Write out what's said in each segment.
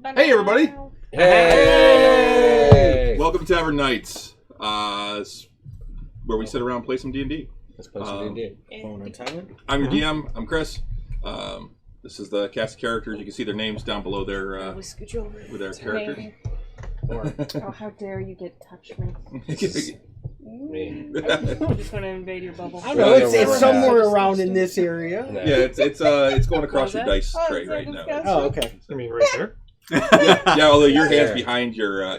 Hey, everybody! Hey! Welcome to Tavern Knights, where we sit around and play some D&D. Let's play some D&D. I'm your DM. I'm Chris. This is the cast of characters. You can see their names down below their with their characters. Oh, how dare you touch me? Me. I'm just gonna invade your bubble. I don't know. It's somewhere around in this area. Yeah, it's going across your dice tray right now. Oh, okay. I mean, right there. Yeah, although your hand's behind your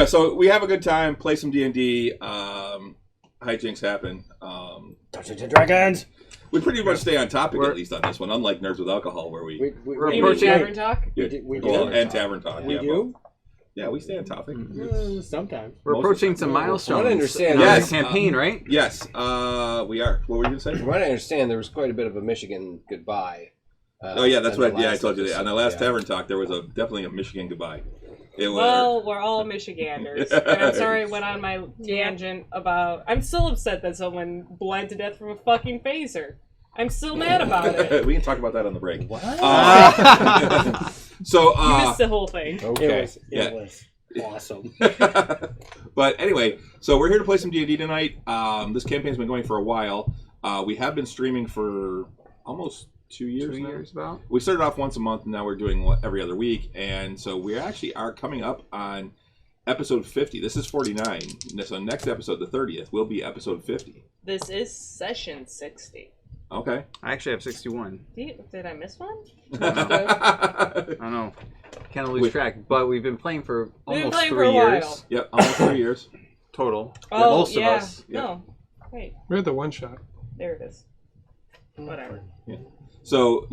so we have a good time, play some D&D. Hijinks happen. Dungeons and Dragons. We pretty much stay on topic, at least on this one, unlike Nerds with Alcohol, where we're approaching Tavern Talk. We do. And Tavern Talk. We do. Yeah, we stay on topic. Sometimes. We're approaching some milestones. I understand. Yes, campaign, right? Yes, we are. What were you going to say? From what I understand, there was quite a bit of a Michigan goodbye. Oh yeah, that's what. Yeah, I told you that. episode. On the last Tavern Talk, there was definitely a Michigan goodbye. Well, we're all Michiganders. And I'm sorry I went on my tangent about... I'm still upset that someone bled to death from a fucking phaser. I'm still mad about it. We can talk about that on the break. What? So You missed the whole thing. Okay. It was awesome. But anyway, so we're here to play some D&D tonight. This campaign's been going for a while. We have been streaming for almost 2 years. 2 years about. We started off once a month, and now we're doing every other week. And so we actually are coming up on episode 50. This is 49. So next episode, the 30th, will be episode 50. This is session 60. Okay. I actually have 61. Did I miss one? I don't know. Kind of lose track. But we've been playing for almost 3 years. Yep, almost 3 years. Total. Oh, Most yeah. of us. No. Wait. We had the one shot. There it is. Whatever. Yeah. So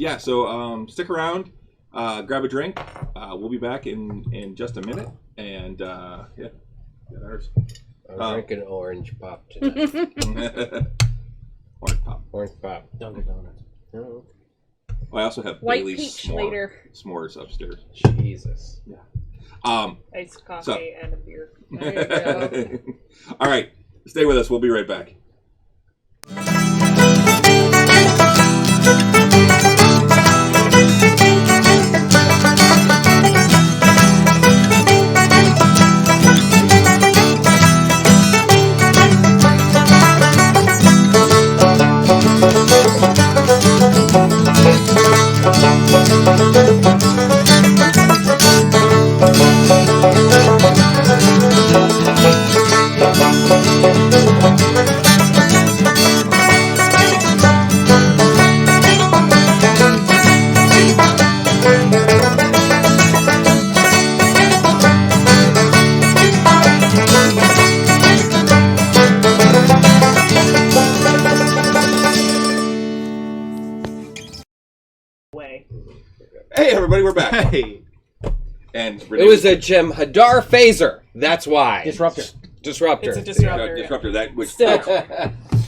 stick around, grab a drink. We'll be back in just a minute, and get ours. I'm drinking orange pop today. Orange pop. Orange pop. Dunkin' Donuts. Oh, I also have White Bailey's peach later. s'mores upstairs. Jesus. Yeah. Iced coffee and a beer. There you go. All right, stay with us. We'll be right back. Hey everybody, we're back. Hey. And it was a Jem'Hadar phaser. That's why. Disruptor. Disruptor. It's a disruptor. Disruptor. That which Still.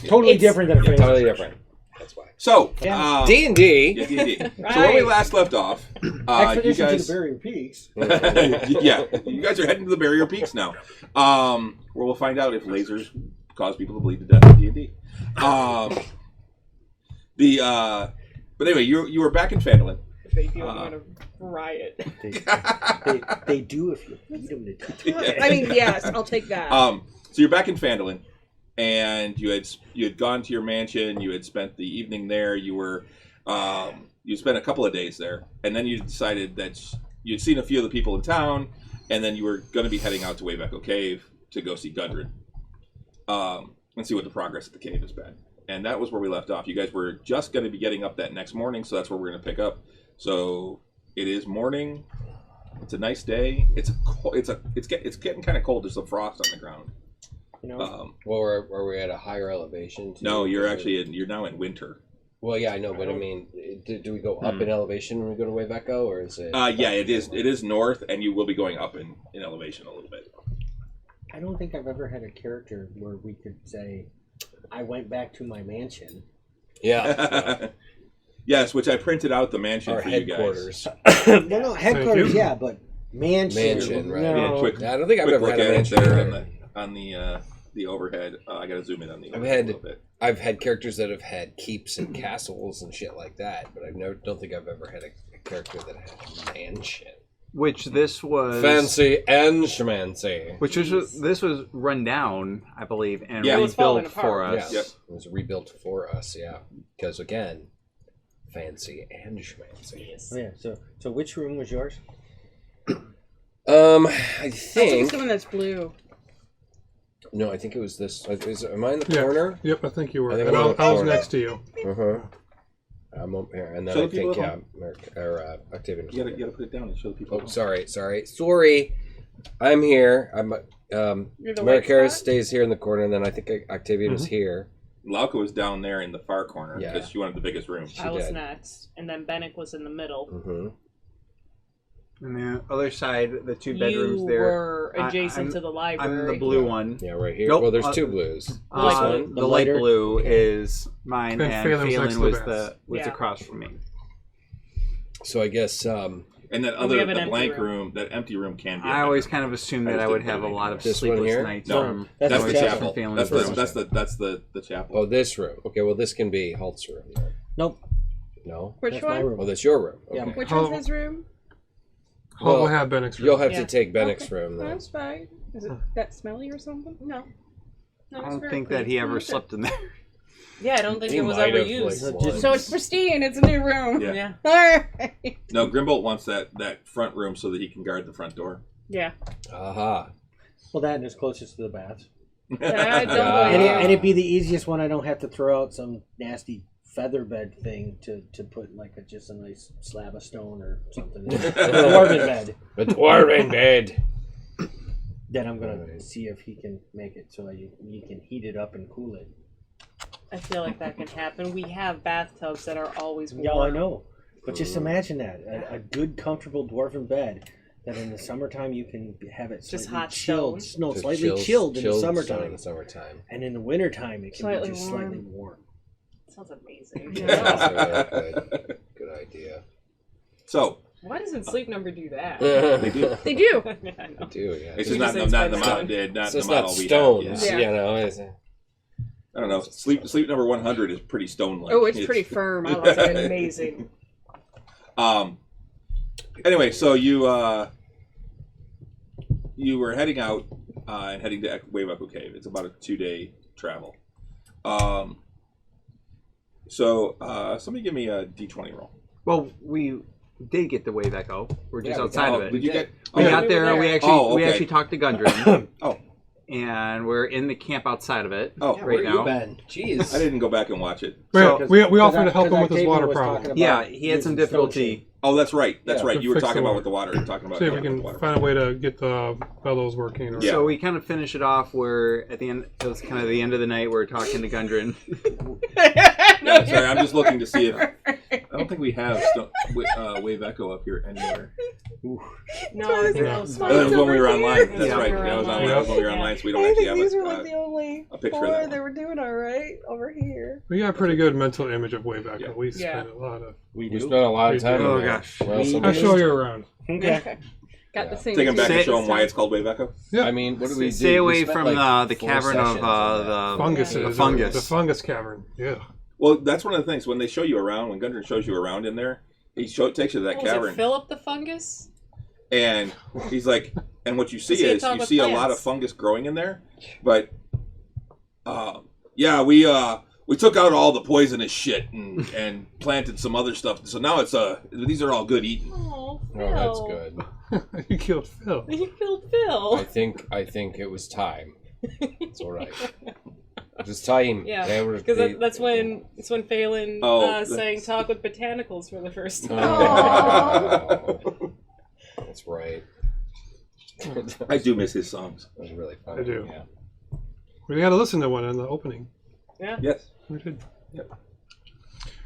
Totally different than a phaser. Totally different. That's why. So D&D. Yeah, D&D. Right. So when we last left off, you Expedition guys, to the Barrier Peaks. yeah, you guys are heading to the Barrier Peaks now, where we'll find out if lasers cause people to bleed to death in D&D. But anyway, you were back in Fandolin. They do want to riot. They do if you feed them to death. I mean, yes, I'll take that. So you're back in Fandolin, and you had gone to your mansion. You had spent the evening there. You spent a couple of days there, and then you decided that you'd seen a few of the people in town, and then you were going to be heading out to Wayveco Cave to go see Gundren, and see what the progress at the cave has been. And that was where we left off. You guys were just going to be getting up that next morning, so that's where we're going to pick up. So it is morning. It's a nice day. It's getting kind of cold. There's some frost on the ground. You know, Well, were we at a higher elevation? No, you're now in winter. Well, yeah, I know, but I mean, do we go up in elevation when we go to Wayveco, or is it? Yeah, it is. It is north, and you will be going up in elevation a little bit. I don't think I've ever had a character where we could say, I went back to my mansion. Yeah. Yes, which I printed out the mansion Our for headquarters. you guys. No, headquarters, yeah, but mansion. Mansion, right. No. Yeah, quick, I don't think I've quick ever look had a at it mansion there either. on the overhead. I got to zoom in on the I've overhead had a little bit. I've had characters that have had keeps and castles and shit like that, but don't think I've ever had a character that had a mansion. Which this was Fancy and schmancy. This was run down, I believe, and Yeah. It was falling rebuilt for apart. us. Yes, it was rebuilt for us, yeah. Because again, fancy and schmancy. Yes. Oh, yeah. So which room was yours? I It's think the one that's blue. no, I think it was this. Am I in the Yeah. corner? Yep, I think you were. I think And I'm on the I was corner. next to you. Uh huh. I'm up here, and then Show I the people think at Octavian. Was You there. gotta put it down and show the people. Oh, sorry. I'm here. I'm You're the white Maricaris spot? stays here in the corner, and then I think Octavian is here. Lauka was down there in the far corner Yeah. because she wanted the biggest room. I was did. next, and then Bennick was in the middle. Mm-hmm. And the other side, the two bedrooms You there. were adjacent I'm- to the library. I'm the blue one. Yeah, right here. Nope. Well, there's two blues. This one. The light lighter? blue is mine, And and Phelan's next Phelan to the bats. was Yeah. across from me. So I guess And that we other have an the empty blank room. room, that empty room can be. I a always bedroom. kind of assumed I that just I would didn't have a really lot of This one sleepless here? nights No, from that's That's the the chapel. chapel. Phelan's That's room. the chapel. oh, this room. Okay, well this can be Halt's room. Then. Nope. No. Which That's my one? room. Oh, that's your room. Yeah. Okay. Which How- one's his room? We'll Well, have Bennick's room. You'll have Yeah. to take Bennick's Okay. room then. That's fine. Is it that smelly or something? No. No, I it's don't very think clean. that he ever Okay. slept in there. Yeah, I don't think He it was might ever have, used. like, So just- So it's pristine. It's a new room. Yeah. Yeah. All right. No, Grimbolt wants that front room so that he can guard the front door. Yeah. Aha. Well, that and it's closest to the baths. I don't Yeah. go And, there. and it'd be the easiest one. I don't have to throw out some nasty feather bed thing to put like just a nice slab of stone or something. A dwarven bed. A dwarven bed. Then I'm gonna see if he can make it so you can heat it up and cool it. I feel like that can happen. We have bathtubs that are always warm. Yeah, I know. But just imagine that a good, comfortable dwarven bed that in the summertime you can have it Just slightly hot chilled. stone? No, Just slightly chilled in the stone summertime. in the summertime. And in the wintertime it can Slightly be just warm. slightly warm. Sounds amazing. That's really good idea. So Why doesn't Sleep Number do that? they do. They do. Yeah, I know. Do yeah. It's We just not just in the explained model. Not It's the just model not we stones, have. Yeah. you know. I don't know. Sleep number 100 is pretty stone-like. Oh, it's pretty firm. I like it. Amazing. Anyway, so you were heading out and heading to Wave Echo Cave. It's about a 2-day travel. So somebody give me a D20 roll. Well, we did get the wave echo. We're just Yeah, we outside got- of it. Did you get? We oh, got we there. were We there. actually Oh, we okay. actually talked to Gundren, Oh, and we're in the camp outside of it. oh, Yeah, right where now. you been? Jeez. I didn't go back and watch it. So- we offered to help him with his water problem. Yeah, he had some difficulty. Oh, that's right. That's Yeah. right. To You were fix talking the about water. with the water. You're talking about See if we with the can water. find a way to get the bellows working. Or Yeah. So we kind of finish it off where at the end, it was kind of the end of the night. We're talking to Gundren. Yeah, sorry, I'm just looking to see if I don't think we have Wave Echo up here anywhere. No, I think that was That was when we were online. That's Yeah. right. We were That was online. when we were Yeah. online, so we don't I actually think have these were like the only a picture of four that that one. were doing all right over here. We got a pretty good mental image of Wave Echo. Yeah. We Yeah. spent a lot of. We We do. spent a lot of We time. do. on Oh, that. gosh. Well, We- somebody- I'll show you around. Okay. Got the same. Take him back and Say- show him why it's called Wave Echo. Yeah. I mean, what do we do? Stay We away spent, from like, the 4 cavern sessions of on that. the Funguses. The fungus. The fungus cavern. Yeah. Well, that's one of the things when they show you around. When Gundren shows you around in there, takes you to that What was it, cavern, Philip the fungus? and he's like, and what you see Does he is talk you with see a lot of plants? fungus growing in there, but yeah, we took out all the poisonous shit and planted some other stuff. So now it's these are all good eating. Oh, Phil. Oh, that's good. You killed Phil. You killed Phil. I think it was time. It's all right. It was time. Yeah, They were- because they- that's when Phelan Oh, sang "Talk with Botanicals" for the first time. Oh. That's right. I do miss his songs. That was really funny. I do. Yeah. We got to listen to one in the opening. Yes, We did.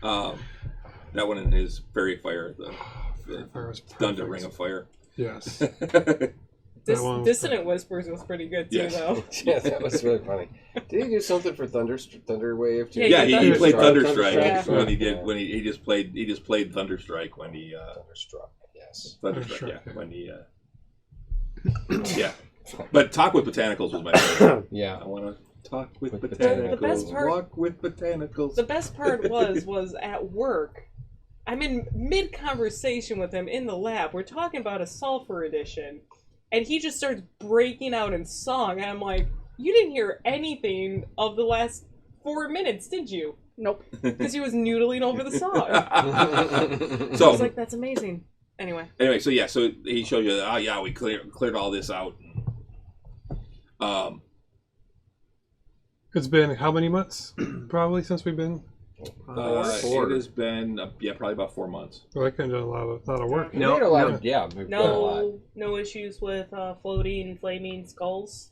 that one in his fairy fire, the Fire was Thunder perfect. Ring of Fire. Yes. Dis- That one was Dissonant Whispers was pretty good too, Yes. though. Yeah, that was really funny. Did he do something for Thunderwave too? Yeah, Yeah, he played Thunderstrike Yeah. when he just played Thunderstrike when he Thunderstruck. Yes. Thunderstruck, Thunderstruck, yeah, when he yeah. But Talk with Botanicals was my favorite. Yeah. I want to Talk with With botanicals. The best part- Walk with botanicals. The best part was at work. I'm in mid-conversation with him in the lab. We're talking about a sulfur edition. And he just starts breaking out in song. And I'm like, you didn't hear anything of the last 4 minutes, did you? Nope. Because he was noodling over the song. I So was like, that's amazing. Anyway. so yeah, so he showed you that, oh yeah, we cleared all this out. It's been how many months? Probably since we've been. It has been probably about 4 months. Well, I could have done a lot of work. We made a lot of we've done a lot. No issues with floating, flaming skulls.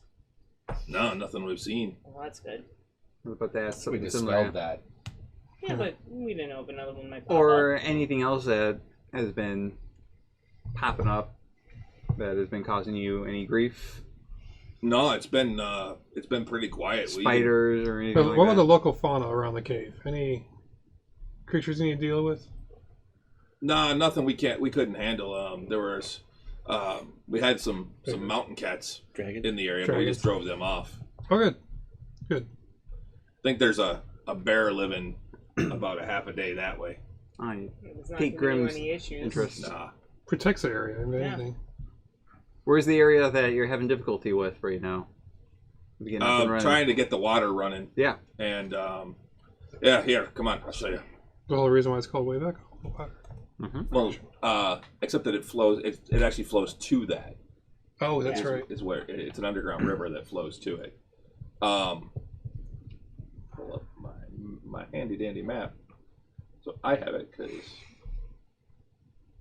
No, nothing we've seen. Well, that's good. I was about to ask We something dispelled similar. that. Yeah, but we didn't know if another one might pop Or up. anything else that has been popping up that has been causing you any grief? No, it's been pretty quiet. Spiders or anything like What about that? the local fauna around the cave? Any creatures you need to deal with? No, nothing we couldn't handle. There was we had some mountain cats Dragon. in the area, but we just drove them off. Oh, good. Good. I think there's a bear living about a half a day that way. It's not Pete gonna give you Grimm's any issues. interest. Nah. Protects the area and Yeah. anything. Where's the area that you're having difficulty with right now? Getting up and running. Trying to get the water running. Yeah. And here, come on, I'll show you. The whole reason why it's called way back. Well, except that it flows. It actually flows to that. Oh, that's is, right. Is where it's an underground river that flows to it. Pull up my handy dandy map, so I have it because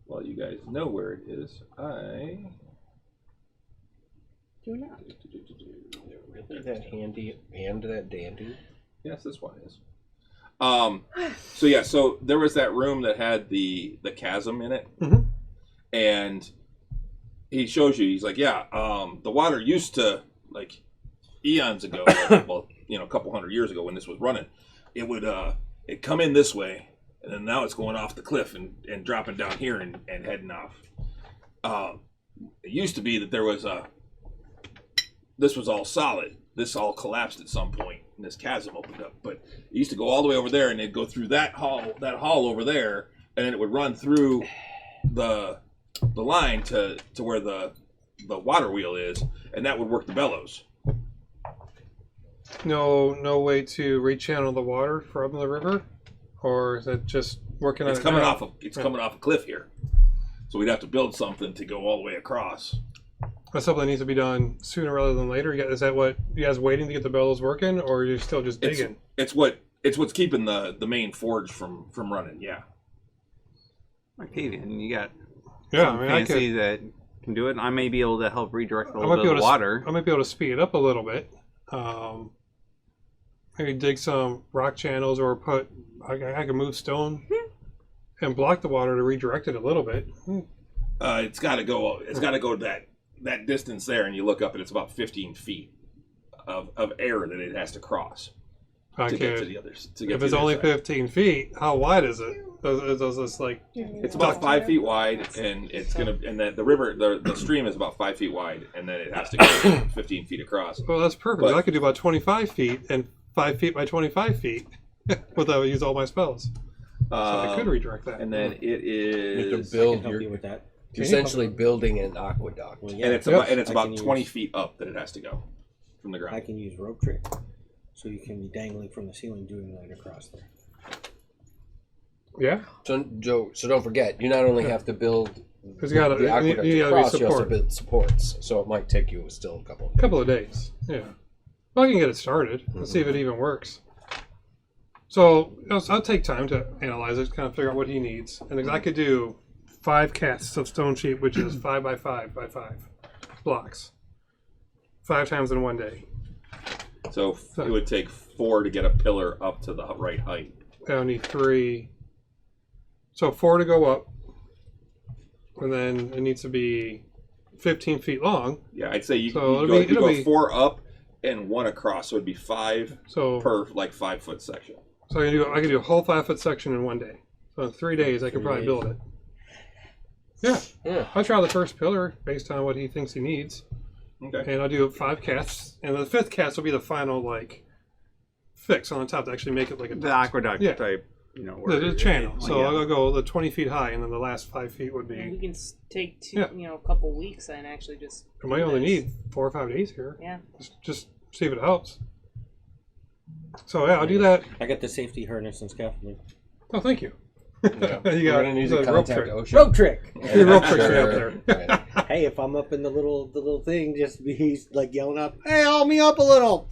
while you guys know where it is, I Do not. Really that handy and that dandy? Yes, this one is. So yeah, so there was that room that had the chasm in it, Mhm. and he shows you. He's like, yeah, the water used to, like eons ago, well, a couple hundred years ago when this was running, it would it come in this way, and then now it's going off the cliff and dropping down here and heading off. It used to be that there was this was all solid. This all collapsed at some point, and this chasm opened up. But it used to go all the way over there, and it'd go through that hall over there, and then it would run through the line to where the water wheel is, and that would work the bellows. No way to rechannel the water from the river, or is it just working on It's it coming now? coming off a cliff here, so we'd have to build something to go all the way across. That's something that needs to be done sooner rather than later. Is that what you guys waiting to get the bellows working, or are you still just digging? It's what's keeping the main forge from running. Yeah. Octavian, you got Yeah, some fancy that can do it. I may be able to help redirect a little bit of the water. I might be able to speed it up a little bit. Maybe dig some rock channels, or I can move stone and block the water to redirect it a little bit. It's got to go. It's got to go that distance there, and you look up, and it's about 15 feet of air that it has to cross to get to the others. If it's only 15 feet, how wide is it? Does this like? It's about 5 feet wide, and it's gonna. And the river, the stream is about 5 feet wide, and then it has to go 15 feet across. Well, that's perfect. But- I could do about 25 feet and 5 feet by 25 feet without use all my spells. So I could redirect that. And then it You is, can build I can help your. you with that. You're essentially building an aqueduct. Well, yeah, and it's Yep. about I can 20 use- feet up that it has to go from the I ground. can use rope trick, so you can be dangling from the ceiling doing that across there. Yeah, So, Joe, don't forget, you not only have to build because you got the aqueduct you gotta across, be you also support. build supports. So it might take you still a couple. Couple of days. Yeah. Well, I can get it started. Let's see if it even works. So I'll take time to analyze it, kind of figure out what he needs, and I could do 5 casts of stone sheet, which is 5 by 5 by 5 blocks, 5 times in one day. So it would take 4 to get a pillar up to the right height. I need 3. So 4 to go up, and then it needs to be 15 feet long. Yeah, I'd say you So go it'll be 4 up and 1 across, so it'd be 5 So per 5 foot section. So I can do a whole 5 foot section in one day. So in 3 days, I could 3 probably days. build it. Yeah. Yeah. I'll try the first pillar based on what he thinks he needs. Okay. and I'll do 5 casts, and the 5th cast will be the final fix on the top to actually make it like a The aqueduct Yeah. type, the channel. So yeah. I'll go the 20 feet high, and then the last 5 feet would And we be. can take Yeah. a couple weeks and actually just. I might do only this. need 4 or 5 days here. Yeah. Just see if it helps. So yeah, I'll do that. I got the safety harness and scaffolding. Oh, thank you. Yeah. You We're gonna need to rope contact trick. OSHA. Rope trick. Your rope trick Sure. up there. Right. Hey, if I'm up in the little thing, just be like yelling up, "Hey, hold me up a little."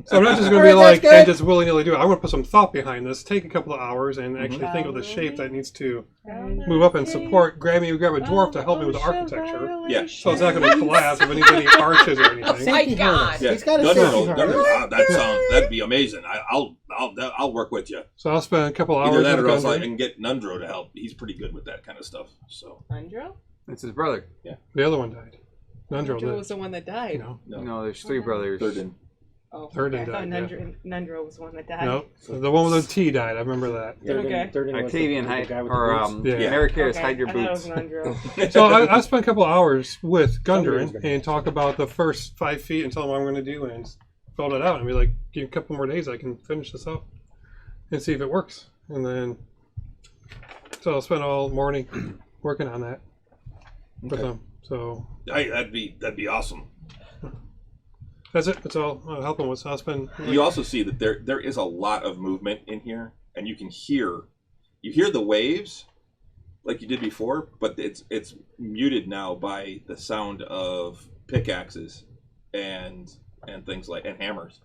So I'm not just going to be Alright, like that's and good. just willy nilly do it. I want to put some thought behind this. Take a couple of hours and actually think of the shape that needs to move up and support. Grab a dwarf to help me with the architecture. Yeah. So it's not going to collapse if it needs any arches or anything. Safety God. harness. Yeah. He's got a Nundro, safety harness. that'd be amazing. I'll work with you. So I'll spend a couple of Either hours that with or else I Gundren. can get Nundro to help. He's pretty good with that kind of stuff. So Andro? It's his brother. The other one died. Nundro Andro lived. was the one that died. No, there's 3 brothers. third in. Oh, Third okay. and I thought died, Nundro was the one that died. No, the one with the T died. I remember that. Okay. Octavian, hide, guy with or the boots. Yeah. Marikaris, Okay, hide your I thought it boots. was Nundro. So I spent a couple of hours with Somebody's Gundren gonna- and talk about the first 5 feet and tell him what I'm going to do and build it out and be like, give me a couple more days, I can finish this up and see if it works. And then, so I'll spend all morning working on that with Okay. them. So Hey, that'd be awesome. that's it. That's all I'll help them with. So I'll spend. You also see that there is a lot of movement in here, and you can hear the waves like you did before, but it's muted now by the sound of pickaxes and things like and hammers.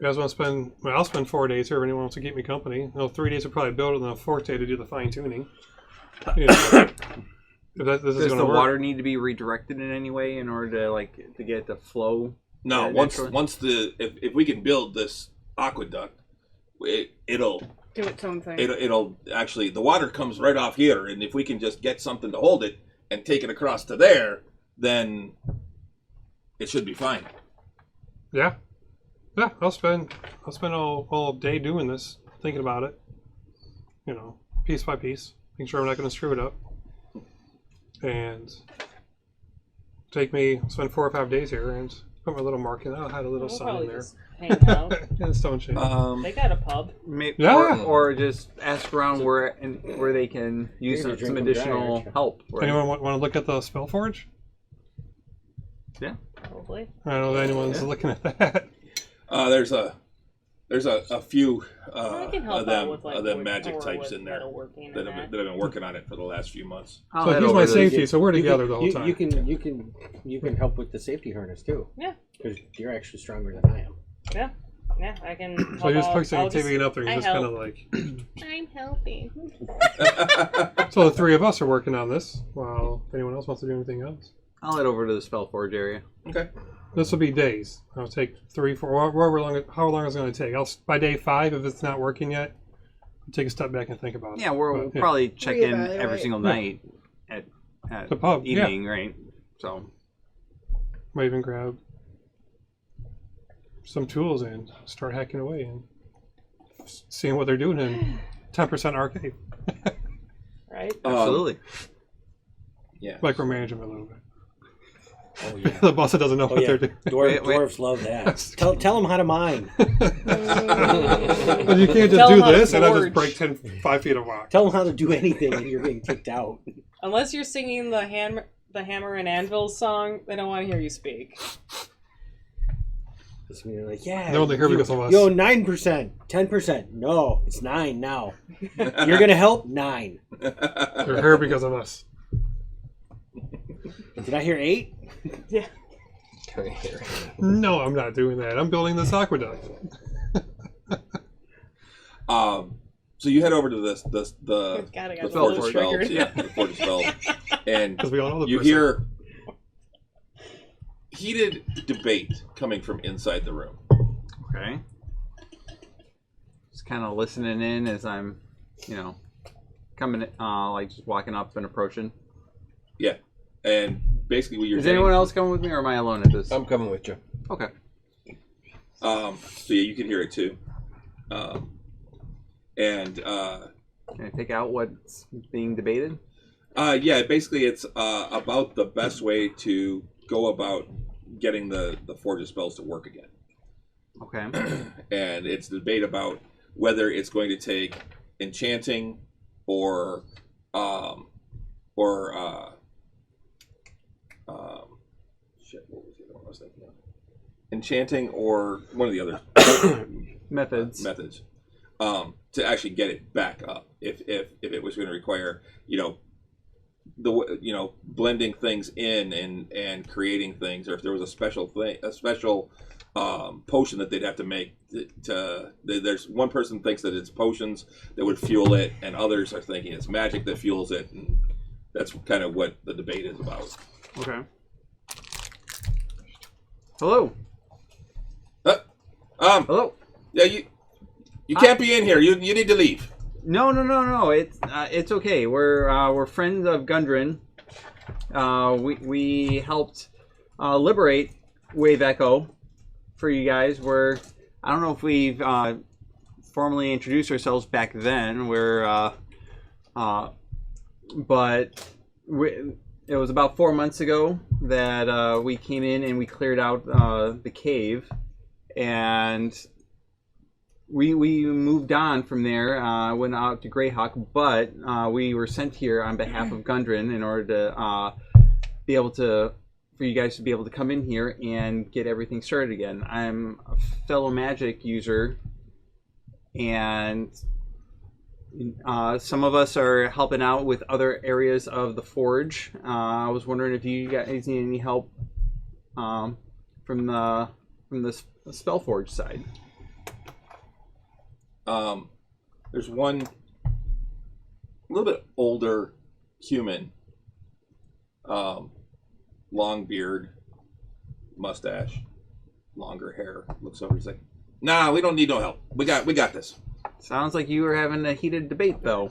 You guys want to spend? Well, I'll spend 4 days here. If anyone wants to keep me company, 3 days to probably build it, and then a 4th day to do the fine tuning. You know, if this is Does going the to work. water need to be redirected in any way in order to get it to flow? No, Yeah, once naturally. if we can build this aqueduct, it'll Do its own thing. it'll actually the water comes right off here, and if we can just get something to hold it and take it across to there, then it should be fine. Yeah. Yeah, I'll spend all day doing this, thinking about it. Piece by piece, making sure I'm not going to screw it up. And spend 4 or 5 days here and put my little mark in. I'll hide a little We'll sign in probably there. just hang out. And stone shape. They got a pub. Yeah. Or just ask around where they can use You're gonna some drink them dry, additional aren't you? help. Right? Anyone want to look at the spell forge? Probably. I don't know if anyone's looking at that. There's a few I can help of out them with like of them wood magic or types with in there metalworking and that have been working on it for the last few months. I'll So head here's over my to safety, so we're together the whole you, time. You can help with the safety harness too. Yeah. Because you're actually stronger than I am. Yeah, I can. So you're just help out. fixing I'll Octavian up there. I You're just kind of help. like. I'm helping. So the 3 of us are working on this. While if anyone else wants to do anything else, I'll head over to the Spellforge area. Okay. this will be days. I'll take 3, 4, how long it's going to take. By day 5, if it's not working yet, I'll take a step back and think about it. Yeah, we'll But, probably check in Reevaluate. every single night at The pub, yeah. evening, right? So Might even grab some tools and start hacking away and seeing what they're doing in 10% arcade. Right. absolutely. Yeah. Micromanage them a little bit. Oh yeah. The boss that doesn't know Oh what yeah. they're doing. Wait. Dwarves love that. Tell them how to mine. But you can't just Tell do them how to this and I just forge. break 5 feet of rock. Tell them how to do anything, and you're being kicked out. Unless you're singing the hammer and anvil song, they don't want to hear you speak. It's me, like, yeah. They're only here because of us. Yo, 9%, 10%. No, it's 9 now. You're gonna help 9. They're here because of us. Did I hear 8? Yeah. No, I'm not doing that. I'm building this aqueduct. So you head over to the God, I got Forge a of little Spells, triggered. yeah, the Forge of Spells, and Because we all know the you person. hear heated debate coming from inside the room. Okay. Just kind of listening in as I'm, coming, like just walking up and approaching. Yeah, and basically what you're Is saying. anyone else coming with me, or am I alone at this? I'm coming with you. Okay. So yeah, you can hear it too. And Can I take out what's being debated? yeah, basically it's about the best way to go about getting the forge spells to work again. Okay. And it's the debate about whether it's going to take enchanting or shit, what was the other one I was thinking of? Enchanting or one of the other Methods. to actually get it back up. If it was going to require, blending things in and creating things, or if there was a special potion that they'd have to make there's one person thinks that it's potions that would fuel it, and others are thinking it's magic that fuels it, and that's kind of what the debate is about. Okay. Hello. Hello. Yeah, you can't be in here. You need to leave. No. It's okay. We're friends of Gundren. We helped liberate Wave Echo for you guys. I don't know if we've formally introduced ourselves back then. But it was about 4 months ago that we came in and we cleared out the cave, and we moved on from there. Went out to Greyhawk, but we were sent here on behalf of Gundren in order to be able to, for you guys to be able to come in here and get everything started again. I'm a fellow magic user, and some of us are helping out with other areas of the forge. I was wondering if you guys need any help from the Spellforge side. There's one a little bit older human, long beard, mustache, longer hair. Looks over. He's like, "Nah, we don't need no help. We got this." Sounds like you were having a heated debate, though.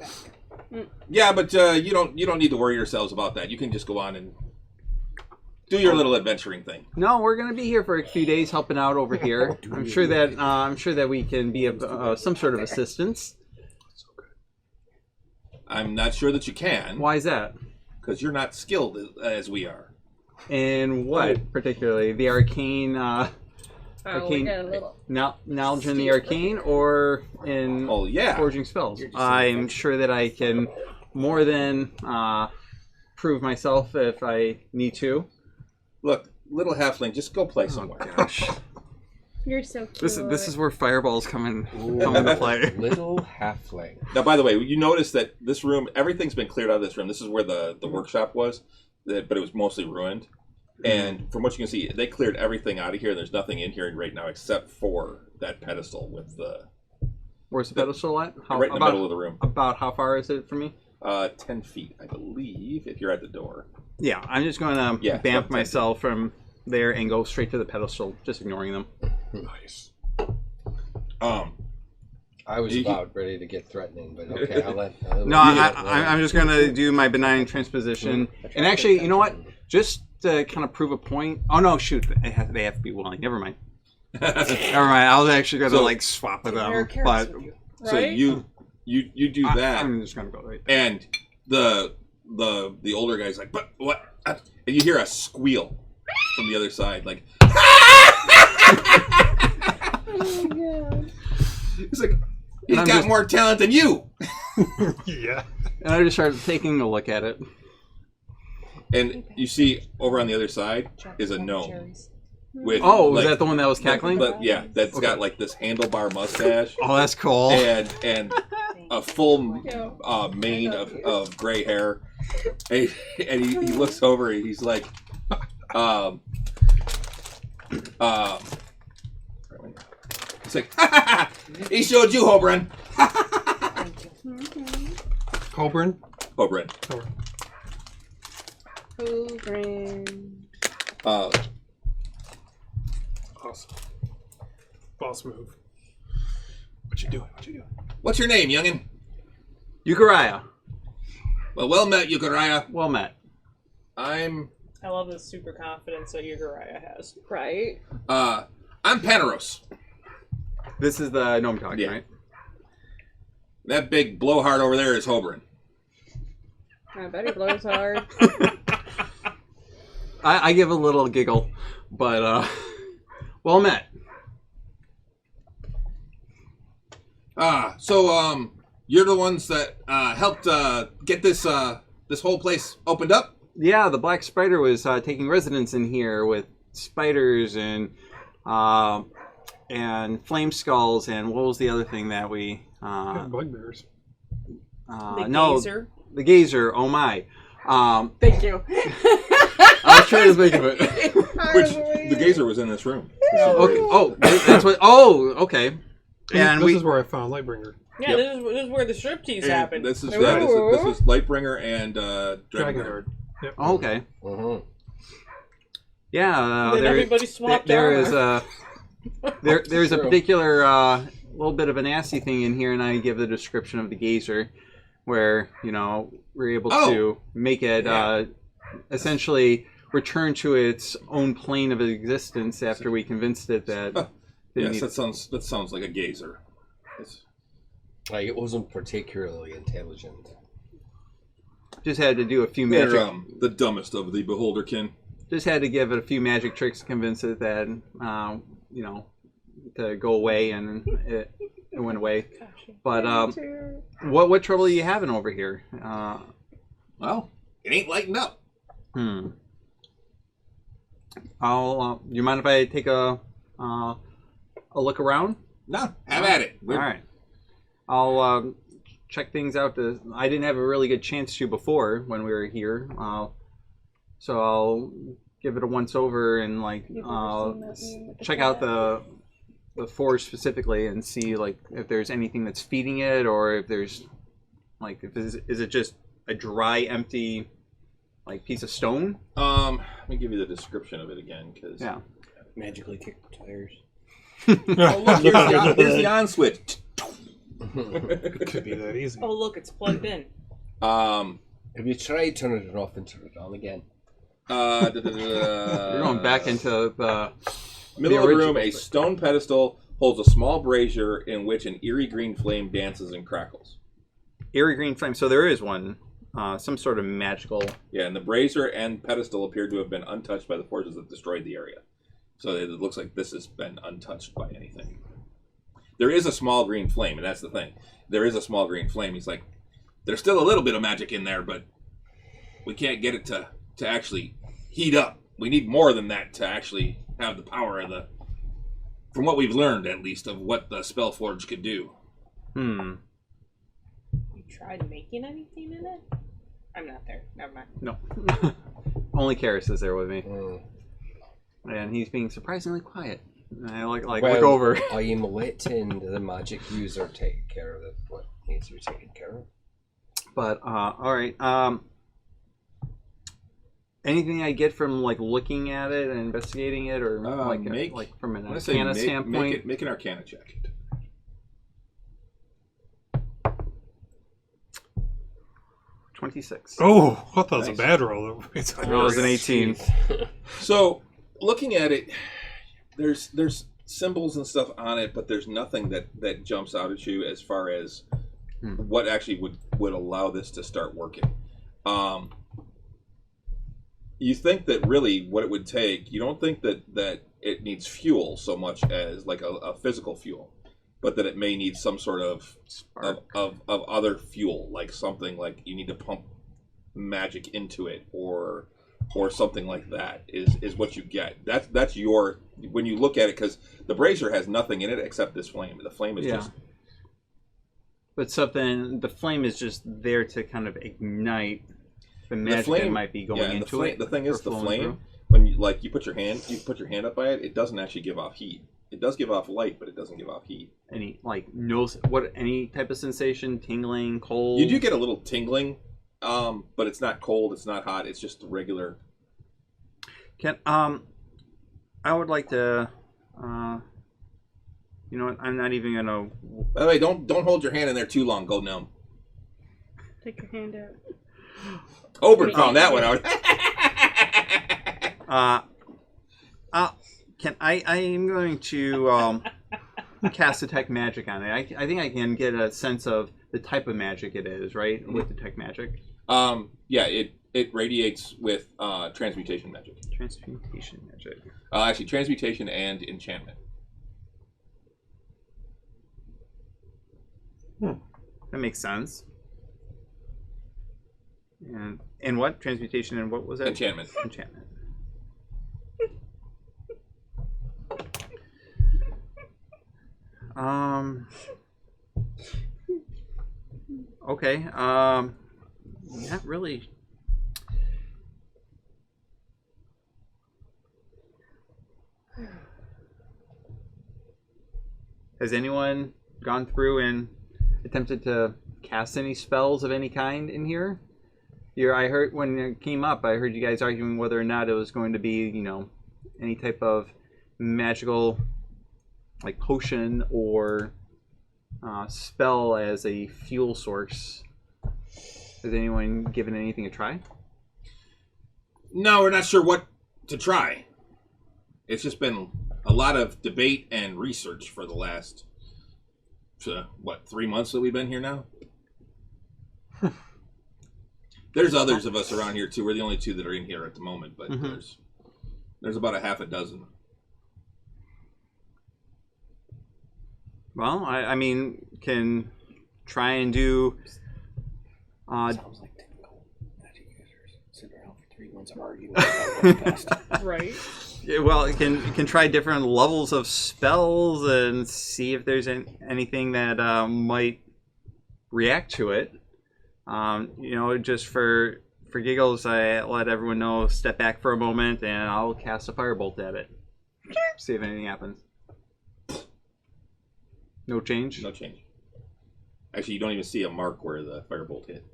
Yeah, but you don't need to worry yourselves about that. You can just go on and do your little adventuring thing. No, we're gonna be here for a few days helping out over here. I'm sure that we can be of some sort of assistance. I'm not sure that you can. Why is that? Because you're not skilled as we are. In what particularly? The arcane, we got a little. knowledge in the arcane, or in forging spells? I'm sure that I can more than prove myself if I need to. Look, little halfling, just go play somewhere. Gosh. You're so cute. This is where fireballs come into play. Little halfling. Now, by the way, you notice that this room, everything's been cleared out of this room. This is where the workshop was, but it was mostly ruined. And from what you can see, they cleared everything out of here. There's nothing in here right now except for that pedestal with the... Where's the pedestal at? Right in the middle of the room. About how far is it from me? 10 feet, I believe, if you're at the door. Yeah, I'm just going to bamf myself from there and go straight to the pedestal, just ignoring them. Nice. I was about ready to get threatening, but okay, I'll let I'm just going to do my benign transposition. And actually, you know what? Just to kind of prove a point. Oh, no, shoot. They have to be willing. Never mind. Never mind. I was actually going to, swap with them. But, so you do that. I'm just going to go right. And the older guy's like, but what? And you hear a squeal from the other side, like, Oh my god. it's like, he's got more talent than you. Yeah. And I just started taking a look at it. And you see over on the other side is a gnome. With, was that the one that was cackling? Yeah, that's got like this handlebar mustache. Oh, that's cool. And a full mane of gray hair. And he looks over and he's like, he's like, he showed you, Hobron. Holbrin? Hobron. Awesome. Boss move. What you doing? What's your name, youngin? Euchariah. Well met, Euchariah. Well met. I love this super confidence that Uriah has. Right. I'm Paneros. This is the gnome talking, right? That big blowhard over there is Hobron. I bet he blows hard. I give a little giggle, But well met. So you're the ones that helped get this this whole place opened up? Yeah, the Black Spider was taking residence in here with spiders and flame skulls, and what was the other thing that we bugbears. The no, gazer. the gazer. Oh my! Thank you. I was trying to think of it. Which the gazer was in this room. Okay. Oh, that's what. Oh, okay. And this is where I found Lightbringer. Yeah, this is where the striptease happened. This is Lightbringer and Dragonguard. Yep. Oh, okay. Mm-hmm. Yeah, Then everybody swapped there armor. is there's a True. particular little bit of a nasty thing in here, and I give the description of the gazer, where we're able to make it essentially return to its own plane of existence after we convinced it that. Yes, that sounds like a gazer. Like, it wasn't particularly intelligent. Just had to do a few They're magic. the dumbest of the beholderkin. Just had to give it a few magic tricks to convince it that to go away, and it went away. But what trouble are you having over here? Well, it ain't lightened up. I'll. Do you mind if I take a look around? No, have at it. All right. I'll check things out. I didn't have a really good chance to before when we were here, so I'll give it a once over and check out the forest specifically and see if there's anything that's feeding it, or if there's is it just a dry, empty piece of stone? Let me give you the description of it again, because Magically kick the tires. oh look, here's the on switch. It could be that easy. Oh, look, it's plugged in. Have you tried turning it off and turning it on again? You're going back into the middle of the room. original. A stone pedestal holds a small brazier in which an eerie green flame dances and crackles. Eerie green flame. So there is one, some sort of magical. Yeah, and the brazier and pedestal appear to have been untouched by the forces that destroyed the area. So it looks like this has been untouched by anything. There is a small green flame, and that's the thing. There is a small green flame. He's like, there's still a little bit of magic in there, but we can't get it to actually heat up. We need more than that to actually have the power of from what we've learned, at least, of what the Spellforge could do. You tried making anything in it? I'm not there. Never mind. No. Only Karis is there with me. And he's being surprisingly quiet. I look over. I am letting the magic user take care of what needs to be taken care of. But all right. Anything I get from looking at it and investigating it, or from an Arcana standpoint? Make an Arcana check. 26. Oh, I thought it was Nice. a bad roll. It's It was an 18. So, looking at it, there's symbols and stuff on it, but there's nothing that jumps out at you as far as what actually would allow this to start working. You think that really what it would take, you don't think that it needs fuel so much as a physical fuel, but that it may need some sort of other fuel, something like you need to pump magic into it, or something like that is what you get. That's your, when you look at it, because the brazier has nothing in it except this flame. The flame is just. But the flame is just there to kind of ignite the magic that might be going into it. The thing is, the flame, through. when you put your hand up by it, it doesn't actually give off heat. It does give off light, but it doesn't give off heat. Any any type of sensation, tingling, cold? You do get a little tingling, but it's not cold, it's not hot, it's just regular. I would like to you know what, I'm not even gonna. By the way, don't hold your hand in there too long, go numb. Take your hand out. Oberyn found that one out. I am going to cast detect magic on it. I think I can get a sense of the type of magic it is, right? With detect magic. Yeah, it radiates with transmutation magic. Transmutation magic. Actually, transmutation and enchantment. That makes sense. And what? Transmutation and what was that? Enchantment. Enchantment. Okay. Not really. Has anyone gone through and attempted to cast any spells of any kind in here? I heard when it came up, I heard you guys arguing whether or not it was going to be, any type of magical, like potion or spell as a fuel source. Has anyone given anything a try? No, we're not sure what to try. It's just been a lot of debate and research for the last, 3 months that we've been here now? There's others of us around here too. We're the only two that are in here at the moment, but there's about a half a dozen. Well, I mean, can try and do. Sounds like typical magic users sit around for 3 months arguing about what's best. Right. Yeah, well, it can try different levels of spells and see if there's anything that might react to it. Just for giggles, I let everyone know, step back for a moment, and I'll cast a firebolt at it. See if anything happens. No change? No change. Actually, you don't even see a mark where the firebolt hit.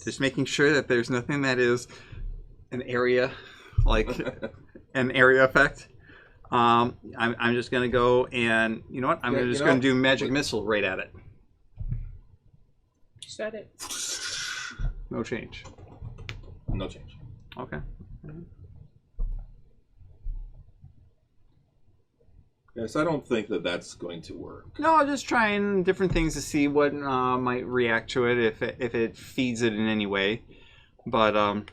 Just making sure that there's nothing that is an area, like an area effect. I'm just gonna go and you know what? I'm just gonna do magic missile right at it. Said it. No change. No change. Okay. Yes, I don't think that that's going to work. No, just trying different things to see what might react to it if it feeds it in any way. But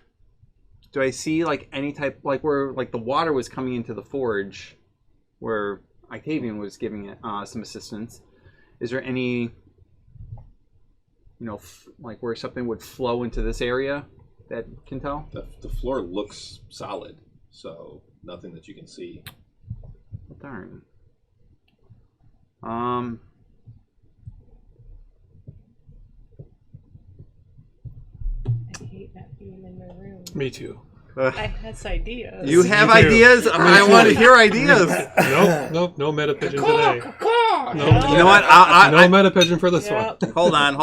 do I see like any type where like the water was coming into the forge, where Octavian was giving it some assistance? Is there any like where something would flow into this area that can tell? The floor looks solid, so nothing that you can see. Darn. I hate not being in the room. Me too. I had ideas. You have Me too. ideas? I want to hear ideas. Nope, no meta pigeon today. No, You know what? no meta pigeon for this Yep. one. Hold on.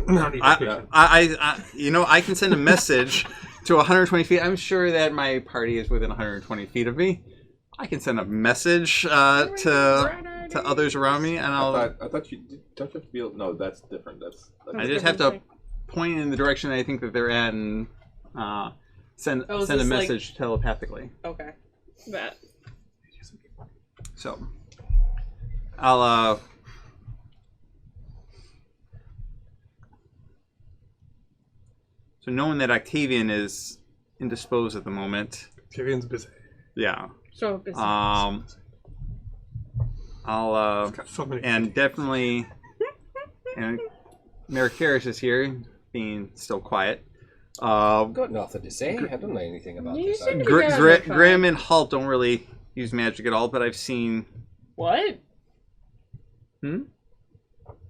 Not even pigeon. I can send a message to 120 feet. I'm sure that my party is within 120 feet of me. I can send a message to others around me, and I thought you don't you have to be able. No, that's different. That's I just have to point in the direction I think that they're at and send a message telepathically. Okay. That. So I'll so knowing that Octavian is indisposed at the moment, Octavian's busy. yeah. So busy. I'll He's got so many. and definitely, and Marikaris is here, being still quiet. Got nothing to say. I don't know anything about You this. seem to be Grim, getting it fine. Grim and Halt don't really use magic at all, but I've seen. What? Hmm?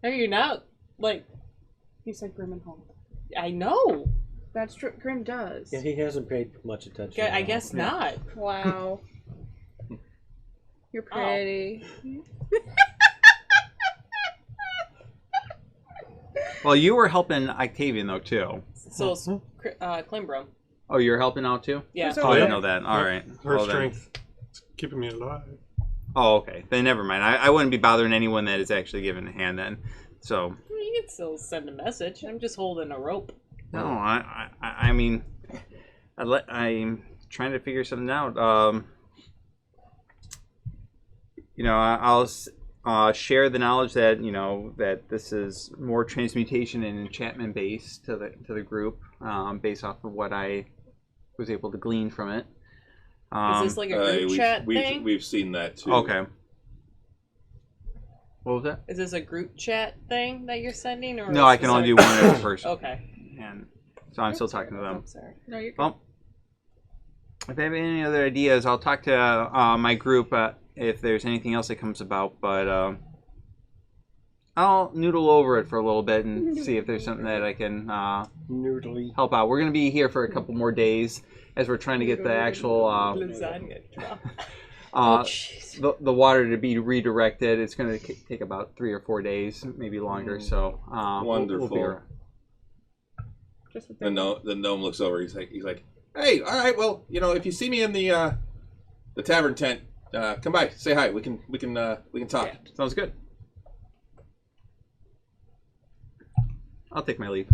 Are you not like? He said Grim and Hall. I know. That's true. Grim does. Yeah, he hasn't paid much attention. I guess not. Wow. You're pretty. Well, you were helping Octavian though too. So it's Klimbrum. Oh, you're helping out too? Yeah. Who's Oh, I didn't know that. All right. Her Well, then- strength is keeping me alive. Oh, okay. Then never mind. I wouldn't be bothering anyone that is actually given a hand then. So You can still send a message. I'm just holding a rope. no, I mean, I'm trying to figure something out. I'll share the knowledge that that this is more transmutation and enchantment based to the group, based off of what I was able to glean from it. Is this like a group chat thing? We've seen that too. Okay. What was that? Is this a group chat thing that you're sending, or No, I can only do one at a person. Okay. And so I'm still talking to them. I'm sorry. No, you're good. Well, if they have any other ideas, I'll talk to my group if there's anything else that comes about. But I'll noodle over it for a little bit and see if there's something that I can Noodly. help out. We're going to be here for a couple more days as we're trying to get the actual Lasagna drop. the water to be redirected. It's going to take about 3 or 4 days, maybe longer. So Wonderful. We'll be around. Just the The thing. gnome looks over. He's like, hey, all right, well, if you see me in the tavern tent, come by, say hi. We can talk. Yeah. Sounds good. I'll take my leave.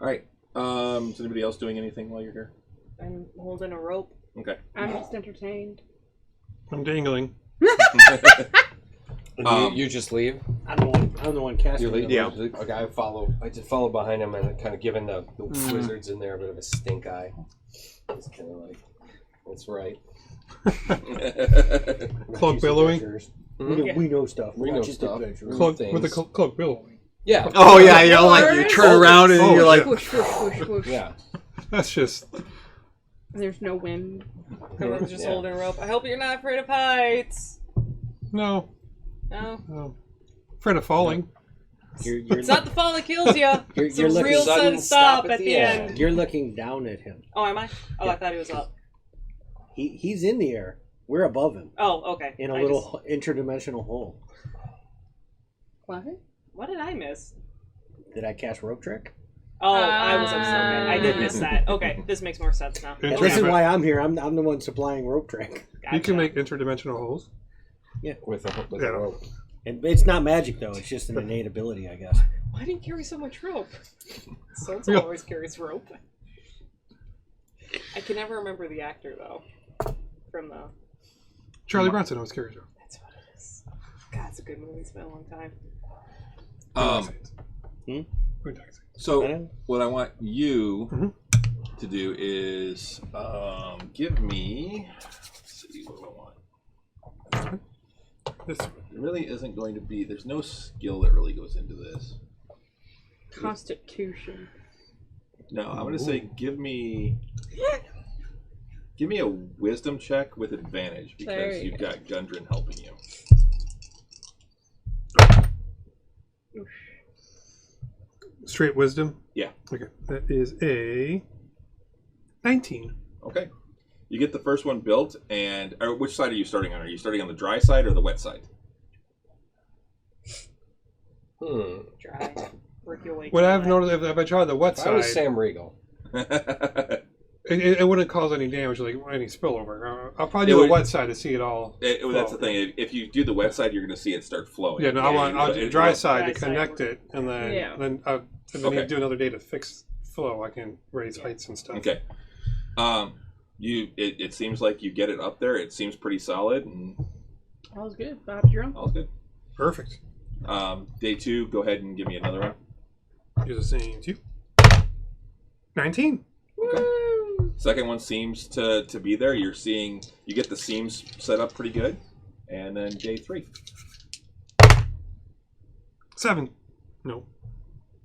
All right. Is anybody else doing anything while you're here? I'm holding a rope. Okay. I'm just entertained. I'm dangling. You just leave. I'm the one casting. You leave. them. Yeah. Okay, I just follow behind him and kind of giving the wizards in there a bit of a stink eye. It's kind of like, that's right. Cloak billowing. We know stuff. We know Watch his stuff. adventures. Cloak things. with the cloak billowing. Yeah. Oh yeah, you turn around and Oh, you're like, Whoosh, whoosh, whoosh, whoosh. Yeah. That's just. There's no wind. Everyone's just Yeah. holding a rope. I hope you're not afraid of heights. No. No. No. Afraid of falling. You're, It's not the fall that kills you. It's you're a looking- real Sudden sudden stop at the end. end. you're looking down at him. Oh, am I? Oh, Yeah. I thought he was up. He's in the air. We're above him Oh, okay. in a I little interdimensional hole. What? What did I miss? Did I cast rope trick? Oh, I was upset. I did miss that. Okay, this makes more sense now. Yeah, Okay. This is why I'm here. I'm the one supplying rope trick. Gotcha. You can make interdimensional holes. With a Yeah. rope. And it's not magic though. It's just an innate ability, I guess. Why do you carry so much rope? So Yeah. always carries rope. I can never remember the actor though. From the. Charlie Bronson always carries rope. That's what it is. God, it's a good movie. It's been a long time. We're talking. So what I want you Mhm. to do is give me. Let's see what I want. This There really isn't going to be. There's no skill that really goes into this. Constitution. No, I'm going to say give me a wisdom check with advantage There because you you've got Gundren helping you. straight wisdom. Yeah. Okay. That is a 19. Okay. You get the first one built, and which side are you starting on? Are you starting on the dry side or the wet side? Dry. Work your way. What to I've that. noticed, if I try the wet If I was side, Sam Riegel. it wouldn't cause any damage, like any spillover. I'll probably It do would- the wet side to see it all. That's the thing. If you do the wet side, you're going to see it start flowing. Yeah, no, I'll do the dry side to Dry side connect work. it, and then Yeah. and then Okay. you do another day to fix flow. I can raise heights and stuff. Okay. It seems like you get it up there. It seems pretty solid, and That was good. Bob's your uncle. all's good. Perfect. Day 2, go ahead and give me another one. Use the same 2. 19. Woo! Second one seems to be there. You get the seams set up pretty good. And then day 3. 7. No.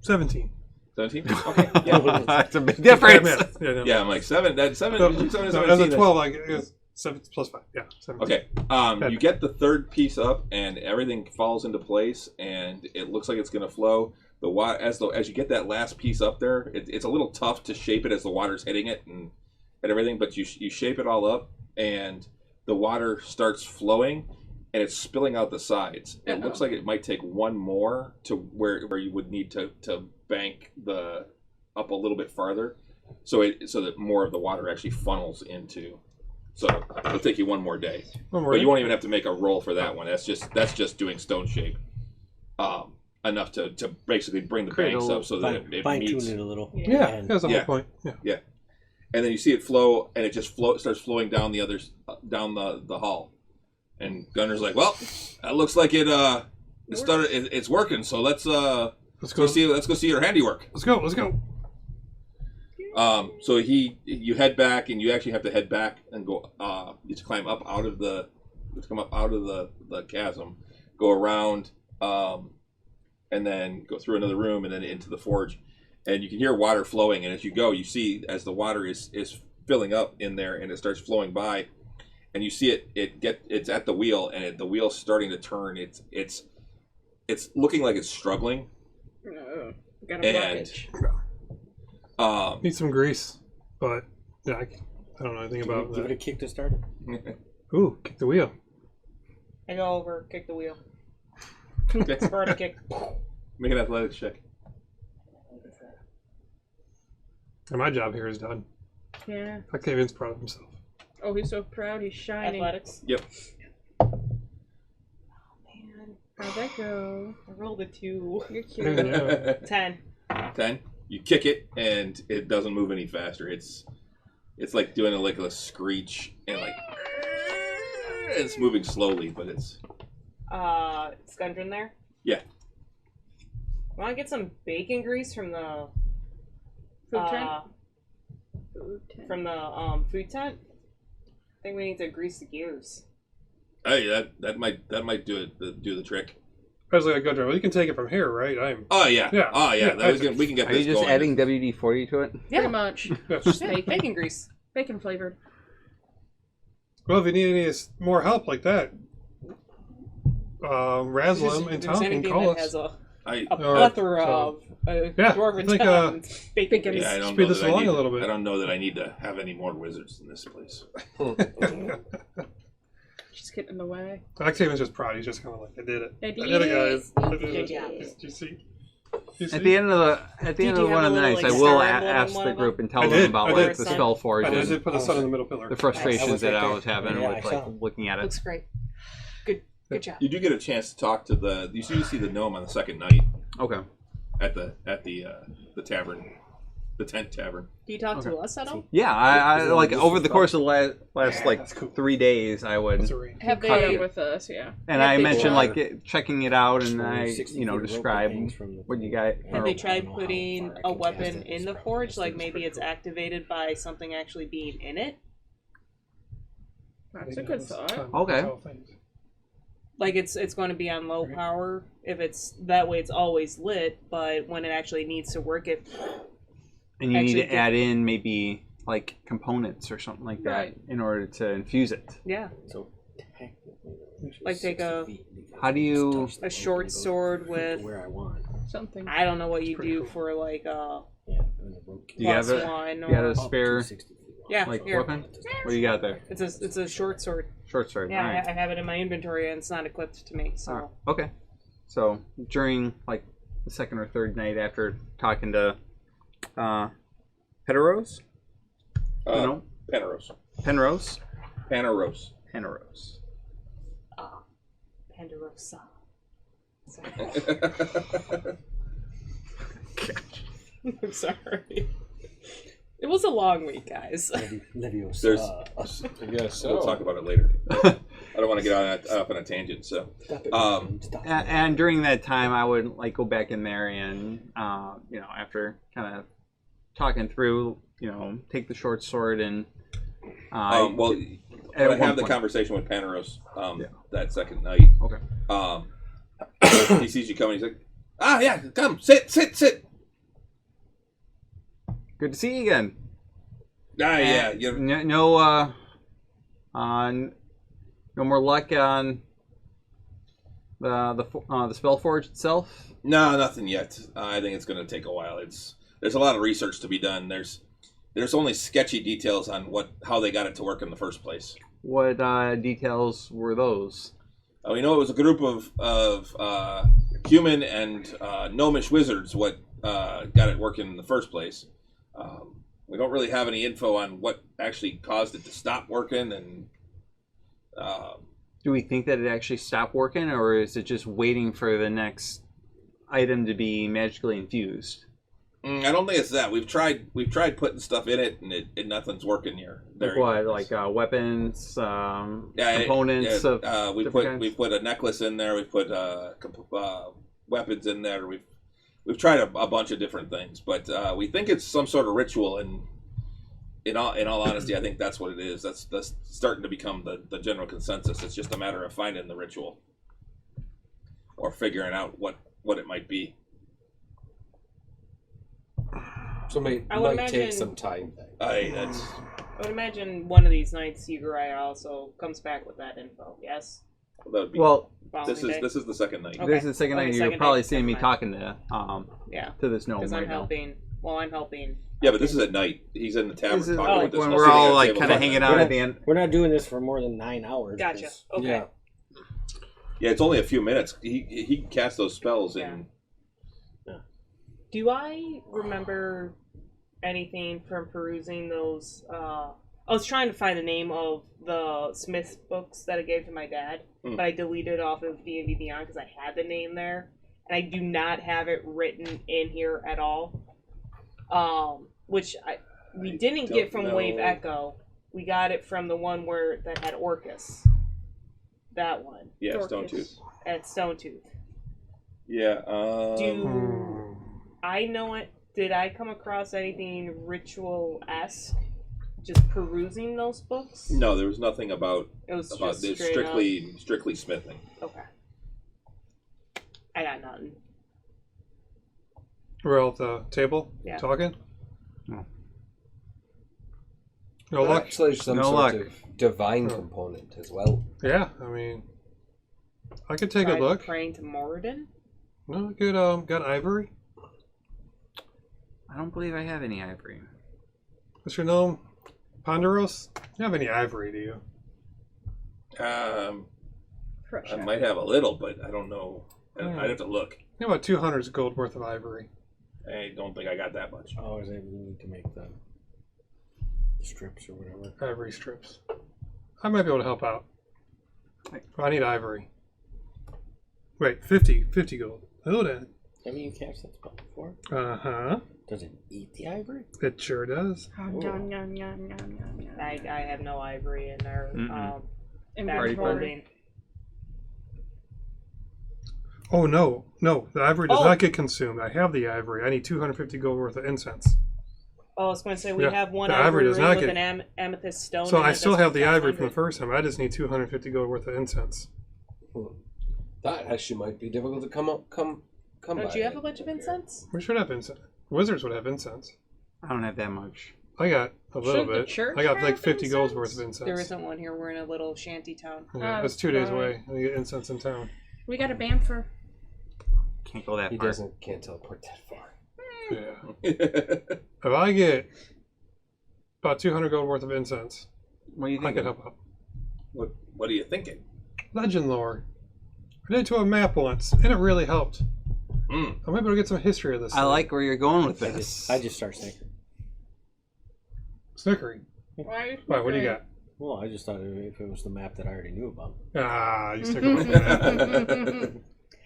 17. 17? Okay. Yeah. That's a big difference. Yeah, no. Yeah, I'm like 7. That's 7. So, 7 so is as a 17. 12, like it's 7 plus 5. Yeah. 17. Okay. You get the third piece up, and everything falls into place, and it looks like it's going to flow. The water, as you get that last piece up there, it's a little tough to shape it as the water's hitting it and everything. But you shape it all up, and the water starts flowing, and it's spilling out the sides. It looks like it might take one more to where you would need to bank the up a little bit farther, so that more of the water actually funnels into. So it'll take you one more day. One more But day. you won't even have to make a roll for that one. That's just doing stone shape, enough to basically bring the Create a banks little up so that it Fine meets. tune it a little. Yeah, And that's the Yeah. whole point. Yeah. and then you see it flow, and it just starts flowing down down the hall. And Gunner's like, "Well, that looks like it started. It's working. So let's go see. Let's go see your handiwork." Let's go. Let's go. So you head back, and you actually have to head back and go. You have to climb up out of the. You have to come up out of the chasm, go around, and then go through another room, and then into the forge. And you can hear water flowing, and as you go, you see as the water is filling up in there, and it starts flowing by, and you see it's at the wheel, and the wheel's starting to turn. It's looking like it's struggling. No, got a blockage. Need some grease, but yeah, I don't know anything about Give it a that. kick to start it. Ooh, kick the wheel. I go over, kick the wheel. Okay. Sparta kick. Make an athletics check. And my job here is done. Yeah. Octavian's proud of himself. Oh, he's so proud. He's shining. Athletics. Yep. Man, How'd that go? I rolled a 2. You're Yeah, cute. yeah. 10. 10. You kick it, and it doesn't move any faster. It's like doing a screech, and it's moving slowly, but it's. Scundrin there? Yeah. Want to get some bacon grease from the Food tent? Food tent. from the food tent? I think we need to grease the gears. Hey, that might do the trick. I was like, "Good job." Well, you can take it from here, right? Oh yeah. Yeah. Oh yeah. Yeah. We can get Are this you just going. adding WD-40 to it? Pretty much. Yes. Yeah, bacon grease. Bacon flavored. Well, if you need any more help like that, Razzle If him and there's Tom can anything call that has us. a I plethora so- of Yeah, dwarven I think, tongue, it's bacon bacon. grease. yeah, I don't Speed know this that I along need a little bit. I don't know that I need to have any more wizards in this place. Just getting in the way. Octavian's just proud. He's just kind of like, "I did it. I I did did it, guys. I did Good it." job. Do you see? You see? At the end of you one have of a the little, nights, like, I will star emblem on ask one the of group them? and tell I them did, about I like did. the Sun. spell forge I and did put the sun in the middle pillar. the frustrations was that right I there. was having Yeah, I with saw like him. looking at it. Looks great. Good job. You do get a chance to talk to you see the gnome on the second night Okay. at the tavern, the tent tavern. Do you talk to Okay. us at all? Yeah, I Is it like on over this the course of the last like That's cool. 3 days, I would, That's a range. Have Caught they? up with us, yeah. and Have I they mentioned tried- like checking it out, and I 60 you know feet of rope that describe hangs from the what you thing. got. Have or- they tried I don't know how putting far I a can weapon cast it. in the It's forge? Like pretty maybe it's cool. activated by something actually being in it? That's a good thought. Okay. Like it's going to be on low power. If it's that way, it's always lit. But when it actually needs to work, it And you need actually to add in maybe like components or something like that Right. in order to infuse it. yeah. So technically, Like take 60 a- feet, because How do you- it's touched a the short rope and goes sword with- where I want. Something. I don't know what you pretty do cool. for like Yeah, and the rope Do you have plus it? one You got or a up to spare 60 feet long. yeah. like Here. weapon? What do you got there? It's a short sword. Short sword. Yeah, All right. I have it in my inventory and it's not equipped to me. So Alright, okay. So during like the second or third night after talking to Penrose? No? Penrose. Penrose? Penrose. Penrose. Pandarosa. Sorry. I'm sorry. It was a long week, guys. Leviosa. There's- I guess We'll so. talk about it later. I don't want to get up on a tangent, so. Stop it. Stop it. And during that time, I would like go back in there and, you know, after kind of talking through, you know, take the short sword and. Well, at when I one have the point- conversation with Penrose Yeah. that second night, Okay. he sees you coming. He's like, yeah, come, sit. Good to see you again. Yeah. No more luck on the spell forge itself. No, nothing yet. I think it's going to take a while. There's a lot of research to be done. There's only sketchy details on how they got it to work in the first place. What details were those? We know it was a group of human and gnomish wizards what got it working in the first place. We don't really have any info on what actually caused it to stop working, and Do we think that it actually stopped working, or is it just waiting for the next item to be magically infused? I don't think it's that. We've tried putting stuff in it, and nothing's working here. Like what? Like weapons, components of we different put kinds? a necklace in there. We put weapons in there. We've tried a bunch of different things, but we think it's some sort of ritual. And in all honesty, I think that's what it is. That's starting to become the general consensus. It's just a matter of finding the ritual or figuring out what it might be. So it I would might take imagine- some time. I would imagine one of these nights Uriah also comes back with that info. Yes. That would be, Well, Following day? this is the second night. Okay. this is the second Okay, night. You're second probably night, seeing me second talking to Yeah. this gnome Because right I'm now. helping. Well, I'm helping. Yeah, but this is at night. He's in the tavern This is talking oh, with this when guy we're sitting all at a like table kind of talking. hanging out at the end. We're not doing this for more than 9 hours. Gotcha. 'cause- Okay. Yeah. Yeah, it's only a few minutes. He can cast those spells in. Do I remember anything from perusing those? I was trying to find the name of the Smith books that I gave to my dad, but I deleted off of D&D Beyond because I had the name there, and I do not have it written in here at all. Which we didn't don't get from know. Wave Echo. We got it from the one that had Orcus. That one Yeah, Dorcas. Stone Tooth. at Stone Tooth. Yeah. Do I know it? Did I come across anything ritual-esque? Just perusing those books? No, there was nothing about It was about just this. straight Strictly smithing. up. Okay. I got nothing. We're all at the table Yeah. talking. No. No luck. Actually, there's some No sort luck. of divine component as well. Yeah, I mean, I could take Tried a look. Praying to Moradin? No, good. Got ivory. I don't believe I have any ivory. Mr. Gnome, Ponderos. You don't have any ivory, do you? Fresh. I might have a little, but I don't know. I'd have to look. You have about 200 gold worth of ivory. I don't think I got that much. Oh, is it we need to make the strips or whatever? Ivory strips. I might be able to help out. I need ivory. Wait, 50 gold. Hold on. Have you cast that spell before? Uh-huh. Does it eat the ivory? It sure does. Yum, yum, yum, yum, yum, yum. I have no ivory in there. Mm-mm. Inventory. Holding. Oh, no. No, the ivory does Oh. not get consumed. I have the ivory. I need 250 gold worth of incense. Oh, I was going to say, we Yeah, have one the ivory ivory does ring not with get- an amethyst stone So in I it still that's have the ivory from the 500. first time. I just need 250 gold worth of incense. That actually might be difficult to come by. Don't you have a then. bunch of incense? We should have incense. Wizards would have incense. I don't have that much. I got a little Should the bit. church I got like have 50 gold incense? worth of incense. There isn't one here. We're in a little shanty town. Yeah, Oh, that's 2 days right. away. I get incense in town. We got a bamfer. Can't go that He far. can't teleport that far. Yeah. If I get about 200 gold worth of incense, What do you I think? could help out. What are you thinking? Legend lore. I did it to a map once, and it really helped. Mm. I'm able to get some history of this. I thing. like where you're going with I this. just start thinking. Snickering. Why? Why? What do you got? Well, I just thought if it was the map that I already knew about. Ah, you stick with that.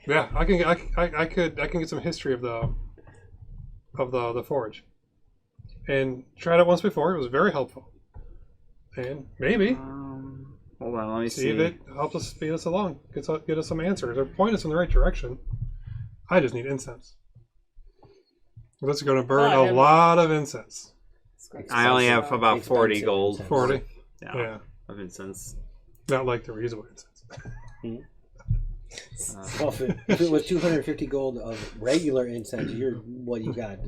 Yeah, I can get some history of the forge, and tried it once before. It was very helpful, and maybe Hold on, let me see see. if it helps us speed us along, get us some answers, or point us in the right direction. I just need incense. That's going to burn Oh, a lot of incense. I only have about 40 Expensive gold. incense. 40. Yeah, Yeah, of incense. not like the reusable incense. Well, if it was 250 gold of regular incense, you got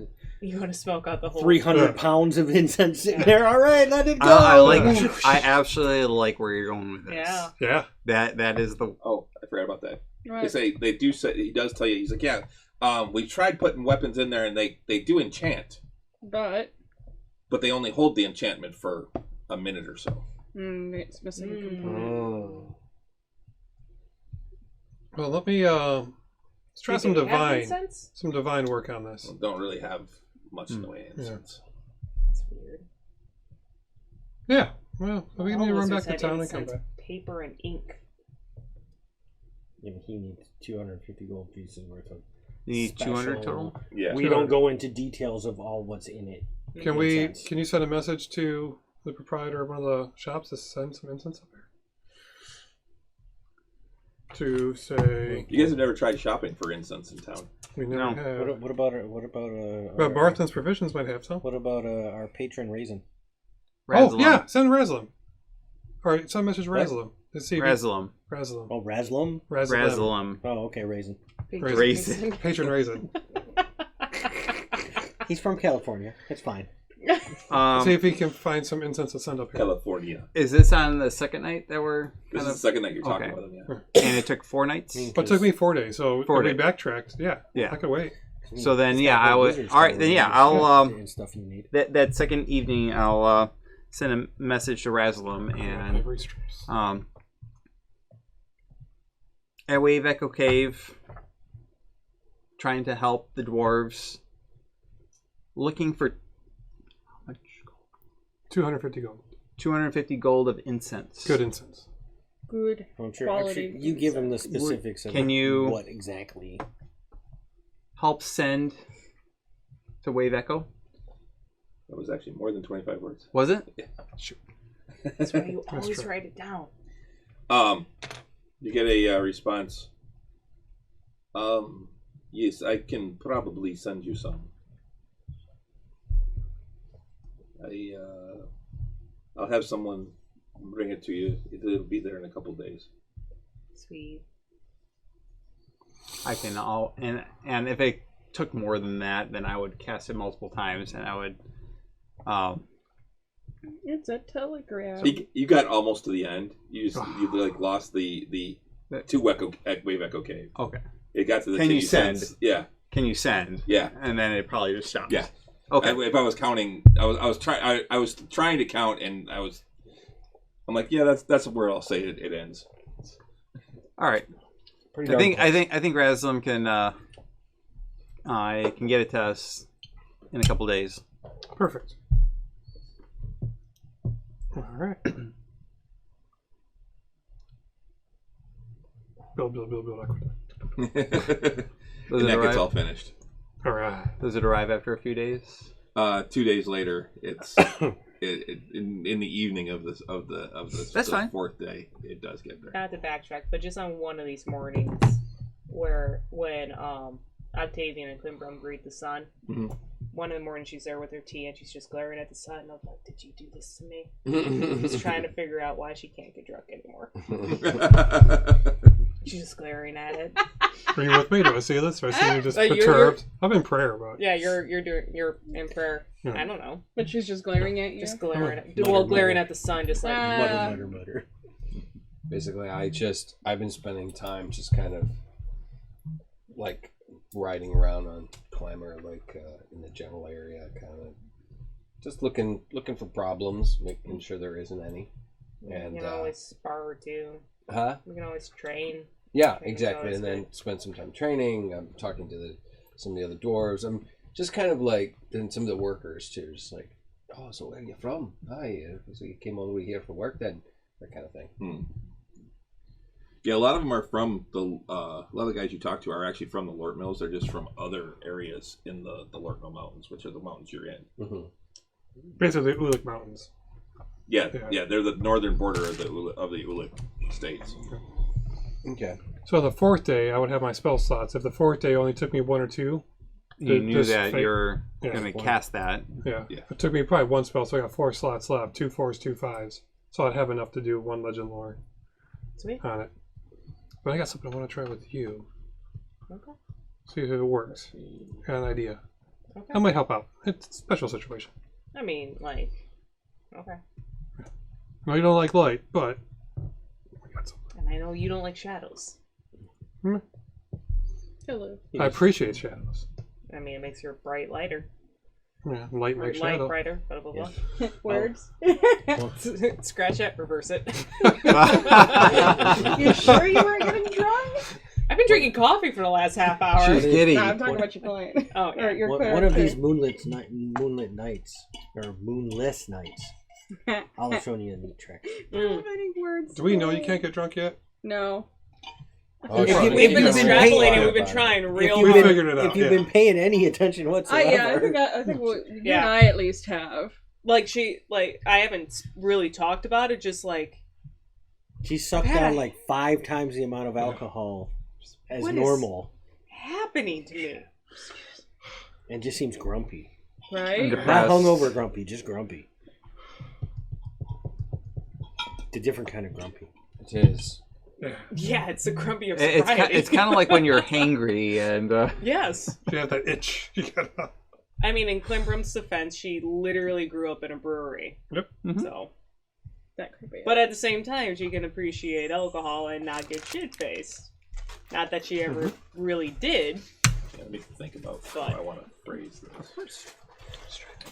You want to smoke out the whole 300 pounds of incense sitting there. All right, let it go. I absolutely like where you're going with this. Yeah. Yeah. That is the Oh, I forgot about that. Right. They do say, he does tell you, he's like, yeah, we tried putting weapons in there and they do enchant, But but they only hold the enchantment for a minute or so. it's missing a component. Oh. Well, let me let's try some Do they have divine incense? work on this. Don't really have much in the way of Yeah. incense. That's weird. Yeah. Well, we All need to run wizards back to had town and come incense, back. Paper and ink. Yeah, but he needs 250 gold pieces worth of. You need 200 special- total? Yeah. We don't go into details of all what's in it. Can we? Incense. Can you send a message to the proprietor of one of the shops to send some incense up here? To say You guys have never tried shopping for incense in town. we never No. have. What about But Barthen's Provisions might have some. What about our patron Raisin? Oh Razalum. yeah, send Razalum. All right, send a message to Razalum. Let's see. Razalum. Razalum. Oh, Raslam. Razalum. Oh, okay, Raisin. Raisin. Patron Raisin. He's from California. It's fine. See if he can find some incense to send up here. California. Is this on the second night that we're This kind is the of... second night you're talking Okay. about them, yeah. And it took 4 nights? But it took me 4 days, so 4 if we days. backtracked, yeah, Yeah. I could wait. So then, It's yeah, got I the would... wizard's All right, stone then, yeah, and I'll... and stuff you need. That second evening, I'll send a message to Razalum and... Every strips. At Wave Echo Cave, trying to help the dwarves, looking for 250 gold. 250 gold of incense. Good incense. Good. I'm sure. Quality You give him the specifics of Can you- what exactly. Help send to Wave Echo. That was actually more than 25 words. Was it? That's why you That's always true. write it down. You get a response. Yes, I can probably send you some. I'll have someone bring it to you. It'll be there in a couple days. Sweet. I can all and if it took more than that, then I would cast it multiple times, and I would. It's a telegram. You got almost to the end. You like lost the 2 wave echo cave. Okay. It got to the. Can two you send? Yeah. Can you send? Yeah. And then it probably just stops. Yeah. Okay. If I was counting, I was trying to count, and I'm like, yeah, that's where I'll say it ends. All right. Pretty I darn think close. Razalum can I can get it to us in a couple days. Perfect. All right. Build. Does And it that gets arrive? all finished. All right. Does it arrive after a few days? 2 days later, it's in the evening of this That's the fine. 4th day. It does get there. Not to backtrack, but just on one of these mornings when Octavian and Klimbrum greet the sun. Mhm. One of the mornings she's there with her tea and she's just glaring at the sun. And I'm like, did you do this to me? Just trying to figure out why she can't get drunk anymore. She's just glaring at it. Are you with me? Do I see this? Do I see you just You're- perturbed? I'm in prayer about it. Yeah, you're in prayer. Yeah. I don't know. But she's just glaring at you. Just glaring at Mutter, glaring mutter. at the sun, just like Mutter. Basically, I've been spending time just kind of like riding around on Clamor, like in the general area, kind of just looking for problems, making sure there isn't any. And you can always spar too. huh? You can always train. Yeah, Training exactly. is And then good. spend some time training. I'm talking to some of the other dwarves. I'm just kind of like, and some of the workers too. Just like, oh, so where are you from? Hi, so you came all the way here for work then? That kind of thing. Yeah, a lot of them are from a lot of the guys you talk to are actually from the Lort Mills. They're just from other areas in the Lort Mill Mountains, which are the mountains you're in. Mm-hmm. Basically, the Ulick Mountains. Yeah, they're the northern border of the Ulick states. Okay. So the 4th day, I would have my spell slots. If the 4th day only took me 1 or 2, You knew Just that fake- you're yeah, going to one. cast that. yeah. Yeah. It took me probably 1 spell, so I got 4 slots left. 2 4s, 2 5s. So I'd have enough to do 1 legend lore Sweet. on it. But I got something I want to try with you. Okay. See if it works. Got an idea. Okay. That might help out. It's a special situation. I mean, like, okay. No, you don't like light, but we got something. And I know you don't like shadows. Hello. I appreciate shadows. I mean, it makes your bright lighter. Yeah, light Or makes light shadow. brighter. Blah, blah, blah. Words. Scratch it, reverse it. You sure you weren't getting drunk? I've been drinking coffee for the last half hour. She's giddy. No, I'm talking about your client. Oh, Or yeah. your One of these character. moonlit nights or moonless nights, I'll show you a neat trick. I don't have any words. Do we know you today. can't get drunk yet? No. Oh, If shit. you- We've been if you've been extrapolating. paying- We've been trying If real you've We hard. figured it out. If you've yeah. been paying any attention whatsoever, Yeah, I think you Yeah. and I at least have. Like I haven't really talked about it. Just like she sucked Pat, down like 5 times the amount of alcohol as What is- normal, happening to me. and just seems grumpy. Right? Not Depressed. hungover grumpy, just grumpy. It's a different kind of grumpy. It is. Yeah, it's a grumpy of It's sobriety. it's kind of like when you're hangry and Yes. You have that itch. You gotta... I mean, in Climbrum's defense, she literally grew up in a brewery. Yep. Mhm. So, That could be. but at the same time, she can appreciate alcohol and not get shit faced. Not that she ever really did. Let me think about how I want to phrase this.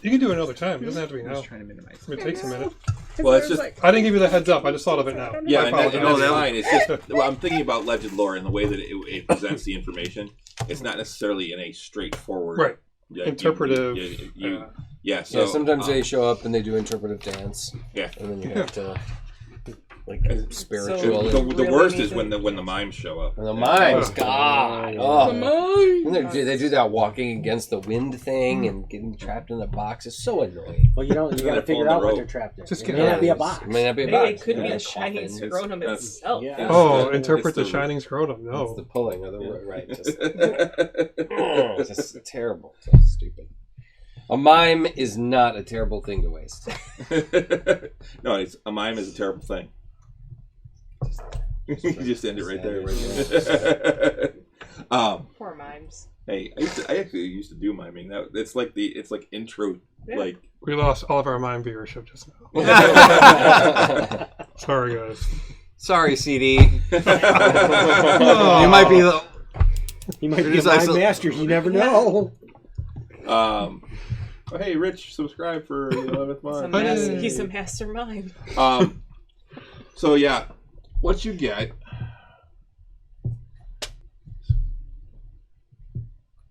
You can do it another time. It doesn't have to be I'm now. just trying to minimize. It takes a minute. Well, it's just I didn't give you the heads up. I just thought of it now. yeah, I and apologize. that's fine. It's just well, I'm thinking about legend lore and the way that it presents the information. It's not necessarily in a straightforward, Right. yeah, Interpretive. Yeah. So Yeah, sometimes they show up and they do interpretive dance. Yeah. And then you have to, like, The, spiritual. So- the Really worst need is to- when the mimes show up. and the mimes, Oh. God. Come Oh. on! And they do that walking against the wind thing and getting trapped in the box. It's so annoying. Well, you got to They're figure pulling out the what rope. they're trapped in. Just It get may not be a It box. may not be a Maybe box. it could be Yeah, a shining coffin. scrotum That's- itself. Yeah. Oh, It's interpret the the- shining scrotum. It's No. the pulling of the right. Just, no, it's just terrible. So stupid. A mime is not a terrible thing to waste. a mime is a terrible thing. You just end it right there. Poor mimes. Hey, I actually used to do miming. It's like intro, Yeah. like We lost all of our mime viewership just now. Sorry, guys. Sorry, CD. Oh. You might be the. He might be a There's mind actually- master. You never know. Oh, hey, Rich, subscribe for the 11th month. He's a master mime. So yeah, what you get?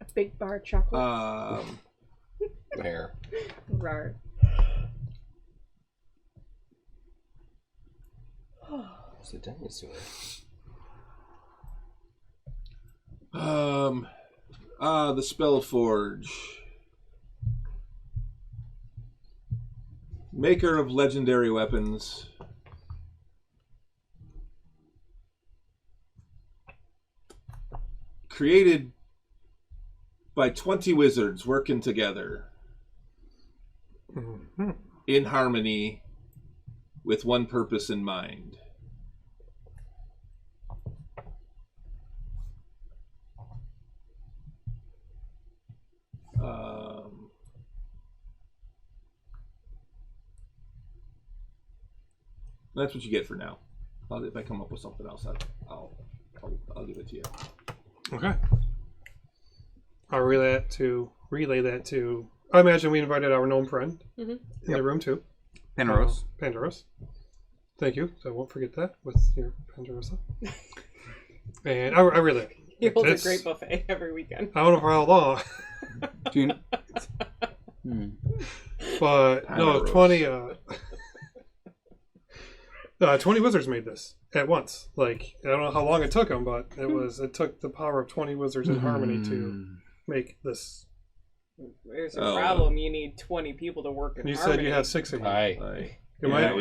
A big bar of chocolate. Where? Rar. It's a dinosaur. The Spellforge, maker of legendary weapons. Created by 20 wizards working together Mhm. in harmony with one purpose in mind. That's what you get for now. If I come up with something else, I'll give it to you. Okay. I'll relay that to. I imagine we invited our gnome friend in the room too. Penrose. Pandaros. Thank you. So I won't forget that with your Pandarosa. And I relay. He holds This- a great buffet every weekend. I don't know for how long, Do you, but no, Pandaros. 20 wizards made this at once. Like, I don't know how long it took them, but it took the power of 20 wizards in harmony to make this. There's a Oh. problem. You need 20 people to work in And you harmony. said you had 6 of you. Aye. Am I-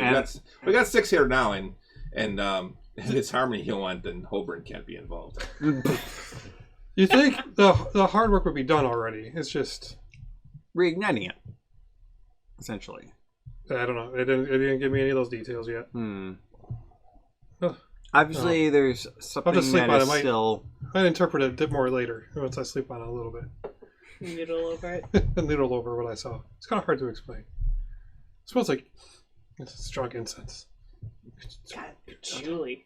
We got 6 here now, and if it's harmony you want, then Holborn can't be involved. You think the hard work would be done already? It's just reigniting it, essentially. I don't know. It didn't give me any of those details yet. Ugh. Obviously, there's something sleep that on is it. still. I'd interpret it a bit more later once I sleep on it a little bit. Noodle over it. Noodle over what I saw. It's kind of hard to explain. It smells like it's strong incense. God, Julie.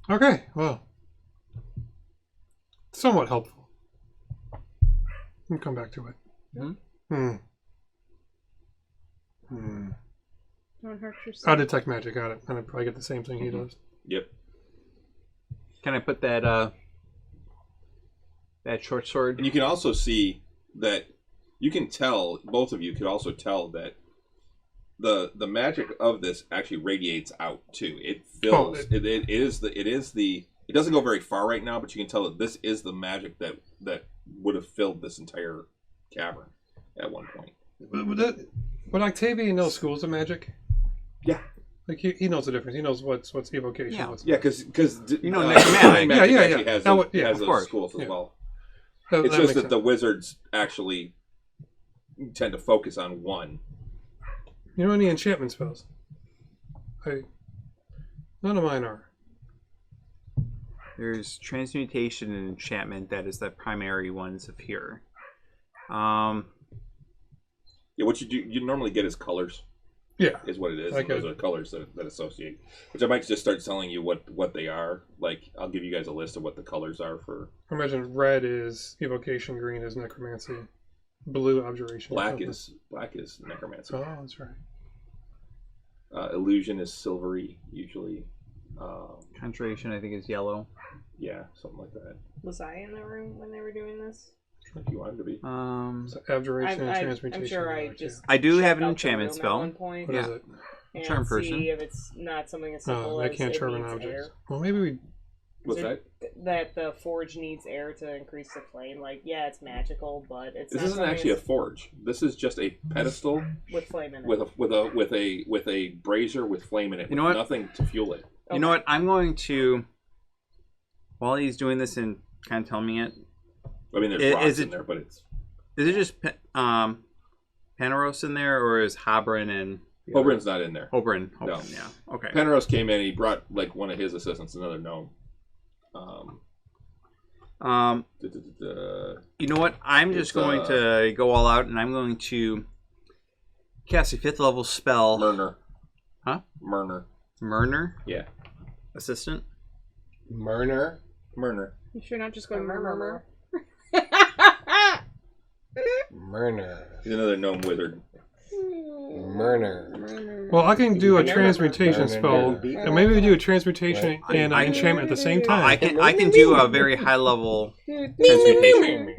Okay, well, somewhat helpful. We'll come back to it. Don't hurt I yourself. detect magic. Got it. And I probably get the same thing he does. Yep. Can I put that that short sword? And you can also see that you can tell, both of you could also tell that the magic of this actually radiates out too. It fills. Oh, It is the. It doesn't go very far right now, but you can tell that this is the magic that would have filled this entire cavern at one point. Would Octavian know schools of magic? Yeah. Like he knows the difference. He knows what's evocation. Yeah. What's Yeah, because necromantic. magic Yeah. actually has, That would- yeah, has of those course. schools as Yeah. well. that It's makes just that sense. the wizards actually tend to focus on one. You know any enchantment spells? None of mine are. There's transmutation and enchantment. That is the primary ones of here. Yeah, what you normally get is colors. Yeah. Is what it is. Okay. Those are colors that associate. Which I might just start telling you what they are. Like I'll give you guys a list of what the colors are for. I imagine red is evocation, green is necromancy, blue abjuration. Black is necromancy. Oh, that's right. Illusion is silvery usually. Conjuration, I think, is yellow. Yeah, something like that. Was I in the room when they were doing this? If you wanted to be. So abjuration and transmutation. I'm sure are I right, just. I do have checked an out the enchantment room at spell. one point What is Yeah. it? and Charm person. see if it's not something as simple Oh, they as can't it charm an needs object. air. Well, maybe we. What's Is that? That the forge needs air to increase the flame. Like, yeah, it's magical, but it's This not isn't something actually a that's forge. This is just a pedestal with flame in it. with a brazier with flame in it. You know with what? Nothing to fuel it. You know what? I'm going to, while he's doing this and kind of telling me it, I mean, there's Is rocks in it- there, but it's is it just Paneros in there, or is Hobrin and Oberyn's not in there. Hobrin? No. Yeah. Okay. Paneros came in. He brought like one of his assistants, another gnome. You know what? I'm just going to go all out, and I'm going to cast a 5th level spell. Murner. Huh? Murner. Murner? Yeah. Assistant? Murner. Murner. You sure not just going murmur? Murner. He's another gnome wizard. Murner. Well, I can do a Murner. transmutation Murner. spell, Murner. and maybe we do a transmutation Right. and I- enchantment at the same I time. can do a very high level transmutation.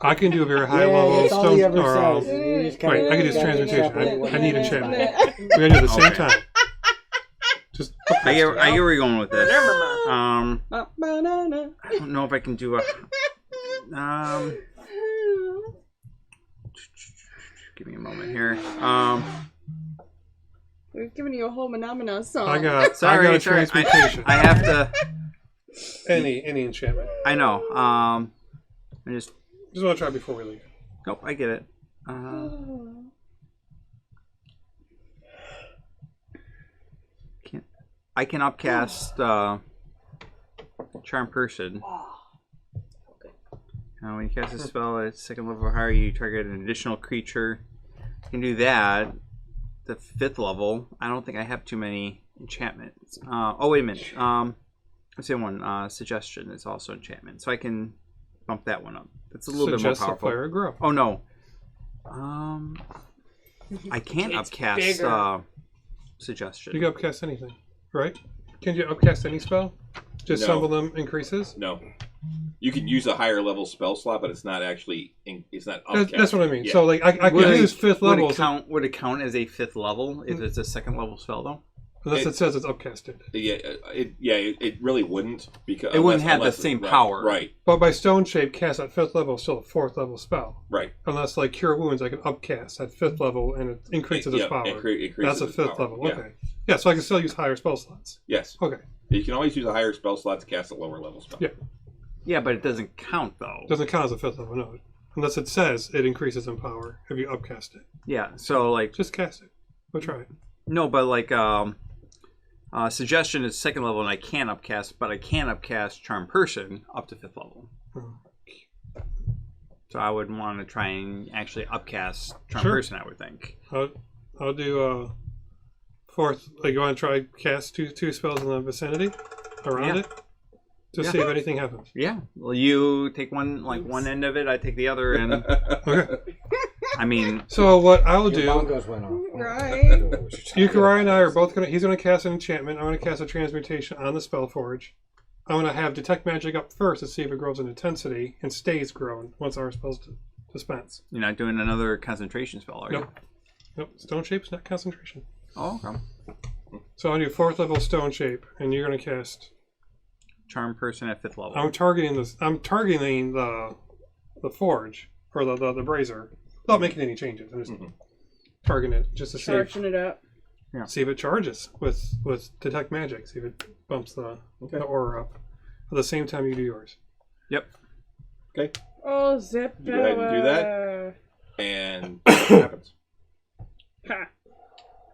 I can do a very high Yeah, level that's all stone. he ever Or, says. You just kinda wait, I can do gotta transmutation. accept I need it. enchantment. We gotta do it at the same Okay. time. Just I get where you're going with this. Banana. I don't know if I can do a. Give me a moment here. We're giving you a whole Menomina song. I got a Sorry. transmutation. I have to. any enchantment. I know. I just. Just want to try before we leave. Nope. I get it. I can upcast Charm Person. When you cast a spell at 2nd level or higher, you target an additional creature. You can do that. The 5th level. I don't think I have too many enchantments. Oh, wait a minute. Let's say one. Suggestion is also enchantment. So I can bump that one up. That's a little bit more Suggest the powerful. player grow. Oh, no. I can't It's upcast bigger. Suggestion. You can upcast anything, right? Can you upcast any spell? Just No. some of them increases? No. You can use a higher level spell slot, but it's not actually. It's not upcast. That's what I mean. Yeah. So, like, I can Would it- use 5th Would level it count as a 5th level if it's a 2nd level spell, though? unless it says it's upcasted. It really wouldn't because It wouldn't have the unless same right, power. Right. But by stone shape, cast at 5th level is still a 4th level spell. Right. Unless, like, Cure Wounds, I can upcast at 5th level and it increases its power. It increases That's a its 5th power. level. Yeah. Okay. Yeah, so I can still use higher spell slots. Yes. Okay. You can always use a higher spell slot to cast a lower level spell. Yeah. Yeah, but it doesn't count, though. Doesn't count as a 5th level, no. Unless it says it increases in power if you upcast it. Yeah, so, like... Just cast it. We'll try it. No, but, like, Suggestion is 2nd level, and I can't upcast, but I can upcast Charm Person up to 5th level. So I would want to try and actually upcast Charm Sure. Person, I would think. I'll do 4th. Like, you want to try cast two spells in the vicinity around Yeah. it? Just see if anything happens. Yeah. Well, you take one end of it, I take the other, and Okay. I mean, So what I'll Your do, bongos went off. Right. Yukari and I are both he's gonna cast an enchantment. I'm gonna cast a transmutation on the Spellforge. I'm gonna have detect magic up first to see if it grows in intensity and stays grown once our spell's dispense. you're not doing another concentration spell, are you? Nope. Nope, stone shape is not concentration. Oh, okay. So on your 4th level stone shape, and you're going to cast. Charm person at 5th level. I'm targeting this. I'm targeting the forge or the brazier without making any changes. I'm just targeting it just to Charging it up. see if it charges with detect magic. See if it bumps the aura up at the same time you do yours. Yep. Okay. Oh, zip. Go ahead and do that. And what happens? Ha.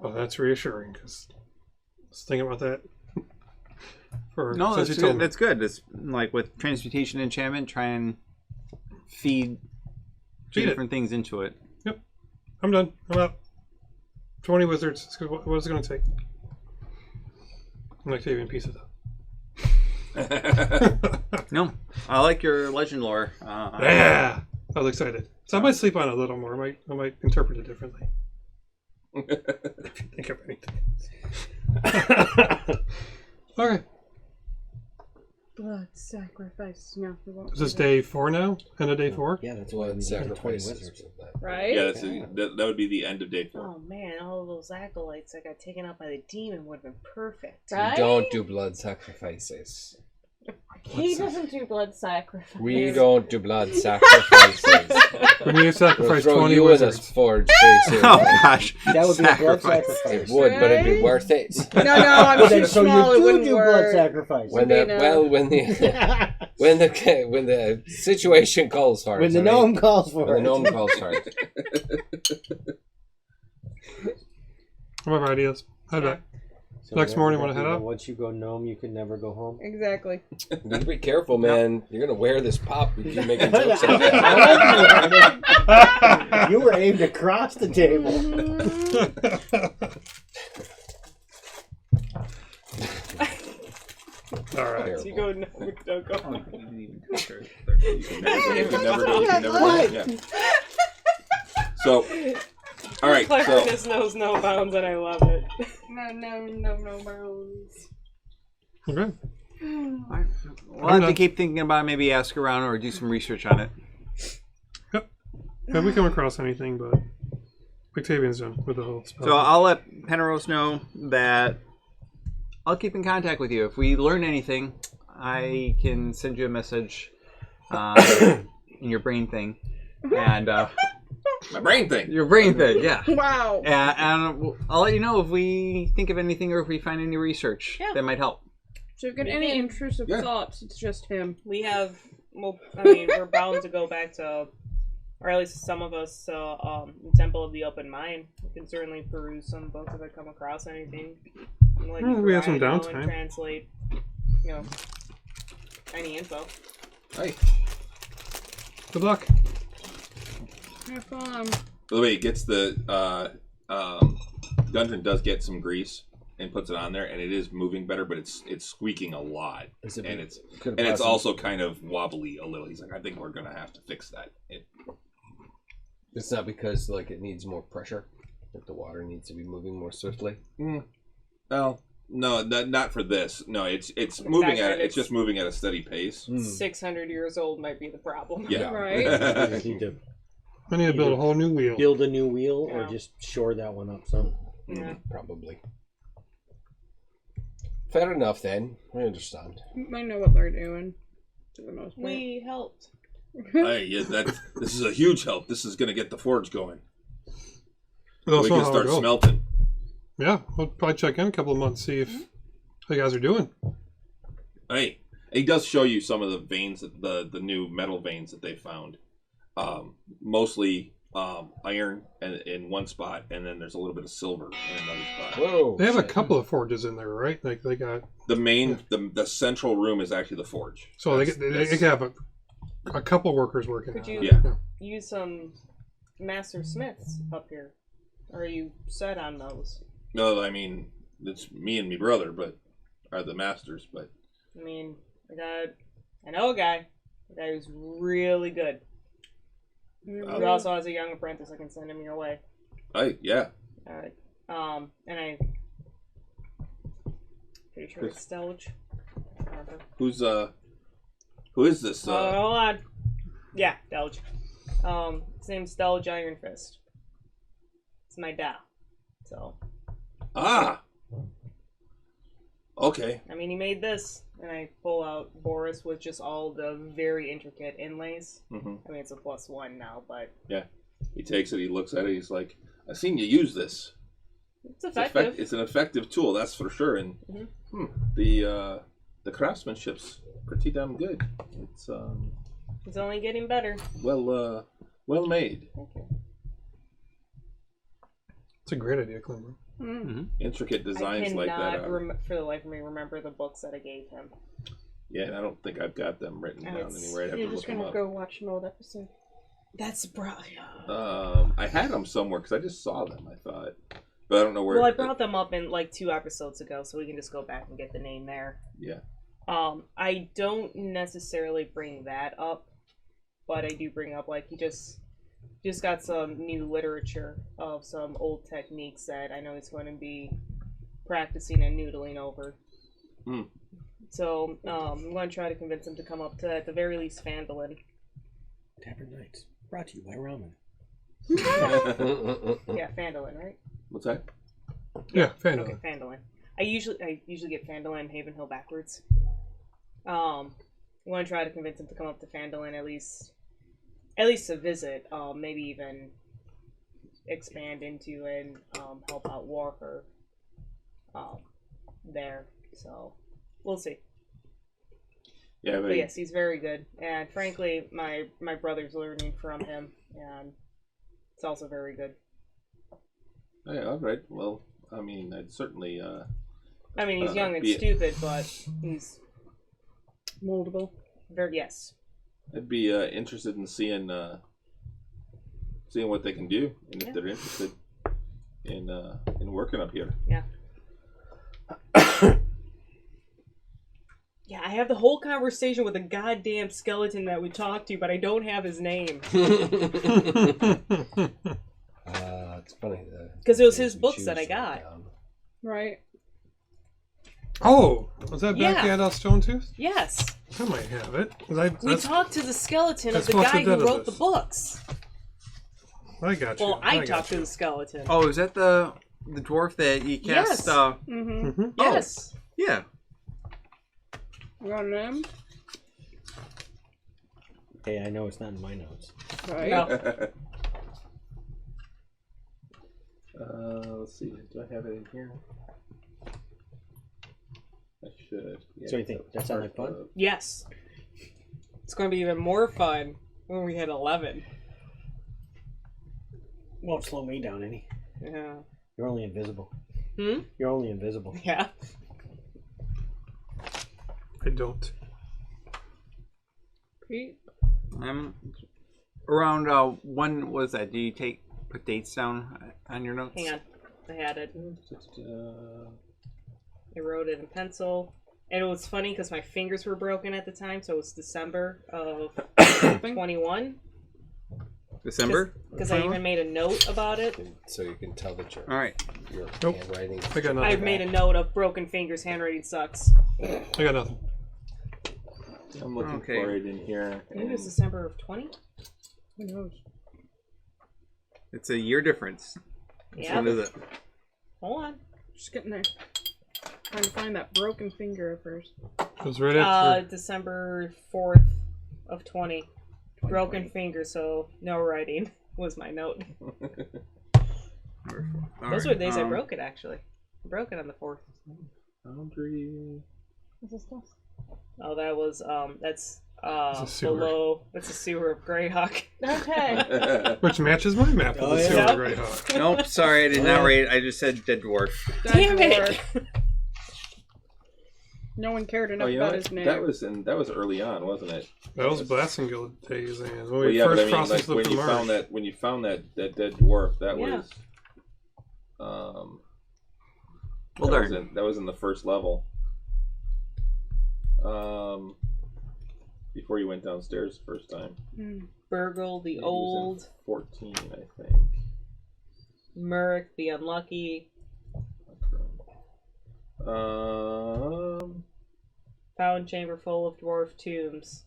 Well, that's reassuring because I was thinking about that. No, since that's you told good. me. That's good. It's like with transmutation enchantment, try and feed Feed it. different things into it. I'm done. I'm out. 20 wizards. What is it going to take? I'm Octavian piece it up. No, I like your legend lore. Yeah, I was excited. So I might sleep on it a little more. I might interpret it differently. If you think of anything. Okay. Blood sacrifice. No, we won't. Is this do that. day 4 now? End of day 4? Yeah, that's why Blood we need 20 sacrifices. wizards. Right? Yeah, that would be the end of day 4. Oh man, all of those acolytes that got taken out by the demon would have been perfect. Right? We don't do blood sacrifices. He doesn't do blood sacrifice. We don't do blood sacrifices. We need to We'll sacrifice throw 20 you in wizards. a forge pretty soon. Oh gosh, That would be a blood Sacrifice. sacrifice. It would, but it'd be Right? worth it. No, I'm too So small. It you wouldn't do blood work. sacrifice. When Being the a- when the situation calls for it. When the alright? gnome calls for When the it. gnome calls for it. I have ideas. Head back. So Next that- morning that when I head means out? Once you go gnome, you can never go home. Exactly. You gotta be careful, man. You're gonna wear this pop if you making I jokes like like that. you were aimed across the table. All right. Careful. You go, no, don't go. You can never go. Yeah. So, all right. So, Cleverness knows no bounds, and I love it. No bones. Okay. Alright. We'll have to keep thinking about it, maybe ask around or do some research on it. Have we come across anything, but Octavian's done with the whole spell. So I'll let Penrose know that I'll keep in contact with you. If we learn anything, I can send you a message in your brain thing. And my brain thing. your brain thing, yeah. Wow. And I'll let you know if we think of anything or if we find any research Yeah. that might help. So if you get any intrusive Yeah. thoughts, it's just him. We have, well, I mean, we're bound to go back to, or at least some of us, the Temple of the Open Mind. We can certainly peruse some books if I come across anything. Like, We have some write out downtime. and translate, any info. Hey, Good luck. Have fun. by the way, it gets the Dungeon does get some grease and puts it on there, and it is moving better, but it's squeaking a lot, and it's also kind of wobbly a little. He's like, I think we're gonna have to fix that. It's not because like it needs more pressure. Like the water needs to be moving more swiftly. Well, no, not for this. No, it's moving fact at that it's just moving at a steady pace. 600 years old might be the problem. Yeah. Right? You need to I need to build a whole new wheel. build a new wheel or Yeah. just shore that one up some. Yeah. Probably. Fair enough then. I understand. I know what they're doing. To the most part. We helped. Hey, yeah, this is a huge help. This is gonna get the forge going. Let us We know can how it start goes. smelting. Yeah, we'll probably check in a couple of months, see if how you guys are doing. Hey, he does show you some of the veins, the new metal veins that they found. Mostly iron in one spot, and then there's a little bit of silver in another spot. Whoa. They have a shit. couple of forges in there, right? Like they got The main, the central room is actually the forge. so they can have a couple workers working. Could on you it. Yeah. use some master smiths up here? Or are you set on those? No, I mean it's me and my brother, but are the masters. But I mean, I know a guy who's really good. He also has a young apprentice. I can send him your way. yeah, All right. And I pretty sure it's Stelge. who is this? Hold on. Yeah, Stelge. His name's Stelge Iron Fist. It's my dad. So. Ah. Okay. I mean, he made this, and I pull out Boris with just all the very intricate inlays. Mm-hmm. I mean, it's a +1 now, but He takes it. He looks at it. He's like, "I've seen you use this. it's effective. It's an effective tool, that's for sure." And Mhm. the craftsmanship's pretty damn good. It's It's only getting better. well made. Thank you. It's a great idea, Clemmer. Intricate designs I like cannot, that. for the life of me, remember the books that I gave him. Yeah, and I don't think I've got them written And down it's- anywhere. I'd have You're to just look them gonna up. go watch an old episode. That's probably. I had them somewhere because I just saw them. I thought, but I don't know where. Well, I brought them up in like 2 episodes ago, so we can just go back and get the name there. Yeah. I don't necessarily bring that up, but I do bring up like he just got some new literature of some old techniques that I know he's going to be practicing and noodling over. Hmm. So I'm going to try to convince him to come up to, at the very least, Fandolin. Tavern Knights, brought to you by ramen. Yeah, Fandolin, right? What's that? Yeah, fan of Okay, it. Fandolin. I usually get Fandolin and Haven Hill backwards. I'm going to try to convince him to come up to Fandolin at least to visit. Maybe even expand into and help out Walker there. So we'll see. Yeah, But yes, he's very good, and frankly, my brother's learning from him, and it's also very good. Hey, all right. Well, I mean, I'd certainly. I mean, he's young and be- stupid, but he's Moldable. very yes. I'd be interested in seeing what they can do, and Yeah. if they're interested in working up here. Yeah. Yeah, I have the whole conversation with a goddamn skeleton that we talked to, but I don't have his name. It's funny. 'Cause it was his we books choose that I to got. write down. Right. Oh, was that back Yeah. at Stonetooth? Yes. I might have it. We talked to the skeleton of that's the supposed to guy who do wrote this. the books. I got you. Well, I got talked to you. the skeleton. Oh, is that the dwarf that you cast? Yes. Mm-hmm. Mhm. Yes. Yeah. You got him? Hey, I know it's not in my notes. Right. No. Let's see. Do I have it in here? I should. Yeah, So you think that sounds like fun? Yes. It's going to be even more fun when we hit 11. Won't slow me down any. Yeah. You're only invisible. Hmm? You're only invisible. Yeah. I don't. Pete? Around when was that? Do you put dates down on your notes? Hang on. I had it. I wrote it in pencil. And it was funny because my fingers were broken at the time, so it was December of 21. December? Because I even made a note about it. So you can tell that All right. your Nope. handwriting. I got I nothing. made a note of broken fingers, handwriting sucks. I got nothing. I'm looking Okay. for it in here. Maybe it was December of 20? Who knows? It's a year difference. Which Yeah. one is it? Hold on. Just getting there. Trying to find that broken finger at first. It was right after. December 4th of 20. Broken finger, so no writing was my note. Those were the days I broke it, actually. I broke it on the 4th. Boundary. What's this stuff? Oh, that was, that's, It's a sewer. below, that's a sewer of Greyhawk. Okay. Which matches my map of Oh, the yeah. Silver Yep. Greyhawk. Nope, sorry, I did not rate. I just said dead dwarf. Damn it! No one cared Oh, enough you know about what? his name. That was early on, wasn't it? That was Blasingeld days, and when Well, we yeah, but first I mean, crossed like the when you marsh. found that dead dwarf, that Yeah. was Well, that was darn. that was in the first level. Before you went downstairs the first time. Burgle, the He was in old. 14, I think. Murk, the unlucky. Found chamber full of dwarf tombs.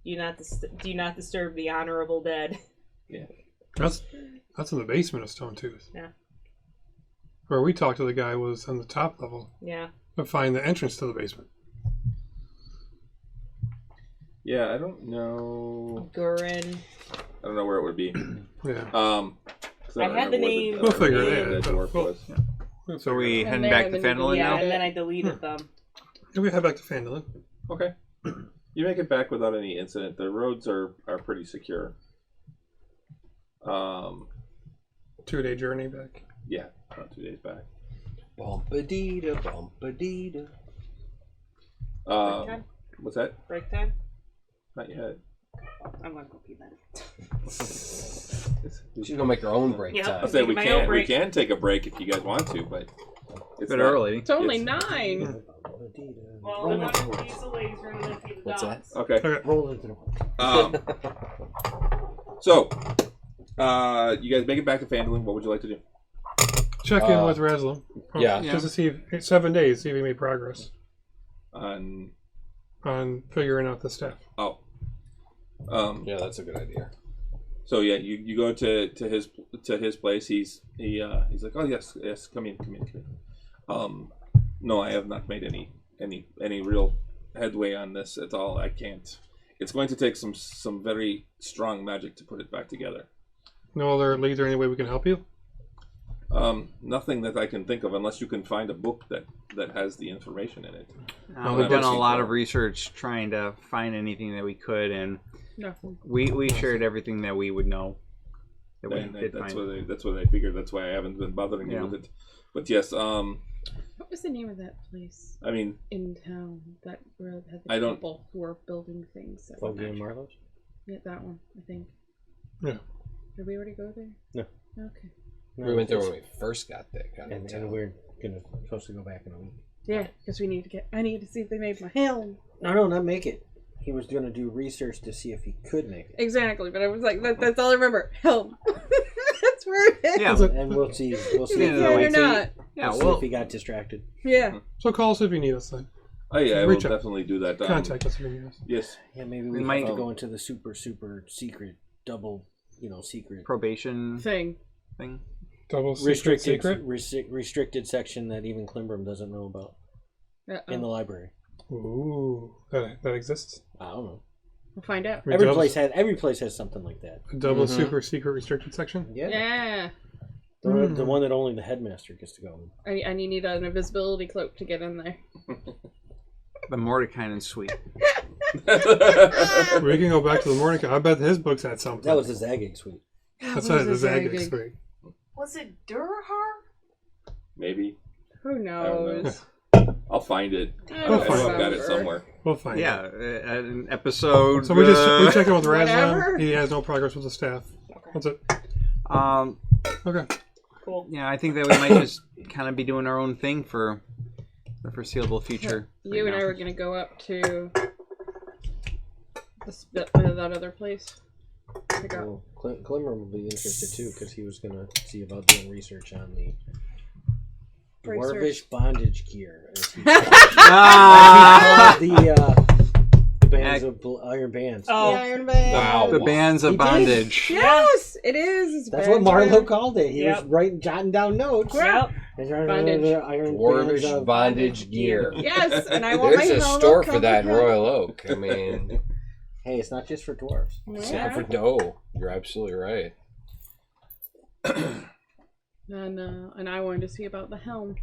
Do not disturb the honorable dead. Yeah. That's in the basement of Stone Tooth. Yeah. Where we talked to the guy was on the top level Yeah. to find the entrance to the basement. Yeah, I don't know. Gurin. I don't know where it would be. Yeah. 'Cause I don't had the remember where name. We'll figure it where out. the dwarf We'll- was. So we And heading there, back and to then we Fandolin Yeah, now? and then I deleted them. Can we head back to Fandolin? Okay. You make it back without any incident. The roads are pretty secure. 2-day journey back. Yeah, about 2 days back. Bumpadita, bumpadita. Break time? What's that? Break time? Not yet. I'm gonna go pee then. She's gonna make her own break Yeah. I'll time. say Taking my own we break. can take a break if you guys want to, but it's Bit not- early. It's only It's- 9. Well, I'm gonna use the laser and then feed the What's dogs. Okay. Okay. Roll into the So, you guys make it back to Fandolin. What would you like to do? Check in with Reslam. Yeah. Just to see if 7 days, see if he made progress On on figuring out the staff. Yeah, that's a good idea. So yeah, you go to his place. He's like, oh yes, come in. No, I have not made any real headway on this at all. I can't. It's going to take some very strong magic to put it back together. No other leads or any way we can help you? Nothing that I can think of, unless you can find a book that has the information in it. We've done a lot of research trying to find anything that we could, and Nothing. we shared everything that we would know. That we And did that's find. what I figured. That's why I haven't been bothering you with it. But yes, What was the name of that place I mean, in town that where had the I don't- couple who were building things? That were Foggy and magical? Marlowe's? Yeah, that one, I think. Yeah. Did we already go there? No. Okay. We went there when we first got there. And we're supposed to go back in a week. Yeah, because I need to see if they made my helm. No, not make it. He was going to do research to see if he could make it. Exactly, but I was like, that's all I remember. Helm. That's where it is. Yeah. And we'll see. We'll see Yeah, if he no, or wait till- not. Yeah, we'll see well, if he got distracted. Yeah. So call us if you need us then. oh yeah, I will Reach out. definitely do that. Contact us if you need us. Yes. Yeah, maybe We we might- have to go into the super secret double, secret probation Thing. thing. Double secret. restricted section that even Klimbram doesn't know about in the library. Ooh, that exists. I don't know. We'll find out. I mean, Every place has something like that. a double super secret restricted section. Yeah. Yeah. The one that only the headmaster gets to go in. I need an invisibility cloak to get in there. The Mordekainen suite. We can go back to the morning. I bet his books had something. That was the Zagig suite. That's right, the Zagig suite. Was it Durhar? Maybe. Who knows? I'll find it. I We'll I don't know find I've got it remember. somewhere. We'll find Yeah, it. an episode. So we check in with whatever. Razlan. He has no progress with the staff. That's it. Okay. Cool. Yeah, I think that we might just kind of be doing our own thing for the foreseeable future. You right and I now. were gonna go up to that other place. Pick up. Well, Klimbram will be interested too because he was going to see about doing research on the dwarvish bondage gear. As he Ah! the bands of iron bands. Oh. The Iron Band. Wow. The bands of He did. bondage. Yes, it is. It's That's band what Marlowe band. called it. He Yep. was jotting down notes. Yep. Bondage. Iron bands Dwarvish of bondage gear. Yes, and I want There's my a helmet store for covered that in with- Royal Oak. I mean, Hey, it's not just for dwarves. it's Yeah. not for dough. You're absolutely right. And I wanted to see about the helm,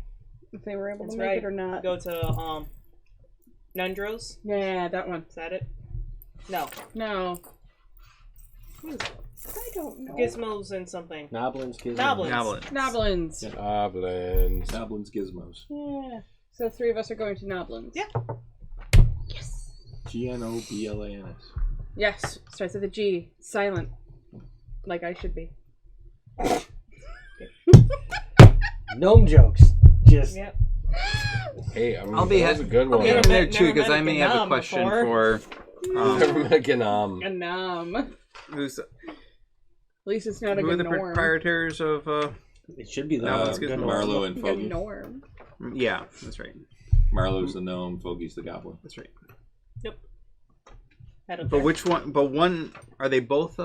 if they were able That's to make right. it or not. Go to Nundros. Yeah, that one. Is that it? No. No, Who is it? I don't know. Gizmos and something. Noblins, kids. Noblins. Noblins. Goblins. Goblins Gizmos. Yeah. So 3 of us are going to Noblins. Yeah. Yes. Gnoblans. Yes. Starts with a G. Silent. Like I should be. Gnome jokes. Just Yep. Hey, I mean, I'll be that was a good one. be in Never there met- too never because met I a may have a Gnom question before. for Never met a A nom. At who's least it's not a who are good the norm. proprietors of it should be the Noblins Gizmos. Marlowe and Good Foggy. norm. yeah, that's right. Marlowe's the gnome, Foggy's the goblin. That's right. Head up But there. which one? But one are they both